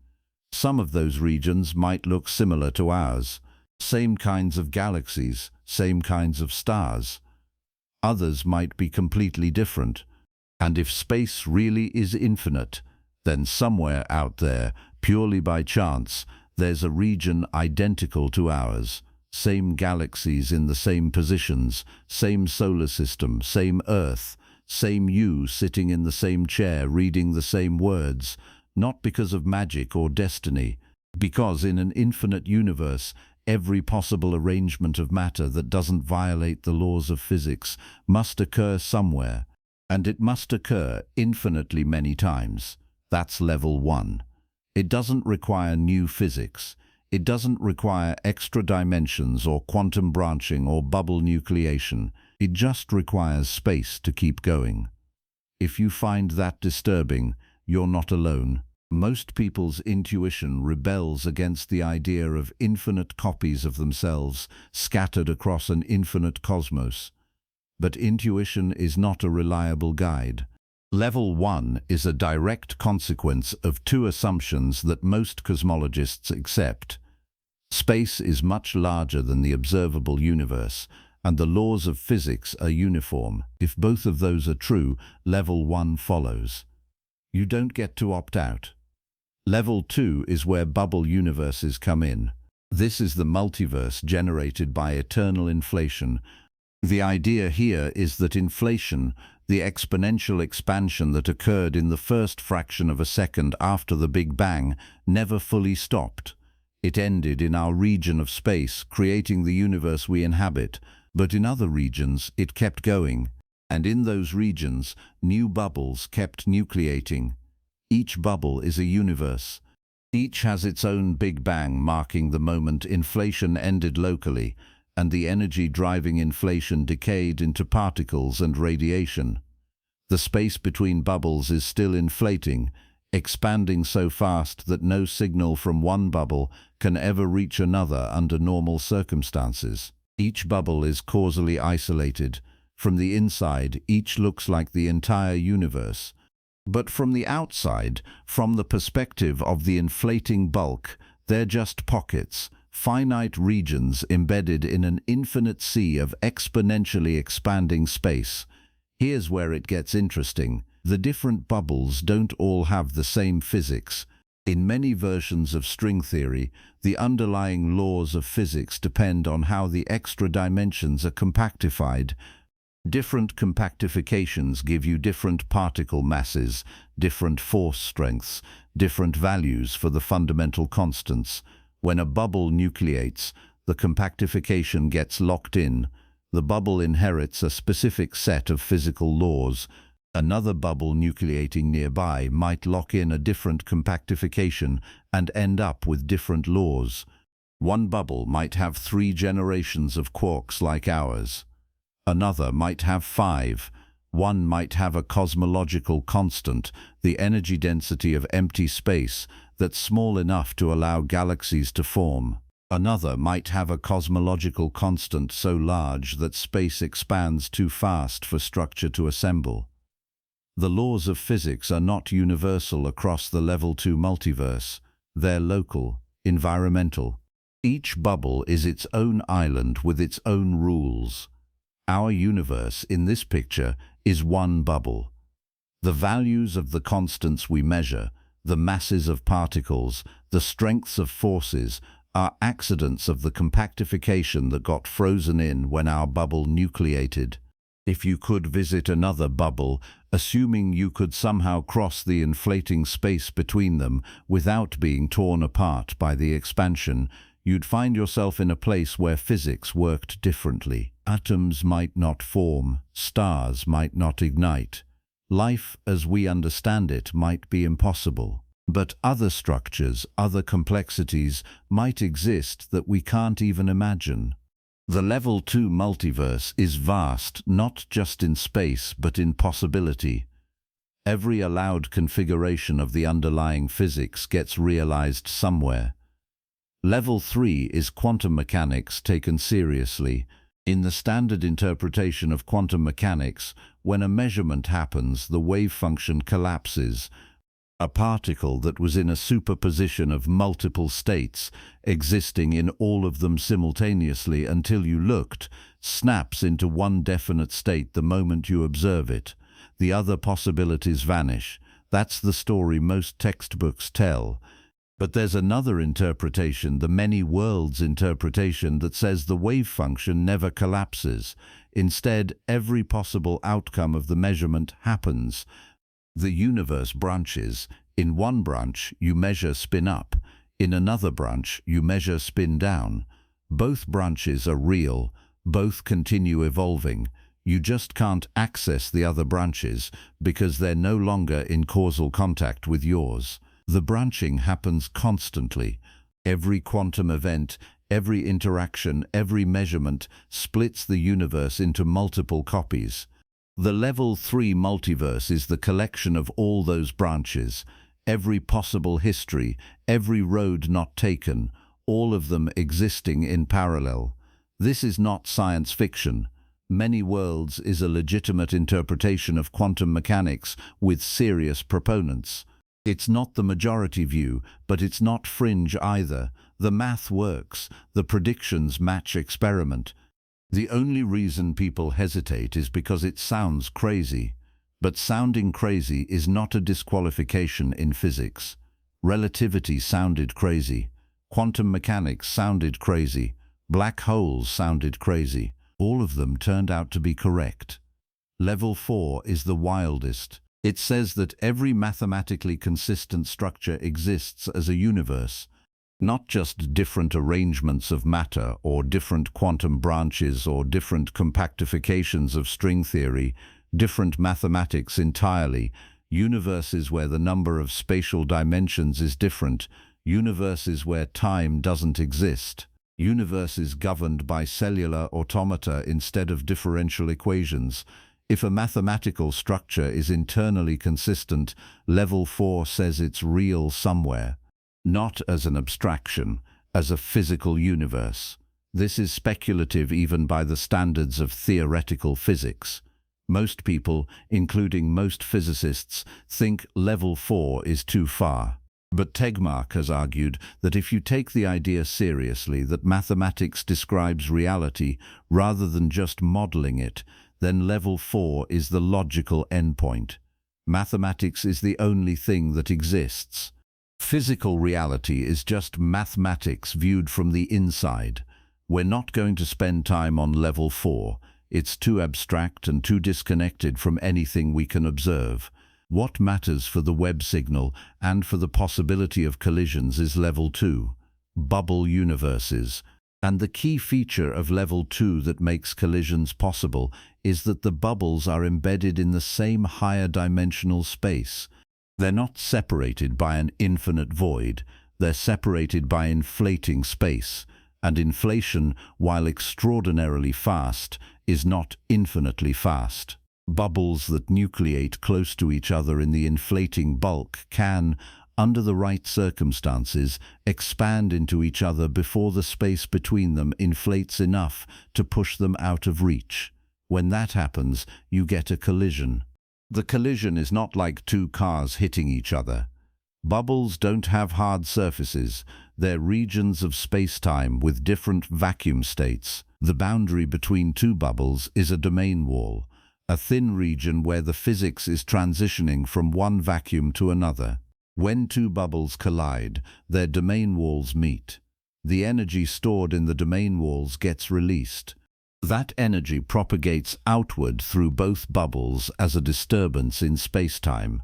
Some of those regions might look similar to ours. Same kinds of galaxies, same kinds of stars. Others might be completely different. And if space really is infinite, then somewhere out there, purely by chance, there's a region identical to ours. Same galaxies in the same positions, same solar system, same Earth, same you sitting in the same chair reading the same words, not because of magic or destiny, because in an infinite universe, every possible arrangement of matter that doesn't violate the laws of physics must occur somewhere, and it must occur infinitely many times. That's level 1. It doesn't require new physics. It doesn't require extra dimensions or quantum branching or bubble nucleation. It just requires space to keep going. If you find that disturbing, you're not alone. Most people's intuition rebels against the idea of infinite copies of themselves scattered across an infinite cosmos. But intuition is not a reliable guide. Level 1 is a direct consequence of 2 assumptions that most cosmologists accept. Space is much larger than the observable universe, and the laws of physics are uniform. If both of those are true, level 1 follows. You don't get to opt out. Level 2 is where bubble universes come in. This is the multiverse generated by eternal inflation. The idea here is that inflation, the exponential expansion that occurred in the first fraction of a second after the Big Bang, never fully stopped. It ended in our region of space, creating the universe we inhabit, but in other regions it kept going, and in those regions new bubbles kept nucleating. Each bubble is a universe. Each has its own Big Bang, marking the moment inflation ended locally, and the energy driving inflation decayed into particles and radiation. The space between bubbles is still inflating, expanding so fast that no signal from one bubble can ever reach another under normal circumstances. Each bubble is causally isolated. From the inside, each looks like the entire universe. But from the outside, from the perspective of the inflating bulk, they're just pockets, finite regions embedded in an infinite sea of exponentially expanding space. Here's where it gets interesting. The different bubbles don't all have the same physics. In many versions of string theory, the underlying laws of physics depend on how the extra dimensions are compactified. Different compactifications give you different particle masses, different force strengths, different values for the fundamental constants. When a bubble nucleates, the compactification gets locked in. The bubble inherits a specific set of physical laws. Another bubble nucleating nearby might lock in a different compactification and end up with different laws. One bubble might have 3 generations of quarks like ours. Another might have 5. One might have a cosmological constant, the energy density of empty space, that's small enough to allow galaxies to form. Another might have a cosmological constant so large that space expands too fast for structure to assemble. The laws of physics are not universal across the Level 2 multiverse. They're local, environmental. Each bubble is its own island with its own rules. Our universe, in this picture, is one bubble. The values of the constants we measure, the masses of particles, the strengths of forces, are accidents of the compactification that got frozen in when our bubble nucleated. If you could visit another bubble, assuming you could somehow cross the inflating space between them without being torn apart by the expansion, you'd find yourself in a place where physics worked differently. Atoms might not form, stars might not ignite. Life, as we understand it, might be impossible. But other structures, other complexities might exist that we can't even imagine. The Level 2 multiverse is vast, not just in space, but in possibility. Every allowed configuration of the underlying physics gets realized somewhere. Level 3 is quantum mechanics taken seriously. In the standard interpretation of quantum mechanics, when a measurement happens, the wave function collapses. A particle that was in a superposition of multiple states, existing in all of them simultaneously until you looked, snaps into one definite state the moment you observe it. The other possibilities vanish. That's the story most textbooks tell. But there's another interpretation, the many worlds interpretation, that says the wave function never collapses. Instead, every possible outcome of the measurement happens. The universe branches. In one branch, you measure spin up. In another branch, you measure spin down. Both branches are real. Both continue evolving. You just can't access the other branches because they're no longer in causal contact with yours. The branching happens constantly. Every quantum event, every interaction, every measurement splits the universe into multiple copies. The Level 3 multiverse is the collection of all those branches, every possible history, every road not taken, all of them existing in parallel. This is not science fiction. Many worlds is a legitimate interpretation of quantum mechanics with serious proponents. It's not the majority view, but it's not fringe either. The math works, the predictions match experiment. The only reason people hesitate is because it sounds crazy. But sounding crazy is not a disqualification in physics. Relativity sounded crazy. Quantum mechanics sounded crazy. Black holes sounded crazy. All of them turned out to be correct. Level 4 is the wildest. It says that every mathematically consistent structure exists as a universe. Not just different arrangements of matter or different quantum branches or different compactifications of string theory, different mathematics entirely, universes where the number of spatial dimensions is different, universes where time doesn't exist, universes governed by cellular automata instead of differential equations. If a mathematical structure is internally consistent, Level 4 says it's real somewhere. Not as an abstraction, as a physical universe. This is speculative even by the standards of theoretical physics. Most people, including most physicists, think Level 4 is too far. But Tegmark has argued that if you take the idea seriously that mathematics describes reality rather than just modeling it, then Level 4 is the logical endpoint. Mathematics is the only thing that exists. Physical reality is just mathematics viewed from the inside. We're not going to spend time on Level 4. It's too abstract and too disconnected from anything we can observe. What matters for the Webb signal and for the possibility of collisions is Level 2, bubble universes. And the key feature of Level 2 that makes collisions possible is that the bubbles are embedded in the same higher dimensional space. They're not separated by an infinite void, they're separated by inflating space. And inflation, while extraordinarily fast, is not infinitely fast. Bubbles that nucleate close to each other in the inflating bulk can, under the right circumstances, expand into each other before the space between them inflates enough to push them out of reach. When that happens, you get a collision. The collision is not like two cars hitting each other. Bubbles don't have hard surfaces. They're regions of space-time with different vacuum states. The boundary between two bubbles is a domain wall, a thin region where the physics is transitioning from one vacuum to another. When two bubbles collide, their domain walls meet. The energy stored in the domain walls gets released. That energy propagates outward through both bubbles as a disturbance in space-time.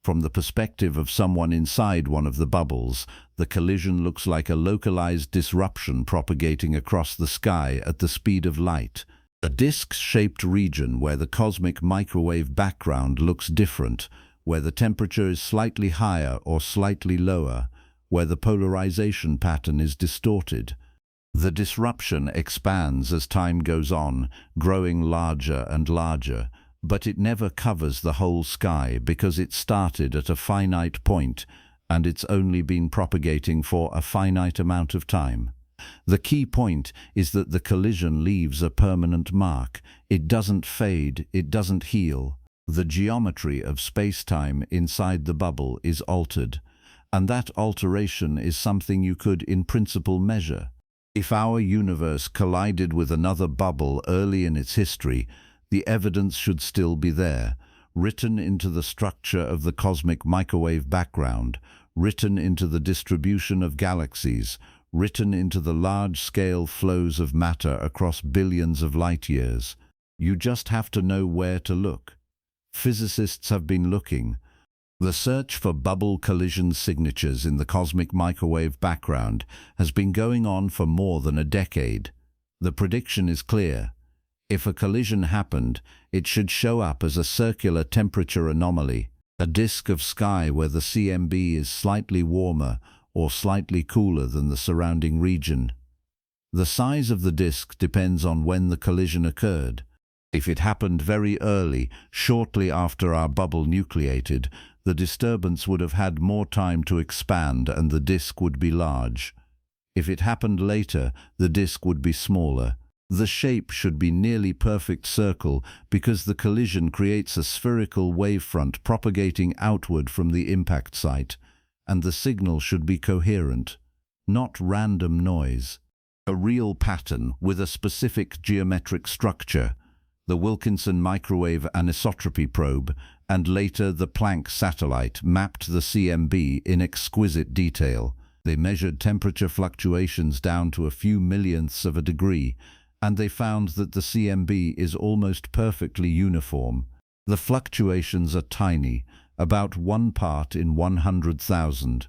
From the perspective of someone inside one of the bubbles, the collision looks like a localized disruption propagating across the sky at the speed of light. A disk-shaped region where the cosmic microwave background looks different, where the temperature is slightly higher or slightly lower, where the polarization pattern is distorted. The disruption expands as time goes on, growing larger and larger, but it never covers the whole sky because it started at a finite point and it's only been propagating for a finite amount of time. The key point is that the collision leaves a permanent mark. It doesn't fade, it doesn't heal. The geometry of space-time inside the bubble is altered, and that alteration is something you could, in principle, measure. If our universe collided with another bubble early in its history, the evidence should still be there, written into the structure of the cosmic microwave background, written into the distribution of galaxies, written into the large-scale flows of matter across billions of light-years. You just have to know where to look. Physicists have been looking. The search for bubble collision signatures in the cosmic microwave background has been going on for more than a decade. The prediction is clear. If a collision happened, it should show up as a circular temperature anomaly, a disk of sky where the CMB is slightly warmer or slightly cooler than the surrounding region. The size of the disk depends on when the collision occurred. If it happened very early, shortly after our bubble nucleated, the disturbance would have had more time to expand and the disk would be large. If it happened later, the disk would be smaller. The shape should be nearly perfect circle because the collision creates a spherical wavefront propagating outward from the impact site, and the signal should be coherent, not random noise. A real pattern with a specific geometric structure. The Wilkinson microwave anisotropy probe, and later the Planck satellite, mapped the CMB in exquisite detail. They measured temperature fluctuations down to a few millionths of a degree, and they found that the CMB is almost perfectly uniform. The fluctuations are tiny, about 1 part in 100,000.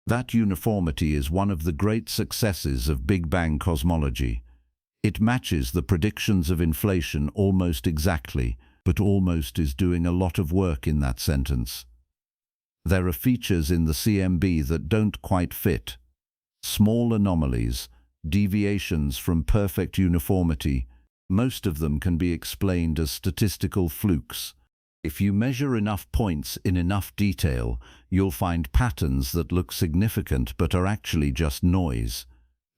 That uniformity is one of the great successes of Big Bang cosmology. It matches the predictions of inflation almost exactly, but almost is doing a lot of work in that sentence. There are features in the CMB that don't quite fit. Small anomalies, deviations from perfect uniformity. Most of them can be explained as statistical flukes. If you measure enough points in enough detail, you'll find patterns that look significant but are actually just noise.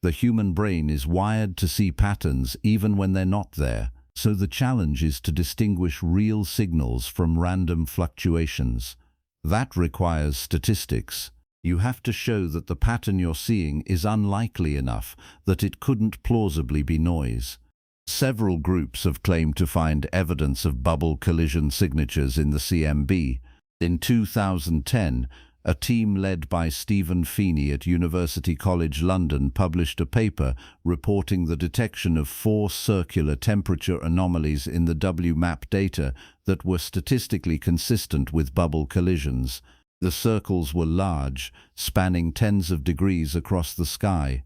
The human brain is wired to see patterns even when they're not there, so the challenge is to distinguish real signals from random fluctuations. That requires statistics. You have to show that the pattern you're seeing is unlikely enough that it couldn't plausibly be noise. Several groups have claimed to find evidence of bubble collision signatures in the CMB. In 2010, a team led by Stephen Feeney at University College London published a paper reporting the detection of 4 circular temperature anomalies in the WMAP data that were statistically consistent with bubble collisions. The circles were large, spanning tens of degrees across the sky.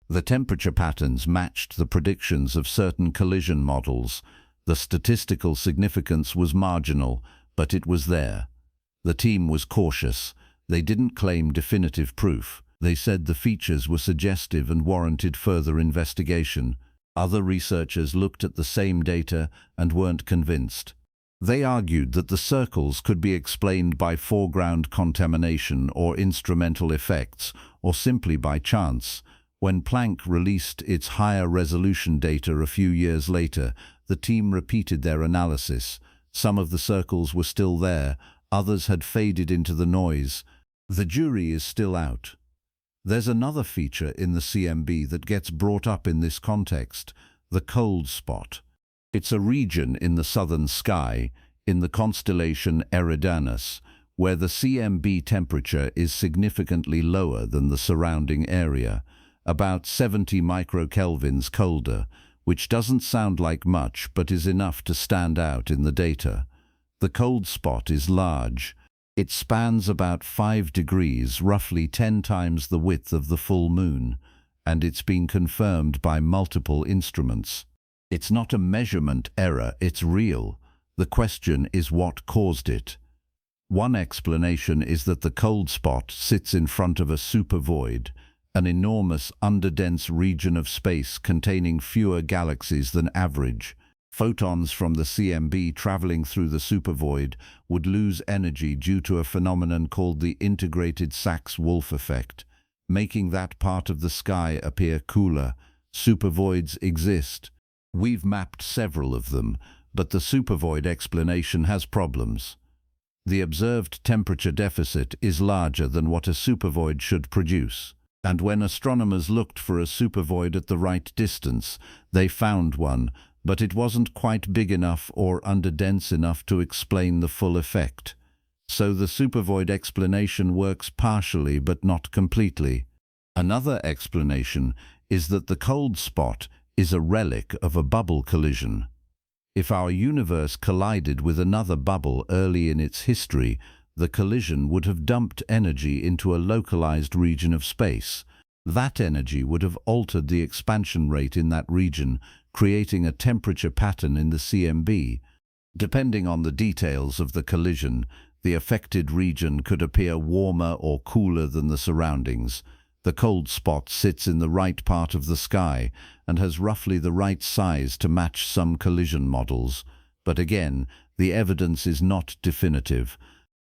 The temperature patterns matched the predictions of certain collision models. The statistical significance was marginal, but it was there. The team was cautious. They didn't claim definitive proof. They said the features were suggestive and warranted further investigation. Other researchers looked at the same data and weren't convinced. They argued that the circles could be explained by foreground contamination or instrumental effects, or simply by chance. When Planck released its higher resolution data a few years later, the team repeated their analysis. Some of the circles were still there, others had faded into the noise. The jury is still out. There's another feature in the CMB that gets brought up in this context: the cold spot. It's a region in the southern sky, in the constellation Eridanus, where the CMB temperature is significantly lower than the surrounding area, about 70 microkelvins colder, which doesn't sound like much but is enough to stand out in the data. The cold spot is large. It spans about 5 degrees, roughly 10 times the width of the full moon, and it's been confirmed by multiple instruments. It's not a measurement error, it's real. The question is what caused it. One explanation is that the cold spot sits in front of a supervoid, an enormous underdense region of space containing fewer galaxies than average. Photons from the CMB traveling through the supervoid would lose energy due to a phenomenon called the integrated Sachs-Wolf effect, making that part of the sky appear cooler. Supervoids exist. We've mapped several of them, but the supervoid explanation has problems. The observed temperature deficit is larger than what a supervoid should produce. And when astronomers looked for a supervoid at the right distance, they found one, but it wasn't quite big enough or underdense enough to explain the full effect. So the supervoid explanation works partially but not completely. Another explanation is that the cold spot is a relic of a bubble collision. If our universe collided with another bubble early in its history, the collision would have dumped energy into a localized region of space. That energy would have altered the expansion rate in that region, creating a temperature pattern in the CMB. Depending on the details of the collision, the affected region could appear warmer or cooler than the surroundings. The cold spot sits in the right part of the sky and has roughly the right size to match some collision models. But again, the evidence is not definitive.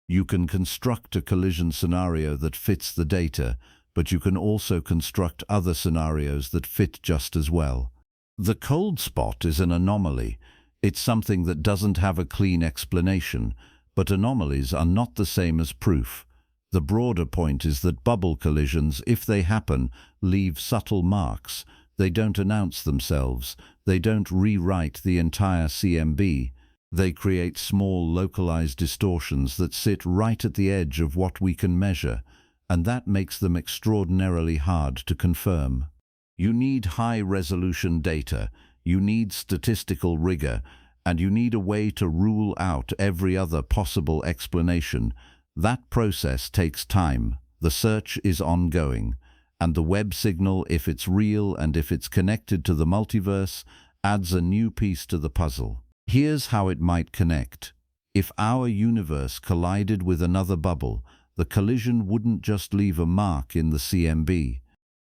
You can construct a collision scenario that fits the data, but you can also construct other scenarios that fit just as well. The cold spot is an anomaly. It's something that doesn't have a clean explanation, but anomalies are not the same as proof. The broader point is that bubble collisions, if they happen, leave subtle marks. They don't announce themselves. They don't rewrite the entire CMB. They create small localized distortions that sit right at the edge of what we can measure, and that makes them extraordinarily hard to confirm. You need high-resolution data, you need statistical rigor, and you need a way to rule out every other possible explanation. That process takes time. The search is ongoing, and the Webb signal, if it's real and if it's connected to the multiverse, adds a new piece to the puzzle. Here's how it might connect. If our universe collided with another bubble, the collision wouldn't just leave a mark in the CMB.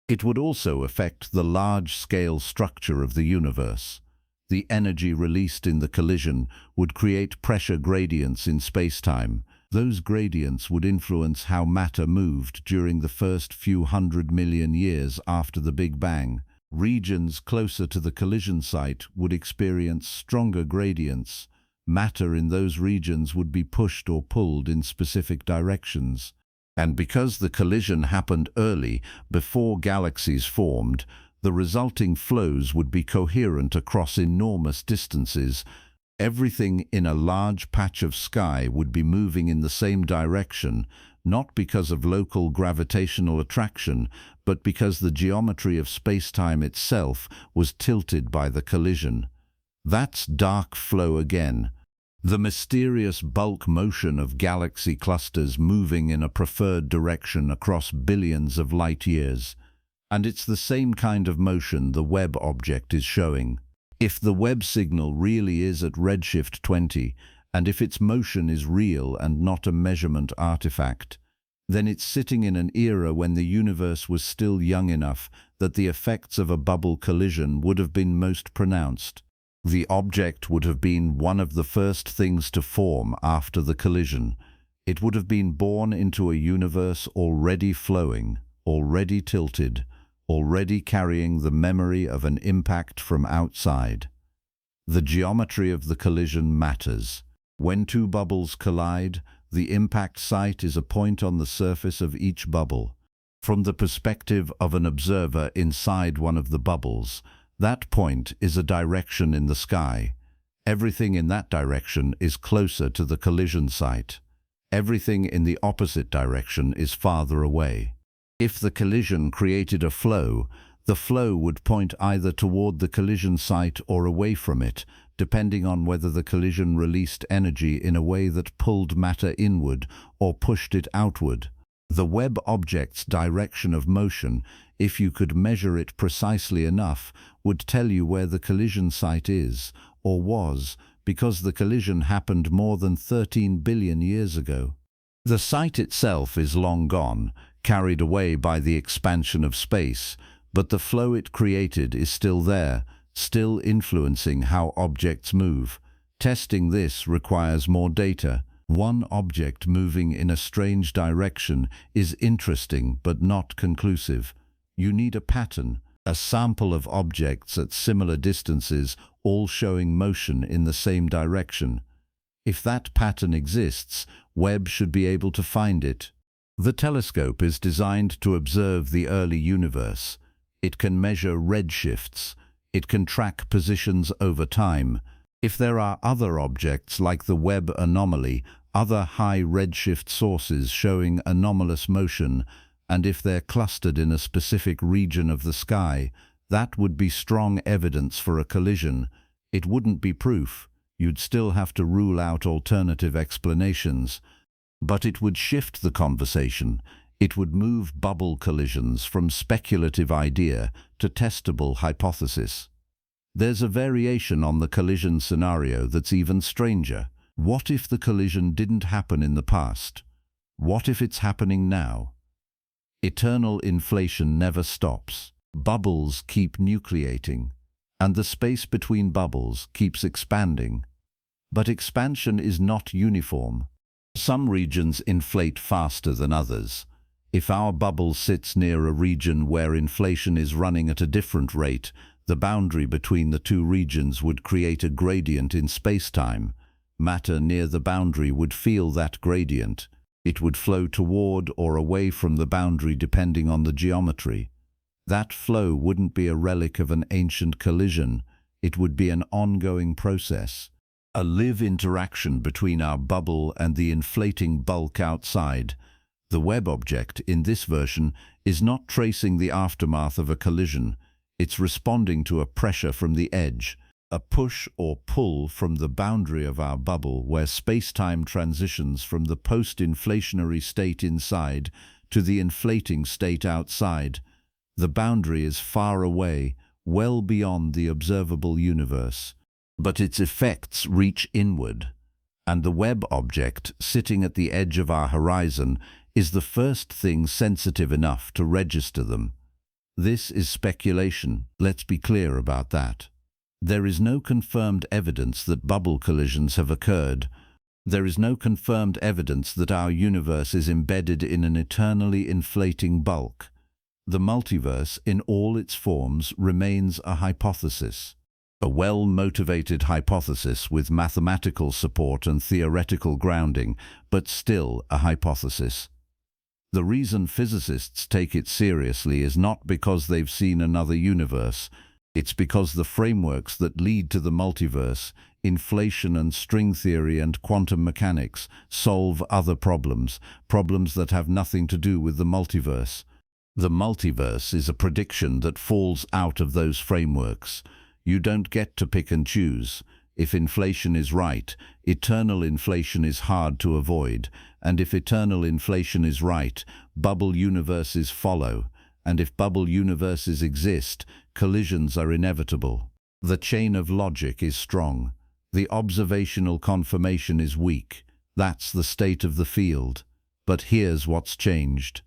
It would also affect the large-scale structure of the universe. The energy released in the collision would create pressure gradients in space-time. Those gradients would influence how matter moved during the first few 100 million years after the Big Bang. Regions closer to the collision site would experience stronger gradients. Matter in those regions would be pushed or pulled in specific directions. And because the collision happened early, before galaxies formed, the resulting flows would be coherent across enormous distances. Everything in a large patch of sky would be moving in the same direction, not because of local gravitational attraction, but because the geometry of space-time itself was tilted by the collision. That's dark flow again. The mysterious bulk motion of galaxy clusters moving in a preferred direction across billions of light years. And it's the same kind of motion the Webb object is showing. If the Webb signal really is at redshift 20, and if its motion is real and not a measurement artifact, then it's sitting in an era when the universe was still young enough that the effects of a bubble collision would have been most pronounced. The object would have been one of the first things to form after the collision. It would have been born into a universe already flowing, already tilted, already carrying the memory of an impact from outside. The geometry of the collision matters. When two bubbles collide, the impact site is a point on the surface of each bubble. From the perspective of an observer inside one of the bubbles, that point is a direction in the sky. Everything in that direction is closer to the collision site. Everything in the opposite direction is farther away. If the collision created a flow, the flow would point either toward the collision site or away from it, depending on whether the collision released energy in a way that pulled matter inward or pushed it outward. The Webb object's direction of motion, if you could measure it precisely enough, would tell you where the collision site is, or was, because the collision happened more than 13 billion years ago. The site itself is long gone, carried away by the expansion of space, but the flow it created is still there, still influencing how objects move. Testing this requires more data. One object moving in a strange direction is interesting but not conclusive. You need a pattern, a sample of objects at similar distances, all showing motion in the same direction. If that pattern exists, Webb should be able to find it. The telescope is designed to observe the early universe. It can measure redshifts. It can track positions over time. If there are other objects like the Webb anomaly, other high redshift sources showing anomalous motion, and if they're clustered in a specific region of the sky, that would be strong evidence for a collision. It wouldn't be proof. You'd still have to rule out alternative explanations. But it would shift the conversation. It would move bubble collisions from speculative idea to testable hypothesis. There's a variation on the collision scenario that's even stranger. What if the collision didn't happen in the past? What if it's happening now? Eternal inflation never stops. Bubbles keep nucleating, and the space between bubbles keeps expanding. But expansion is not uniform. Some regions inflate faster than others. If our bubble sits near a region where inflation is running at a different rate, the boundary between the two regions would create a gradient in space-time. Matter near the boundary would feel that gradient. It would flow toward or away from the boundary depending on the geometry. That flow wouldn't be a relic of an ancient collision. It would be an ongoing process. A live interaction between our bubble and the inflating bulk outside. The Webb object, in this version, is not tracing the aftermath of a collision. It's responding to a pressure from the edge, a push or pull from the boundary of our bubble where space-time transitions from the post-inflationary state inside to the inflating state outside. The boundary is far away, well beyond the observable universe. But its effects reach inward, and the Webb object, sitting at the edge of our horizon, is the first thing sensitive enough to register them. This is speculation. Let's be clear about that. There is no confirmed evidence that bubble collisions have occurred. There is no confirmed evidence that our universe is embedded in an eternally inflating bulk. The multiverse, in all its forms, remains a hypothesis. A well-motivated hypothesis with mathematical support and theoretical grounding, but still a hypothesis. The reason physicists take it seriously is not because they've seen another universe. It's because the frameworks that lead to the multiverse, inflation and string theory and quantum mechanics, solve other problems, problems that have nothing to do with the multiverse. The multiverse is a prediction that falls out of those frameworks. You don't get to pick and choose. If inflation is right, eternal inflation is hard to avoid, and if eternal inflation is right, bubble universes follow, and if bubble universes exist, collisions are inevitable. The chain of logic is strong. The observational confirmation is weak. That's the state of the field. But here's what's changed.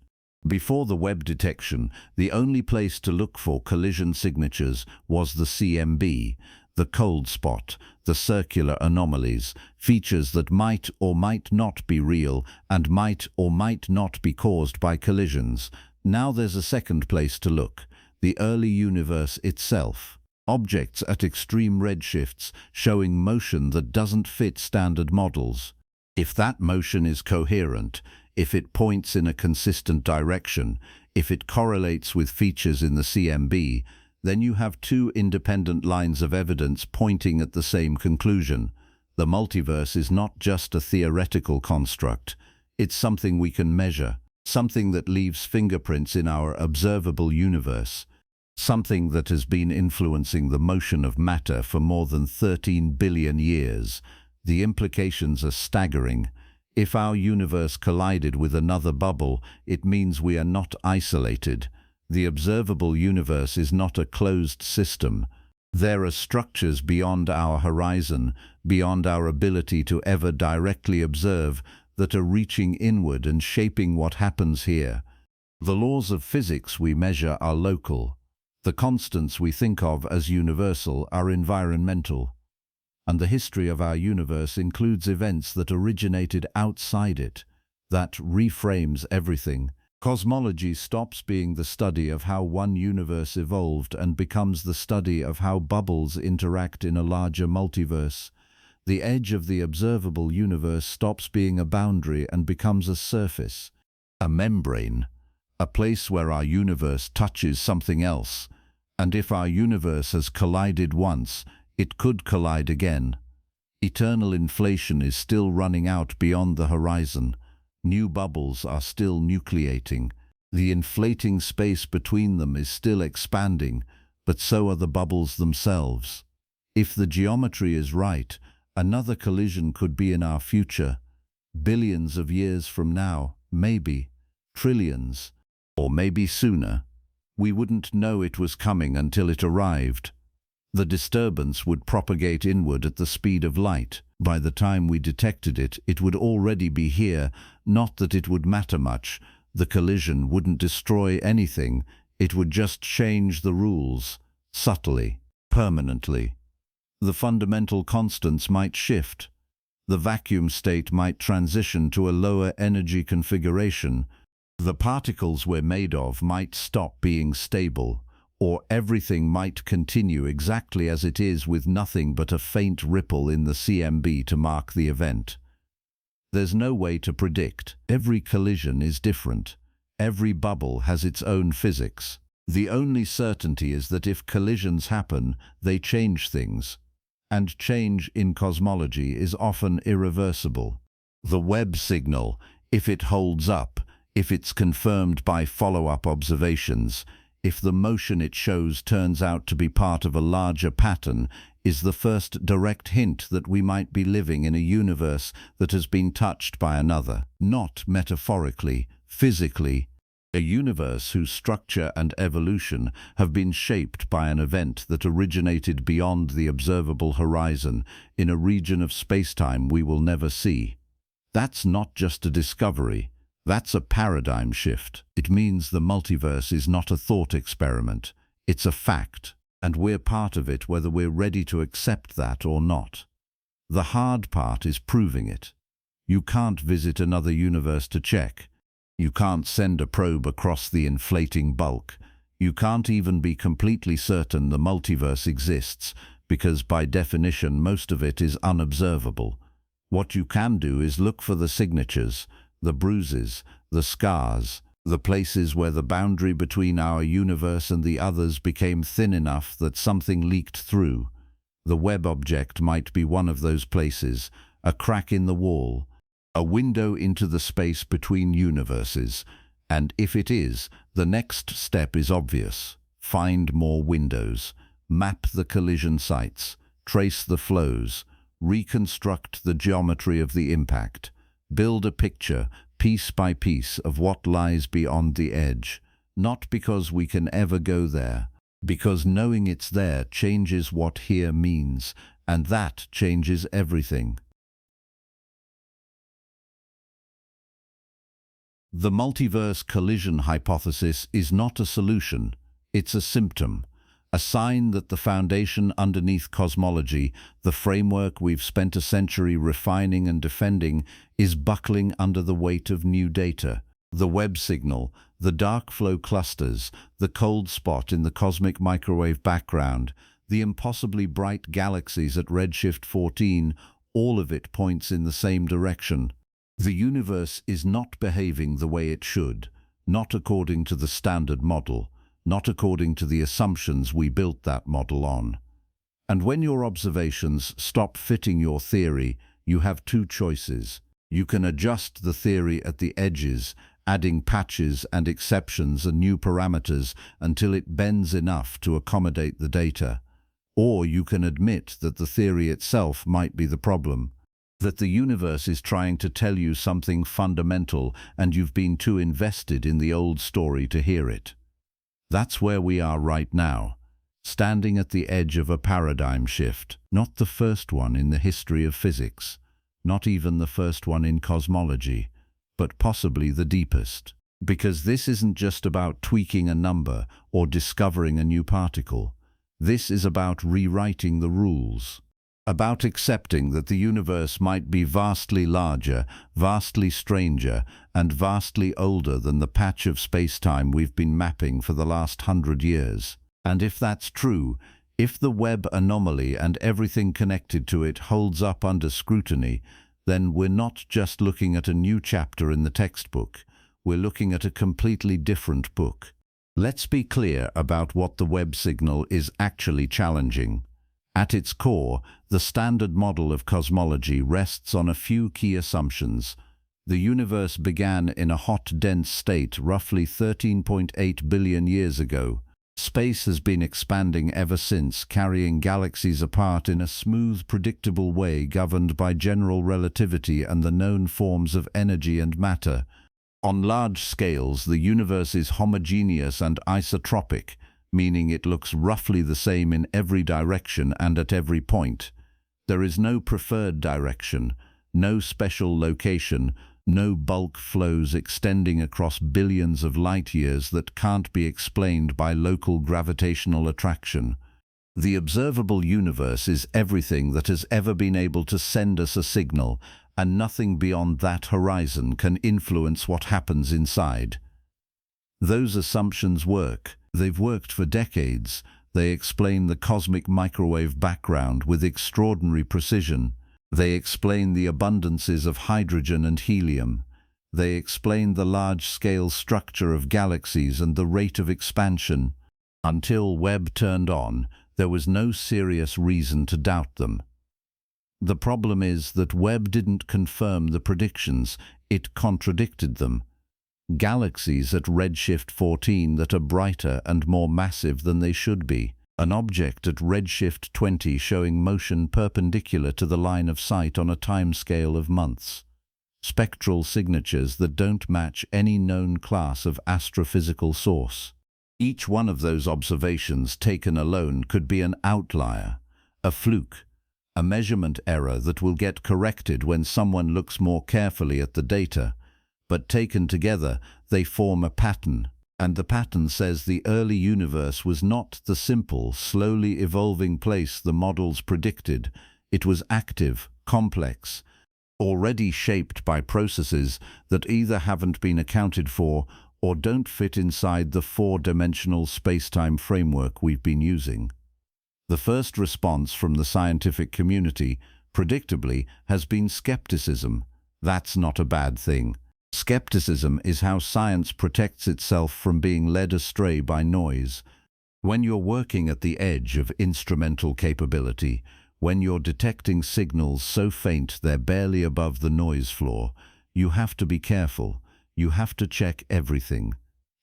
Before the Webb detection, the only place to look for collision signatures was the CMB, the cold spot, the circular anomalies, features that might or might not be real and might or might not be caused by collisions. Now there's a second place to look, the early universe itself. Objects at extreme redshifts showing motion that doesn't fit standard models. If that motion is coherent, if it points in a consistent direction, if it correlates with features in the CMB, then you have two independent lines of evidence pointing at the same conclusion. The multiverse is not just a theoretical construct. It's something we can measure, something that leaves fingerprints in our observable universe, something that has been influencing the motion of matter for more than 13 billion years. The implications are staggering. If our universe collided with another bubble, it means we are not isolated. The observable universe is not a closed system. There are structures beyond our horizon, beyond our ability to ever directly observe, that are reaching inward and shaping what happens here. The laws of physics we measure are local. The constants we think of as universal are environmental. And the history of our universe includes events that originated outside it. That reframes everything. Cosmology stops being the study of how one universe evolved and becomes the study of how bubbles interact in a larger multiverse. The edge of the observable universe stops being a boundary and becomes a surface, a membrane, a place where our universe touches something else. And if our universe has collided once, it could collide again. Eternal inflation is still running out beyond the horizon. New bubbles are still nucleating. The inflating space between them is still expanding, but so are the bubbles themselves. If the geometry is right, another collision could be in our future. Billions of years from now, maybe. Trillions. Or maybe sooner. We wouldn't know it was coming until it arrived. The disturbance would propagate inward at the speed of light. By the time we detected it, it would already be here. Not that it would matter much. The collision wouldn't destroy anything. It would just change the rules, subtly, permanently. The fundamental constants might shift. The vacuum state might transition to a lower energy configuration. The particles we're made of might stop being stable, or everything might continue exactly as it is with nothing but a faint ripple in the CMB to mark the event. There's no way to predict. Every collision is different. Every bubble has its own physics. The only certainty is that if collisions happen, they change things. And change in cosmology is often irreversible. The Webb signal, if it holds up, if it's confirmed by follow-up observations, if the motion it shows turns out to be part of a larger pattern, is the first direct hint that we might be living in a universe that has been touched by another. Not metaphorically, physically. A universe whose structure and evolution have been shaped by an event that originated beyond the observable horizon in a region of space-time we will never see. That's not just a discovery. That's a paradigm shift. It means the multiverse is not a thought experiment. It's a fact, and we're part of it whether we're ready to accept that or not. The hard part is proving it. You can't visit another universe to check. You can't send a probe across the inflating bulk. You can't even be completely certain the multiverse exists, because by definition most of it is unobservable. What you can do is look for the signatures, the bruises, the scars, the places where the boundary between our universe and the others became thin enough that something leaked through. The Webb object might be one of those places, a crack in the wall, a window into the space between universes. And if it is, the next step is obvious. Find more windows, map the collision sites, trace the flows, reconstruct the geometry of the impact. Build a picture, piece by piece, of what lies beyond the edge, not because we can ever go there, because knowing it's there changes what here means, and that changes everything. The multiverse collision hypothesis is not a solution, it's a symptom A sign that the foundation underneath cosmology, the framework we've spent a century refining and defending, is buckling under the weight of new data. The Webb signal, the dark flow clusters, the cold spot in the cosmic microwave background, the impossibly bright galaxies at redshift 14, all of it points in the same direction. The universe is not behaving the way it should, not according to the standard model, not according to the assumptions we built that model on. And when your observations stop fitting your theory, you have two choices. You can adjust the theory at the edges, adding patches and exceptions and new parameters until it bends enough to accommodate the data. Or you can admit that the theory itself might be the problem, that the universe is trying to tell you something fundamental and you've been too invested in the old story to hear it. That's where we are right now, standing at the edge of a paradigm shift, not the first one in the history of physics, not even the first one in cosmology, but possibly the deepest. Because this isn't just about tweaking a number or discovering a new particle. This is about rewriting the rules, about accepting that the universe might be vastly larger, vastly stranger, and vastly older than the patch of space-time we've been mapping for the last 100 years. And if that's true, if the Webb anomaly and everything connected to it holds up under scrutiny, then we're not just looking at a new chapter in the textbook, we're looking at a completely different book. Let's be clear about what the Webb signal is actually challenging. At its core, the standard model of cosmology rests on a few key assumptions. The universe began in a hot, dense state roughly 13.8 billion years ago. Space has been expanding ever since, carrying galaxies apart in a smooth, predictable way governed by general relativity and the known forms of energy and matter. On large scales, the universe is homogeneous and isotropic, meaning it looks roughly the same in every direction and at every point. There is no preferred direction, no special location, no bulk flows extending across billions of light-years that can't be explained by local gravitational attraction. The observable universe is everything that has ever been able to send us a signal, and nothing beyond that horizon can influence what happens inside. Those assumptions work. They've worked for decades. They explain the cosmic microwave background with extraordinary precision. They explain the abundances of hydrogen and helium. They explain the large-scale structure of galaxies and the rate of expansion. Until Webb turned on, there was no serious reason to doubt them. The problem is that Webb didn't confirm the predictions, it contradicted them. Galaxies at redshift 14 that are brighter and more massive than they should be. An object at redshift 20 showing motion perpendicular to the line of sight on a timescale of months. Spectral signatures that don't match any known class of astrophysical source. Each one of those observations taken alone could be an outlier, a fluke, a measurement error that will get corrected when someone looks more carefully at the data. But taken together, they form a pattern. And the pattern says the early universe was not the simple, slowly evolving place the models predicted. It was active, complex, already shaped by processes that either haven't been accounted for or don't fit inside the four-dimensional space-time framework we've been using. The first response from the scientific community, predictably, has been skepticism. That's not a bad thing. Skepticism is how science protects itself from being led astray by noise. When you're working at the edge of instrumental capability, when you're detecting signals so faint they're barely above the noise floor, you have to be careful. You have to check everything.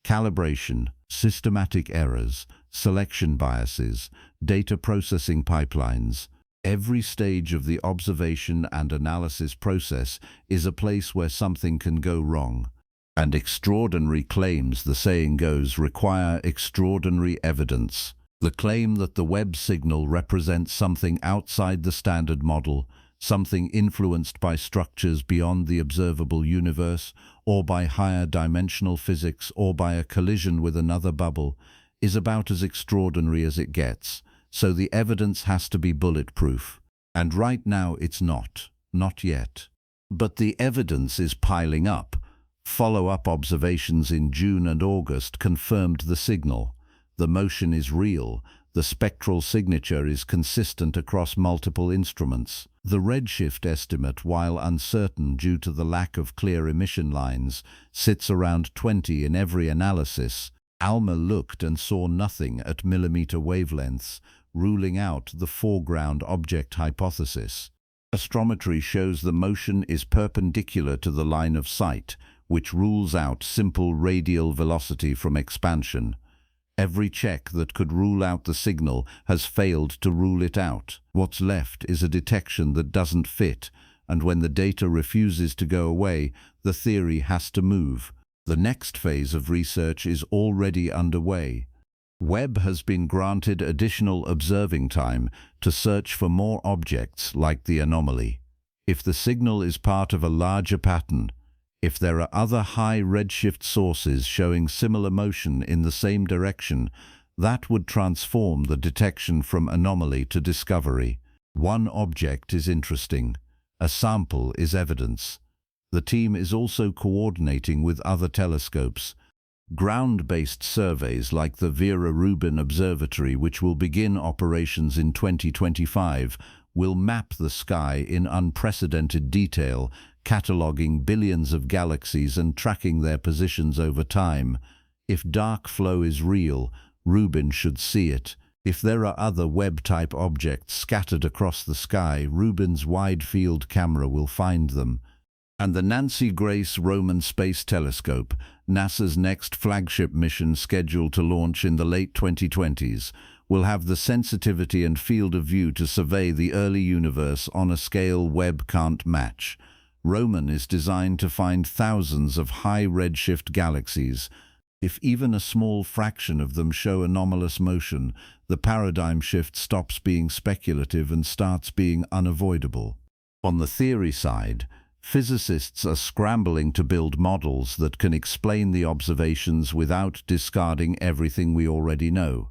Calibration, systematic errors, selection biases, data processing pipelines. Every stage of the observation and analysis process is a place where something can go wrong. And extraordinary claims, the saying goes, require extraordinary evidence. The claim that the Webb signal represents something outside the standard model, something influenced by structures beyond the observable universe, or by higher dimensional physics, or by a collision with another bubble, is about as extraordinary as it gets, so the evidence has to be bulletproof. And right now it's not yet. But the evidence is piling up. Follow-up observations in June and August confirmed the signal. The motion is real. The spectral signature is consistent across multiple instruments. The redshift estimate, while uncertain due to the lack of clear emission lines, sits around 20 in every analysis. ALMA looked and saw nothing at millimeter wavelengths, ruling out the foreground object hypothesis. Astrometry shows the motion is perpendicular to the line of sight, which rules out simple radial velocity from expansion. Every check that could rule out the signal has failed to rule it out. What's left is a detection that doesn't fit, and when the data refuses to go away, the theory has to move. The next phase of research is already underway. Webb has been granted additional observing time to search for more objects like the anomaly. If the signal is part of a larger pattern, if there are other high redshift sources showing similar motion in the same direction, that would transform the detection from anomaly to discovery. One object is interesting. A sample is evidence. The team is also coordinating with other telescopes. Ground-based surveys like the Vera Rubin Observatory, which will begin operations in 2025, will map the sky in unprecedented detail, cataloging billions of galaxies and tracking their positions over time. If dark flow is real, Rubin should see it. If there are other Webb-type objects scattered across the sky, Rubin's wide-field camera will find them. And the Nancy Grace Roman Space Telescope, NASA's next flagship mission scheduled to launch in the late 2020s, will have the sensitivity and field of view to survey the early universe on a scale Webb can't match. Roman is designed to find thousands of high redshift galaxies. If even a small fraction of them show anomalous motion, the paradigm shift stops being speculative and starts being unavoidable. On the theory side, physicists are scrambling to build models that can explain the observations without discarding everything we already know.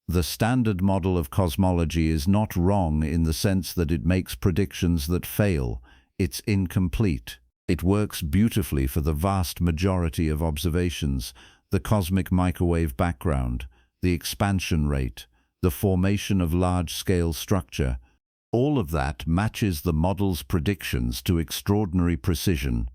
The standard model of cosmology is not wrong in the sense that it makes predictions that fail. It's incomplete. It works beautifully for the vast majority of observations: the cosmic microwave background, the expansion rate, the formation of large-scale structure. All of that matches the model's predictions to extraordinary precision.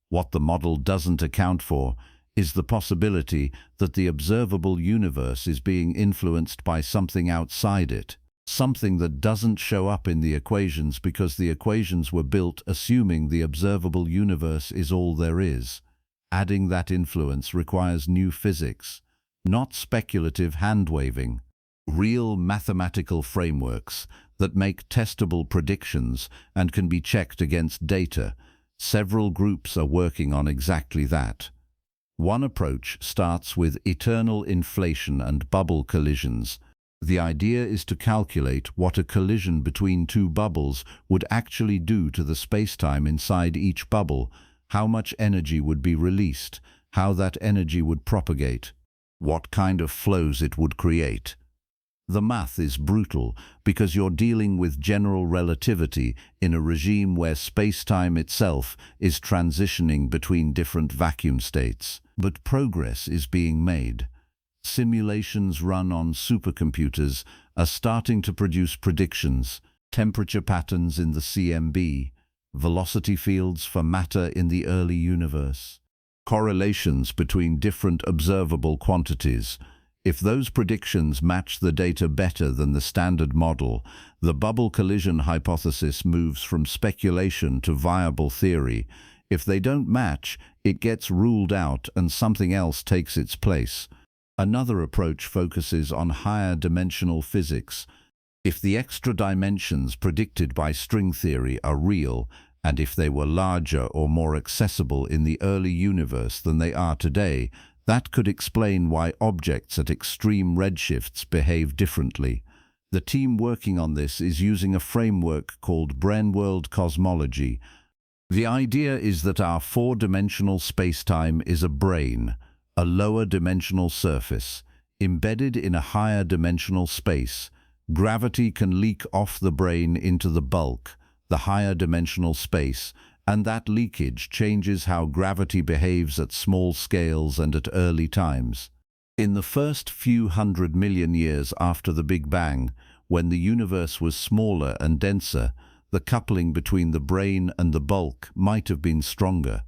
What the model doesn't account for is the possibility that the observable universe is being influenced by something outside it, something that doesn't show up in the equations because the equations were built assuming the observable universe is all there is. Adding that influence requires new physics, not speculative hand-waving. Real mathematical frameworks that make testable predictions and can be checked against data. Several groups are working on exactly that. One approach starts with eternal inflation and bubble collisions. The idea is to calculate what a collision between two bubbles would actually do to the spacetime inside each bubble, how much energy would be released, how that energy would propagate, what kind of flows it would create. The math is brutal because you're dealing with general relativity in a regime where spacetime itself is transitioning between different vacuum states. But progress is being made. Simulations run on supercomputers are starting to produce predictions: temperature patterns in the CMB, velocity fields for matter in the early universe, correlations between different observable quantities. If those predictions match the data better than the standard model, the bubble collision hypothesis moves from speculation to viable theory. If they don't match, it gets ruled out and something else takes its place. Another approach focuses on higher dimensional physics. If the extra dimensions predicted by string theory are real, and if they were larger or more accessible in the early universe than they are today, that could explain why objects at extreme redshifts behave differently. The team working on this is using a framework called Brainworld cosmology. The idea is that our four-dimensional spacetime is a brane, a lower dimensional surface. Embedded in a higher dimensional space, gravity can leak off the brain into the bulk, the higher dimensional space, and that leakage changes how gravity behaves at small scales and at early times. In the first few 100 million years after the Big Bang, when the universe was smaller and denser, the coupling between the brain and the bulk might have been stronger.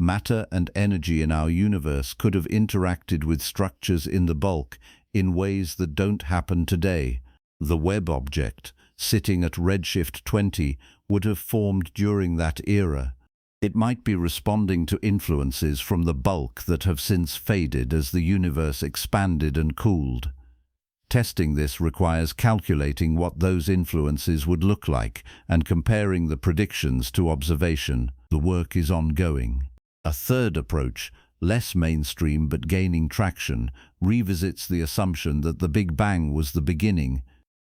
Matter and energy in our universe could have interacted with structures in the bulk in ways that don't happen today. The Webb object, sitting at redshift 20, would have formed during that era. It might be responding to influences from the bulk that have since faded as the universe expanded and cooled. Testing this requires calculating what those influences would look like and comparing the predictions to observation. The work is ongoing. A third approach, less mainstream but gaining traction, revisits the assumption that the Big Bang was the beginning.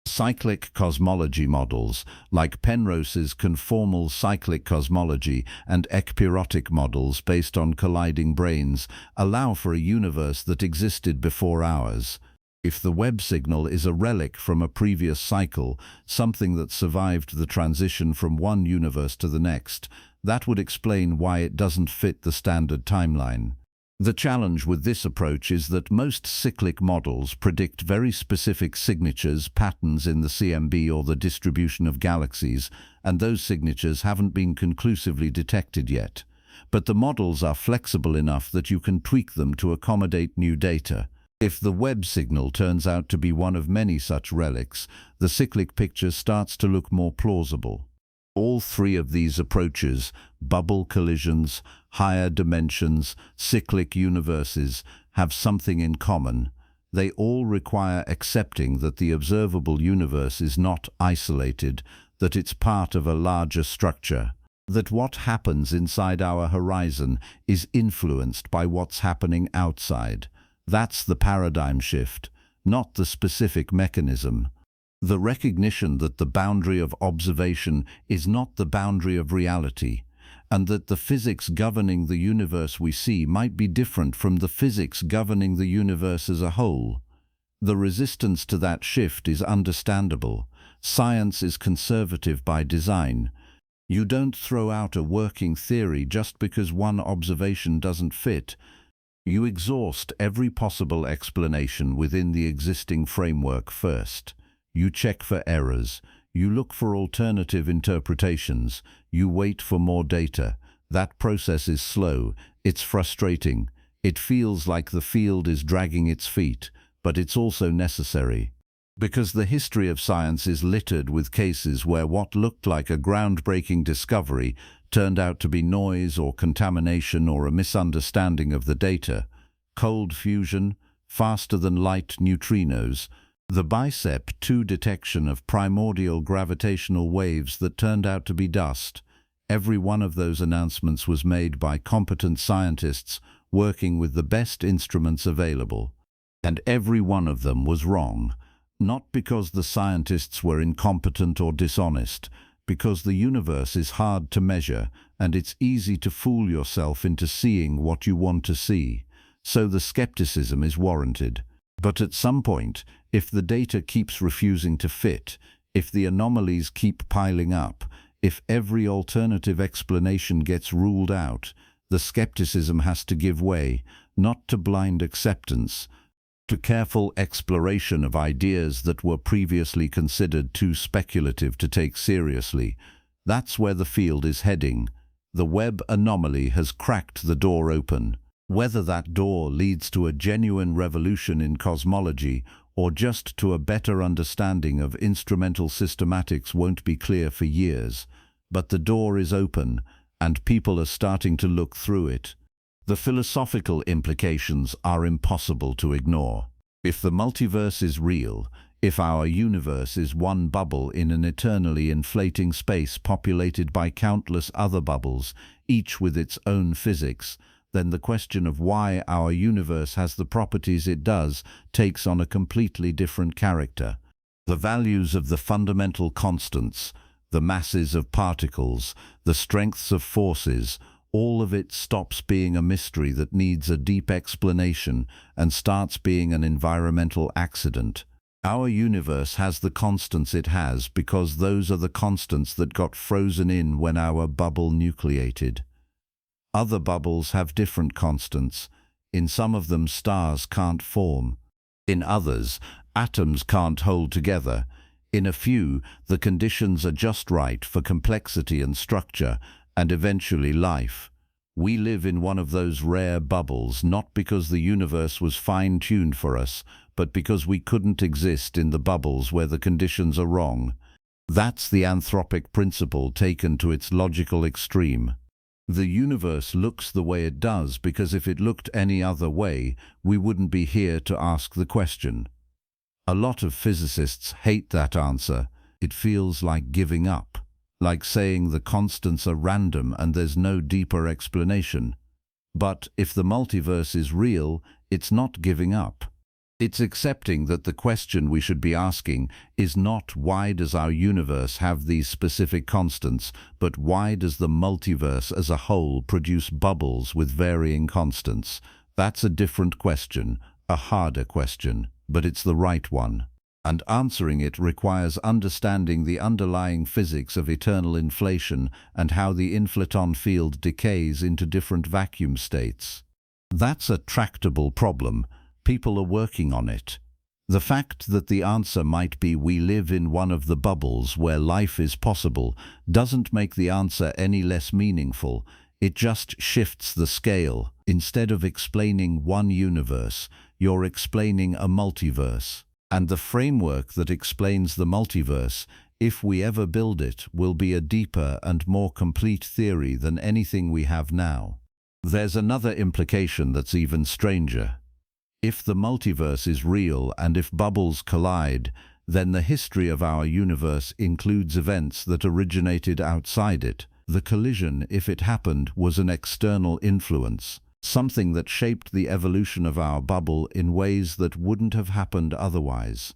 Cyclic cosmology models, like Penrose's conformal cyclic cosmology and ekpyrotic models based on colliding brains, allow for a universe that existed before ours. If the Webb signal is a relic from a previous cycle, something that survived the transition from one universe to the next, that would explain why it doesn't fit the standard timeline. The challenge with this approach is that most cyclic models predict very specific signatures, patterns in the CMB or the distribution of galaxies, and those signatures haven't been conclusively detected yet. But the models are flexible enough that you can tweak them to accommodate new data. If the Webb signal turns out to be one of many such relics, the cyclic picture starts to look more plausible. All three of these approaches, bubble collisions, higher dimensions, cyclic universes, have something in common. They all require accepting that the observable universe is not isolated, that it's part of a larger structure, that what happens inside our horizon is influenced by what's happening outside. That's the paradigm shift, not the specific mechanism. The recognition that the boundary of observation is not the boundary of reality, and that the physics governing the universe we see might be different from the physics governing the universe as a whole. The resistance to that shift is understandable. Science is conservative by design. You don't throw out a working theory just because one observation doesn't fit. You exhaust every possible explanation within the existing framework first. You check for errors. You look for alternative interpretations. You wait for more data. That process is slow. It's frustrating. It feels like the field is dragging its feet, but it's also necessary. Because the history of science is littered with cases where what looked like a groundbreaking discovery turned out to be noise or contamination or a misunderstanding of the data. Cold fusion, faster-than-light neutrinos, the BICEP 2 detection of primordial gravitational waves that turned out to be dust. Every one of those announcements was made by competent scientists working with the best instruments available. And every one of them was wrong. Not because the scientists were incompetent or dishonest, because the universe is hard to measure and it's easy to fool yourself into seeing what you want to see. So the skepticism is warranted. But at some point, if the data keeps refusing to fit, if the anomalies keep piling up, if every alternative explanation gets ruled out, the skepticism has to give way, not to blind acceptance, to careful exploration of ideas that were previously considered too speculative to take seriously. That's where the field is heading. The Webb anomaly has cracked the door open. Whether that door leads to a genuine revolution in cosmology or just to a better understanding of instrumental systematics won't be clear for years. But the door is open, and people are starting to look through it. The philosophical implications are impossible to ignore. If the multiverse is real, if our universe is one bubble in an eternally inflating space populated by countless other bubbles, each with its own physics, then the question of why our universe has the properties it does takes on a completely different character. The values of the fundamental constants, the masses of particles, the strengths of forces, all of it stops being a mystery that needs a deep explanation and starts being an environmental accident. Our universe has the constants it has because those are the constants that got frozen in when our bubble nucleated. Other bubbles have different constants. In some of them, stars can't form. In others, atoms can't hold together. In a few, the conditions are just right for complexity and structure, and eventually life. We live in one of those rare bubbles, not because the universe was fine-tuned for us, but because we couldn't exist in the bubbles where the conditions are wrong. That's the anthropic principle taken to its logical extreme. The universe looks the way it does because if it looked any other way, we wouldn't be here to ask the question. A lot of physicists hate that answer. It feels like giving up, like saying the constants are random and there's no deeper explanation. But if the multiverse is real, it's not giving up. It's accepting that the question we should be asking is not why does our universe have these specific constants, but why does the multiverse as a whole produce bubbles with varying constants? That's a different question, a harder question, but it's the right one. And answering it requires understanding the underlying physics of eternal inflation and how the inflaton field decays into different vacuum states. That's a tractable problem. People are working on it. The fact that the answer might be we live in one of the bubbles where life is possible doesn't make the answer any less meaningful. It just shifts the scale. Instead of explaining one universe, you're explaining a multiverse. And the framework that explains the multiverse, if we ever build it, will be a deeper and more complete theory than anything we have now. There's another implication that's even stranger. If the multiverse is real and if bubbles collide, then the history of our universe includes events that originated outside it. The collision, if it happened, was an external influence, something that shaped the evolution of our bubble in ways that wouldn't have happened otherwise.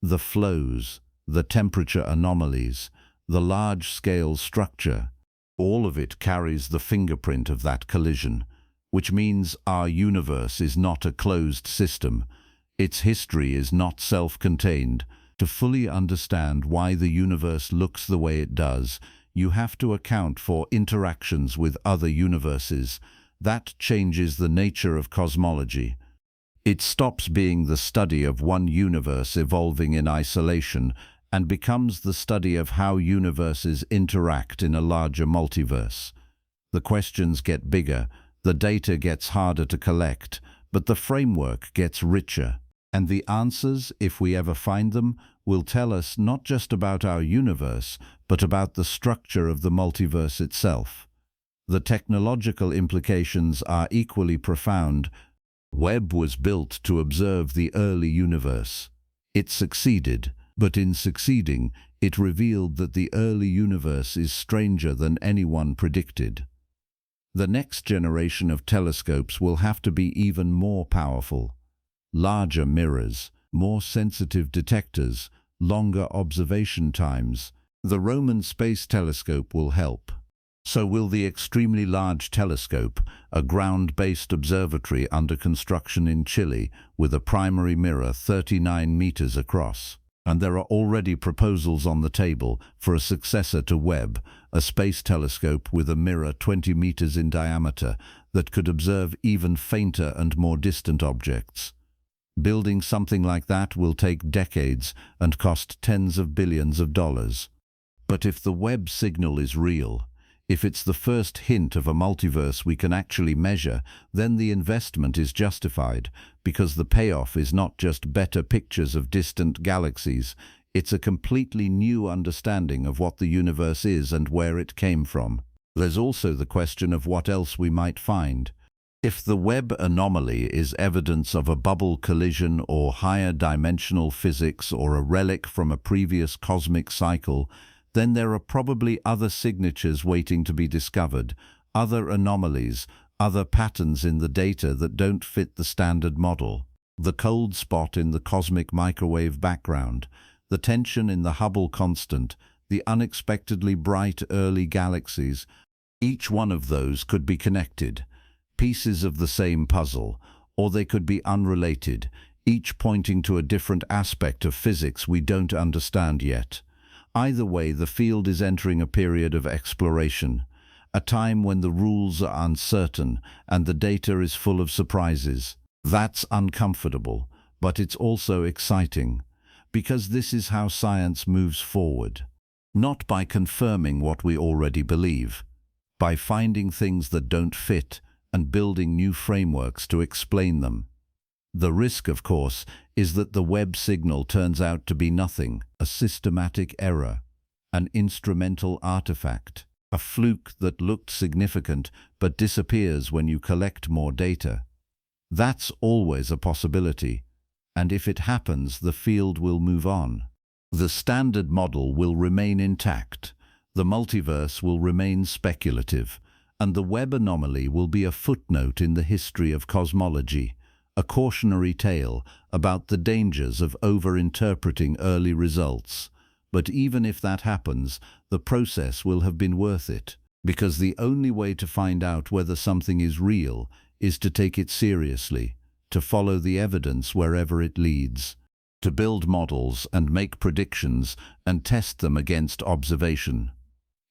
The flows, the temperature anomalies, the large-scale structure, all of it carries the fingerprint of that collision, which means our universe is not a closed system. Its history is not self-contained. To fully understand why the universe looks the way it does, you have to account for interactions with other universes. That changes the nature of cosmology. It stops being the study of one universe evolving in isolation and becomes the study of how universes interact in a larger multiverse. The questions get bigger, the data gets harder to collect, but the framework gets richer. And the answers, if we ever find them, will tell us not just about our universe, but about the structure of the multiverse itself. The technological implications are equally profound. Webb was built to observe the early universe. It succeeded, but in succeeding, it revealed that the early universe is stranger than anyone predicted. The next generation of telescopes will have to be even more powerful. Larger mirrors, more sensitive detectors, longer observation times. The Roman Space Telescope will help. So will the extremely large telescope, a ground-based observatory under construction in Chile with a primary mirror 39 meters across. And there are already proposals on the table for a successor to Webb, a space telescope with a mirror 20 meters in diameter that could observe even fainter and more distant objects. Building something like that will take decades and cost tens of billions of dollars. But if the Webb signal is real, if it's the first hint of a multiverse we can actually measure, then the investment is justified, because the payoff is not just better pictures of distant galaxies, it's a completely new understanding of what the universe is and where it came from. There's also the question of what else we might find. If the Webb anomaly is evidence of a bubble collision or higher dimensional physics or a relic from a previous cosmic cycle, then there are probably other signatures waiting to be discovered, other anomalies, other patterns in the data that don't fit the standard model. The cold spot in the cosmic microwave background, the tension in the Hubble constant, the unexpectedly bright early galaxies, Each one of those could be connected, pieces of the same puzzle, or they could be unrelated, each pointing to a different aspect of physics we don't understand yet. Either way, the field is entering a period of exploration, a time when the rules are uncertain and the data is full of surprises. That's uncomfortable, but it's also exciting, because this is how science moves forward. Not by confirming what we already believe, by finding things that don't fit and building new frameworks to explain them. The risk, of course, is that the Webb signal turns out to be nothing, a systematic error, an instrumental artifact, a fluke that looked significant but disappears when you collect more data. That's always a possibility, and if it happens, the field will move on. The standard model will remain intact, the multiverse will remain speculative, and the Webb anomaly will be a footnote in the history of cosmology, a cautionary tale about the dangers of over-interpreting early results. But even if that happens, the process will have been worth it, because the only way to find out whether something is real is to take it seriously, to follow the evidence wherever it leads, to build models and make predictions and test them against observation.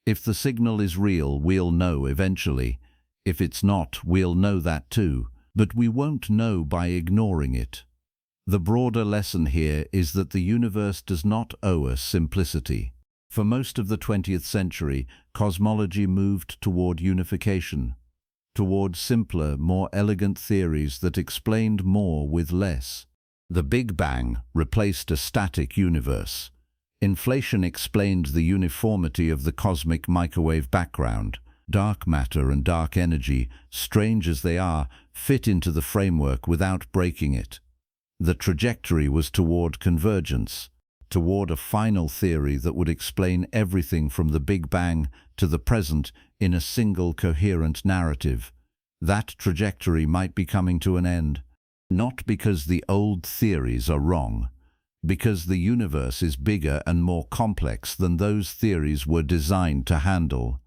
If the signal is real, we'll know eventually. If it's not, we'll know that too, but we won't know by ignoring it. The broader lesson here is that the universe does not owe us simplicity. For most of the 20th century, cosmology moved toward unification, toward simpler, more elegant theories that explained more with less. The Big Bang replaced a static universe. Inflation explained the uniformity of the cosmic microwave background. Dark matter and dark energy, strange as they are, fit into the framework without breaking it. The trajectory was toward convergence, toward a final theory that would explain everything from the Big Bang to the present in a single coherent narrative. That trajectory might be coming to an end, not because the old theories are wrong, because the universe is bigger and more complex than those theories were designed to handle.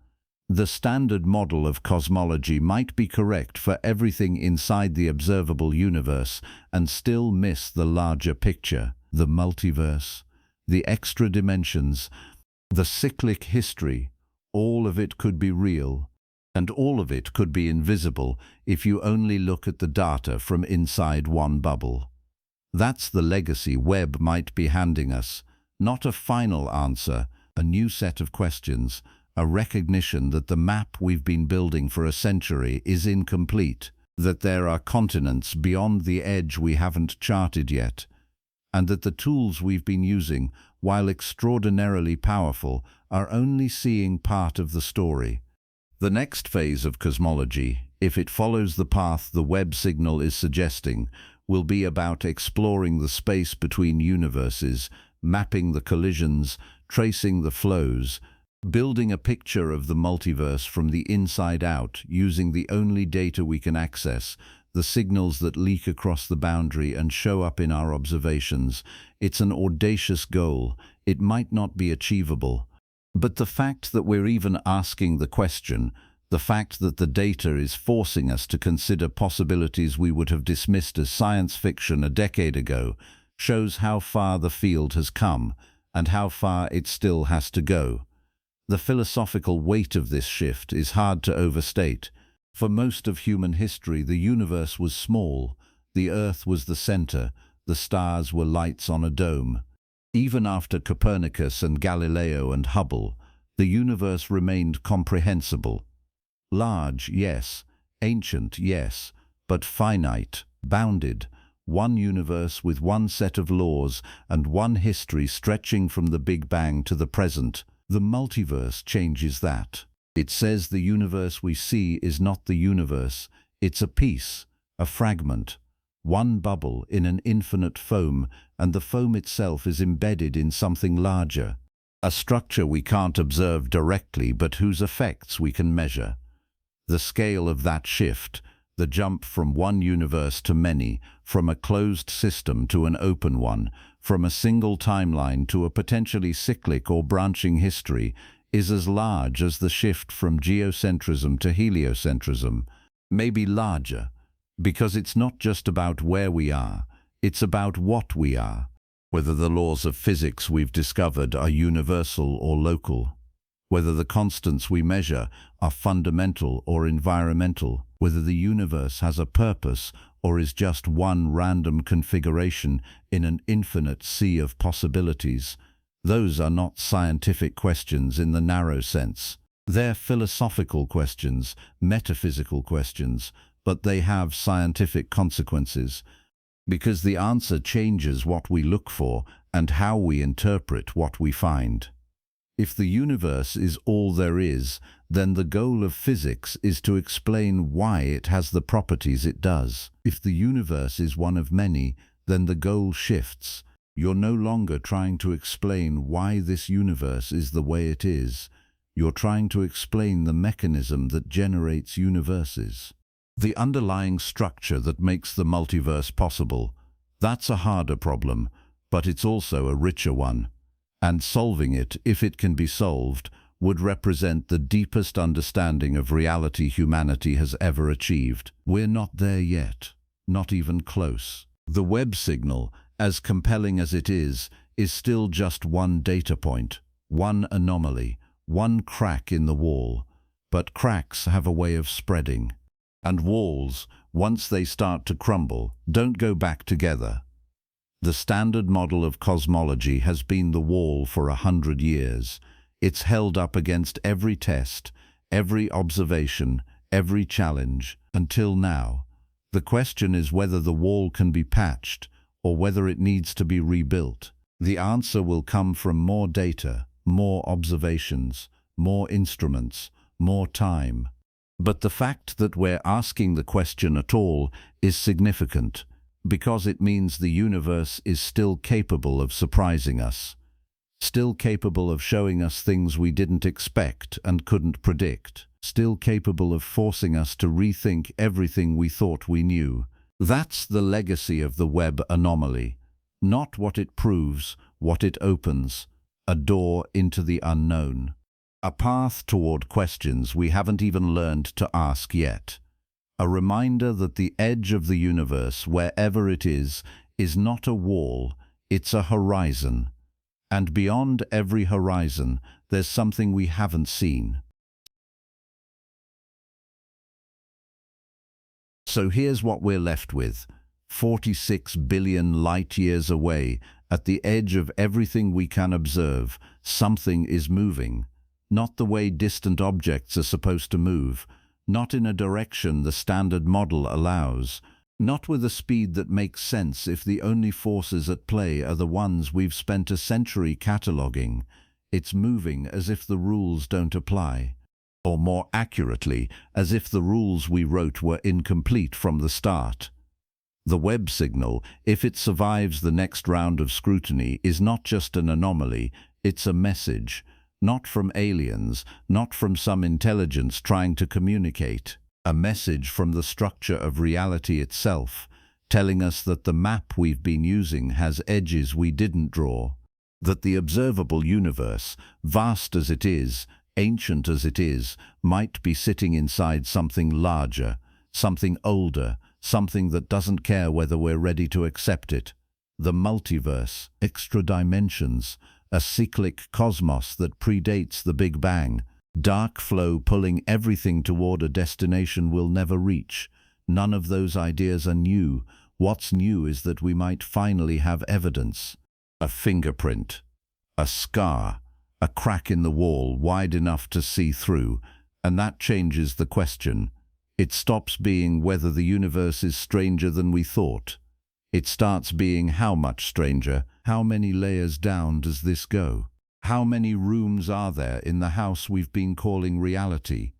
The standard model of cosmology might be correct for everything inside the observable universe and still miss the larger picture, the multiverse, the extra dimensions, the cyclic history. All of it could be real, and all of it could be invisible if you only look at the data from inside one bubble. That's the legacy Webb might be handing us, not a final answer, a new set of questions, a recognition that the map we've been building for a century is incomplete, that there are continents beyond the edge we haven't charted yet, and that the tools we've been using, while extraordinarily powerful, are only seeing part of the story. The next phase of cosmology, if it follows the path the Webb signal is suggesting, will be about exploring the space between universes, mapping the collisions, tracing the flows, building a picture of the multiverse from the inside out using the only data we can access, the signals that leak across the boundary and show up in our observations. It's an audacious goal. It might not be achievable. But the fact that we're even asking the question, the fact that the data is forcing us to consider possibilities we would have dismissed as science fiction a decade ago, shows how far the field has come and how far it still has to go. The philosophical weight of this shift is hard to overstate. For most of human history, the universe was small, the Earth was the center, the stars were lights on a dome. Even after Copernicus and Galileo and Hubble, the universe remained comprehensible. Large, yes. Ancient, yes. But finite, bounded. One universe with one set of laws and one history stretching from the Big Bang to the present. The multiverse changes that. It says the universe we see is not the universe. It's a piece, a fragment. One bubble in an infinite foam, and the foam itself is embedded in something larger. A structure we can't observe directly, but whose effects we can measure. The scale of that shift, the jump from one universe to many, from a closed system to an open one, from a single timeline to a potentially cyclic or branching history, is as large as the shift from geocentrism to heliocentrism, maybe larger, because it's not just about where we are, it's about what we are, whether the laws of physics we've discovered are universal or local, whether the constants we measure are fundamental or environmental, whether the universe has a purpose or is just one random configuration in an infinite sea of possibilities. Those are not scientific questions in the narrow sense. They're philosophical questions, metaphysical questions, but they have scientific consequences, because the answer changes what we look for and how we interpret what we find. If the universe is all there is, then the goal of physics is to explain why it has the properties it does. If the universe is one of many, then the goal shifts. You're no longer trying to explain why this universe is the way it is. You're trying to explain the mechanism that generates universes. The underlying structure that makes the multiverse possible. That's a harder problem, but it's also a richer one. And solving it, if it can be solved, would represent the deepest understanding of reality humanity has ever achieved. We're not there yet, not even close. The Webb signal, as compelling as it is still just one data point, one anomaly, one crack in the wall. But cracks have a way of spreading. And walls, once they start to crumble, don't go back together. The standard model of cosmology has been the wall for 100 years. It's held up against every test, every observation, every challenge, until now. The question is whether the wall can be patched or whether it needs to be rebuilt. The answer will come from more data, more observations, more instruments, more time. But the fact that we're asking the question at all is significant, because it means the universe is still capable of surprising us, still capable of showing us things we didn't expect and couldn't predict, still capable of forcing us to rethink everything we thought we knew. That's the legacy of the Webb anomaly, not what it proves, what it opens, a door into the unknown, a path toward questions we haven't even learned to ask yet. A reminder that the edge of the universe, wherever it is not a wall, it's a horizon. And beyond every horizon, there's something we haven't seen. So here's what we're left with. 46 billion light-years away, at the edge of everything we can observe, something is moving. Not the way distant objects are supposed to move, not in a direction the standard model allows, not with a speed that makes sense if the only forces at play are the ones we've spent a century cataloguing. It's moving as if the rules don't apply. Or more accurately, as if the rules we wrote were incomplete from the start. The Webb signal, if it survives the next round of scrutiny, is not just an anomaly, it's a message. Not from aliens, not from some intelligence trying to communicate. A message from the structure of reality itself, telling us that the map we've been using has edges we didn't draw. That the observable universe, vast as it is, ancient as it is, might be sitting inside something larger, something older, something that doesn't care whether we're ready to accept it. The multiverse, extra dimensions, a cyclic cosmos that predates the Big Bang, dark flow pulling everything toward a destination we'll never reach. None of those ideas are new. What's new is that we might finally have evidence. A fingerprint, a scar, a crack in the wall wide enough to see through, and that changes the question. It stops being whether the universe is stranger than we thought. It starts being how much stranger. How many layers down does this go? How many rooms are there in the house we've been calling reality?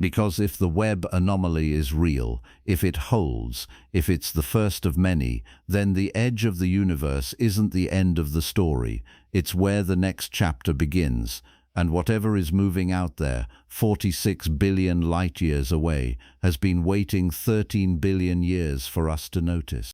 Because if the Webb anomaly is real, if it holds, if it's the first of many, then the edge of the universe isn't the end of the story. It's where the next chapter begins. And whatever is moving out there, 46 billion light-years away, has been waiting 13 billion years for us to notice.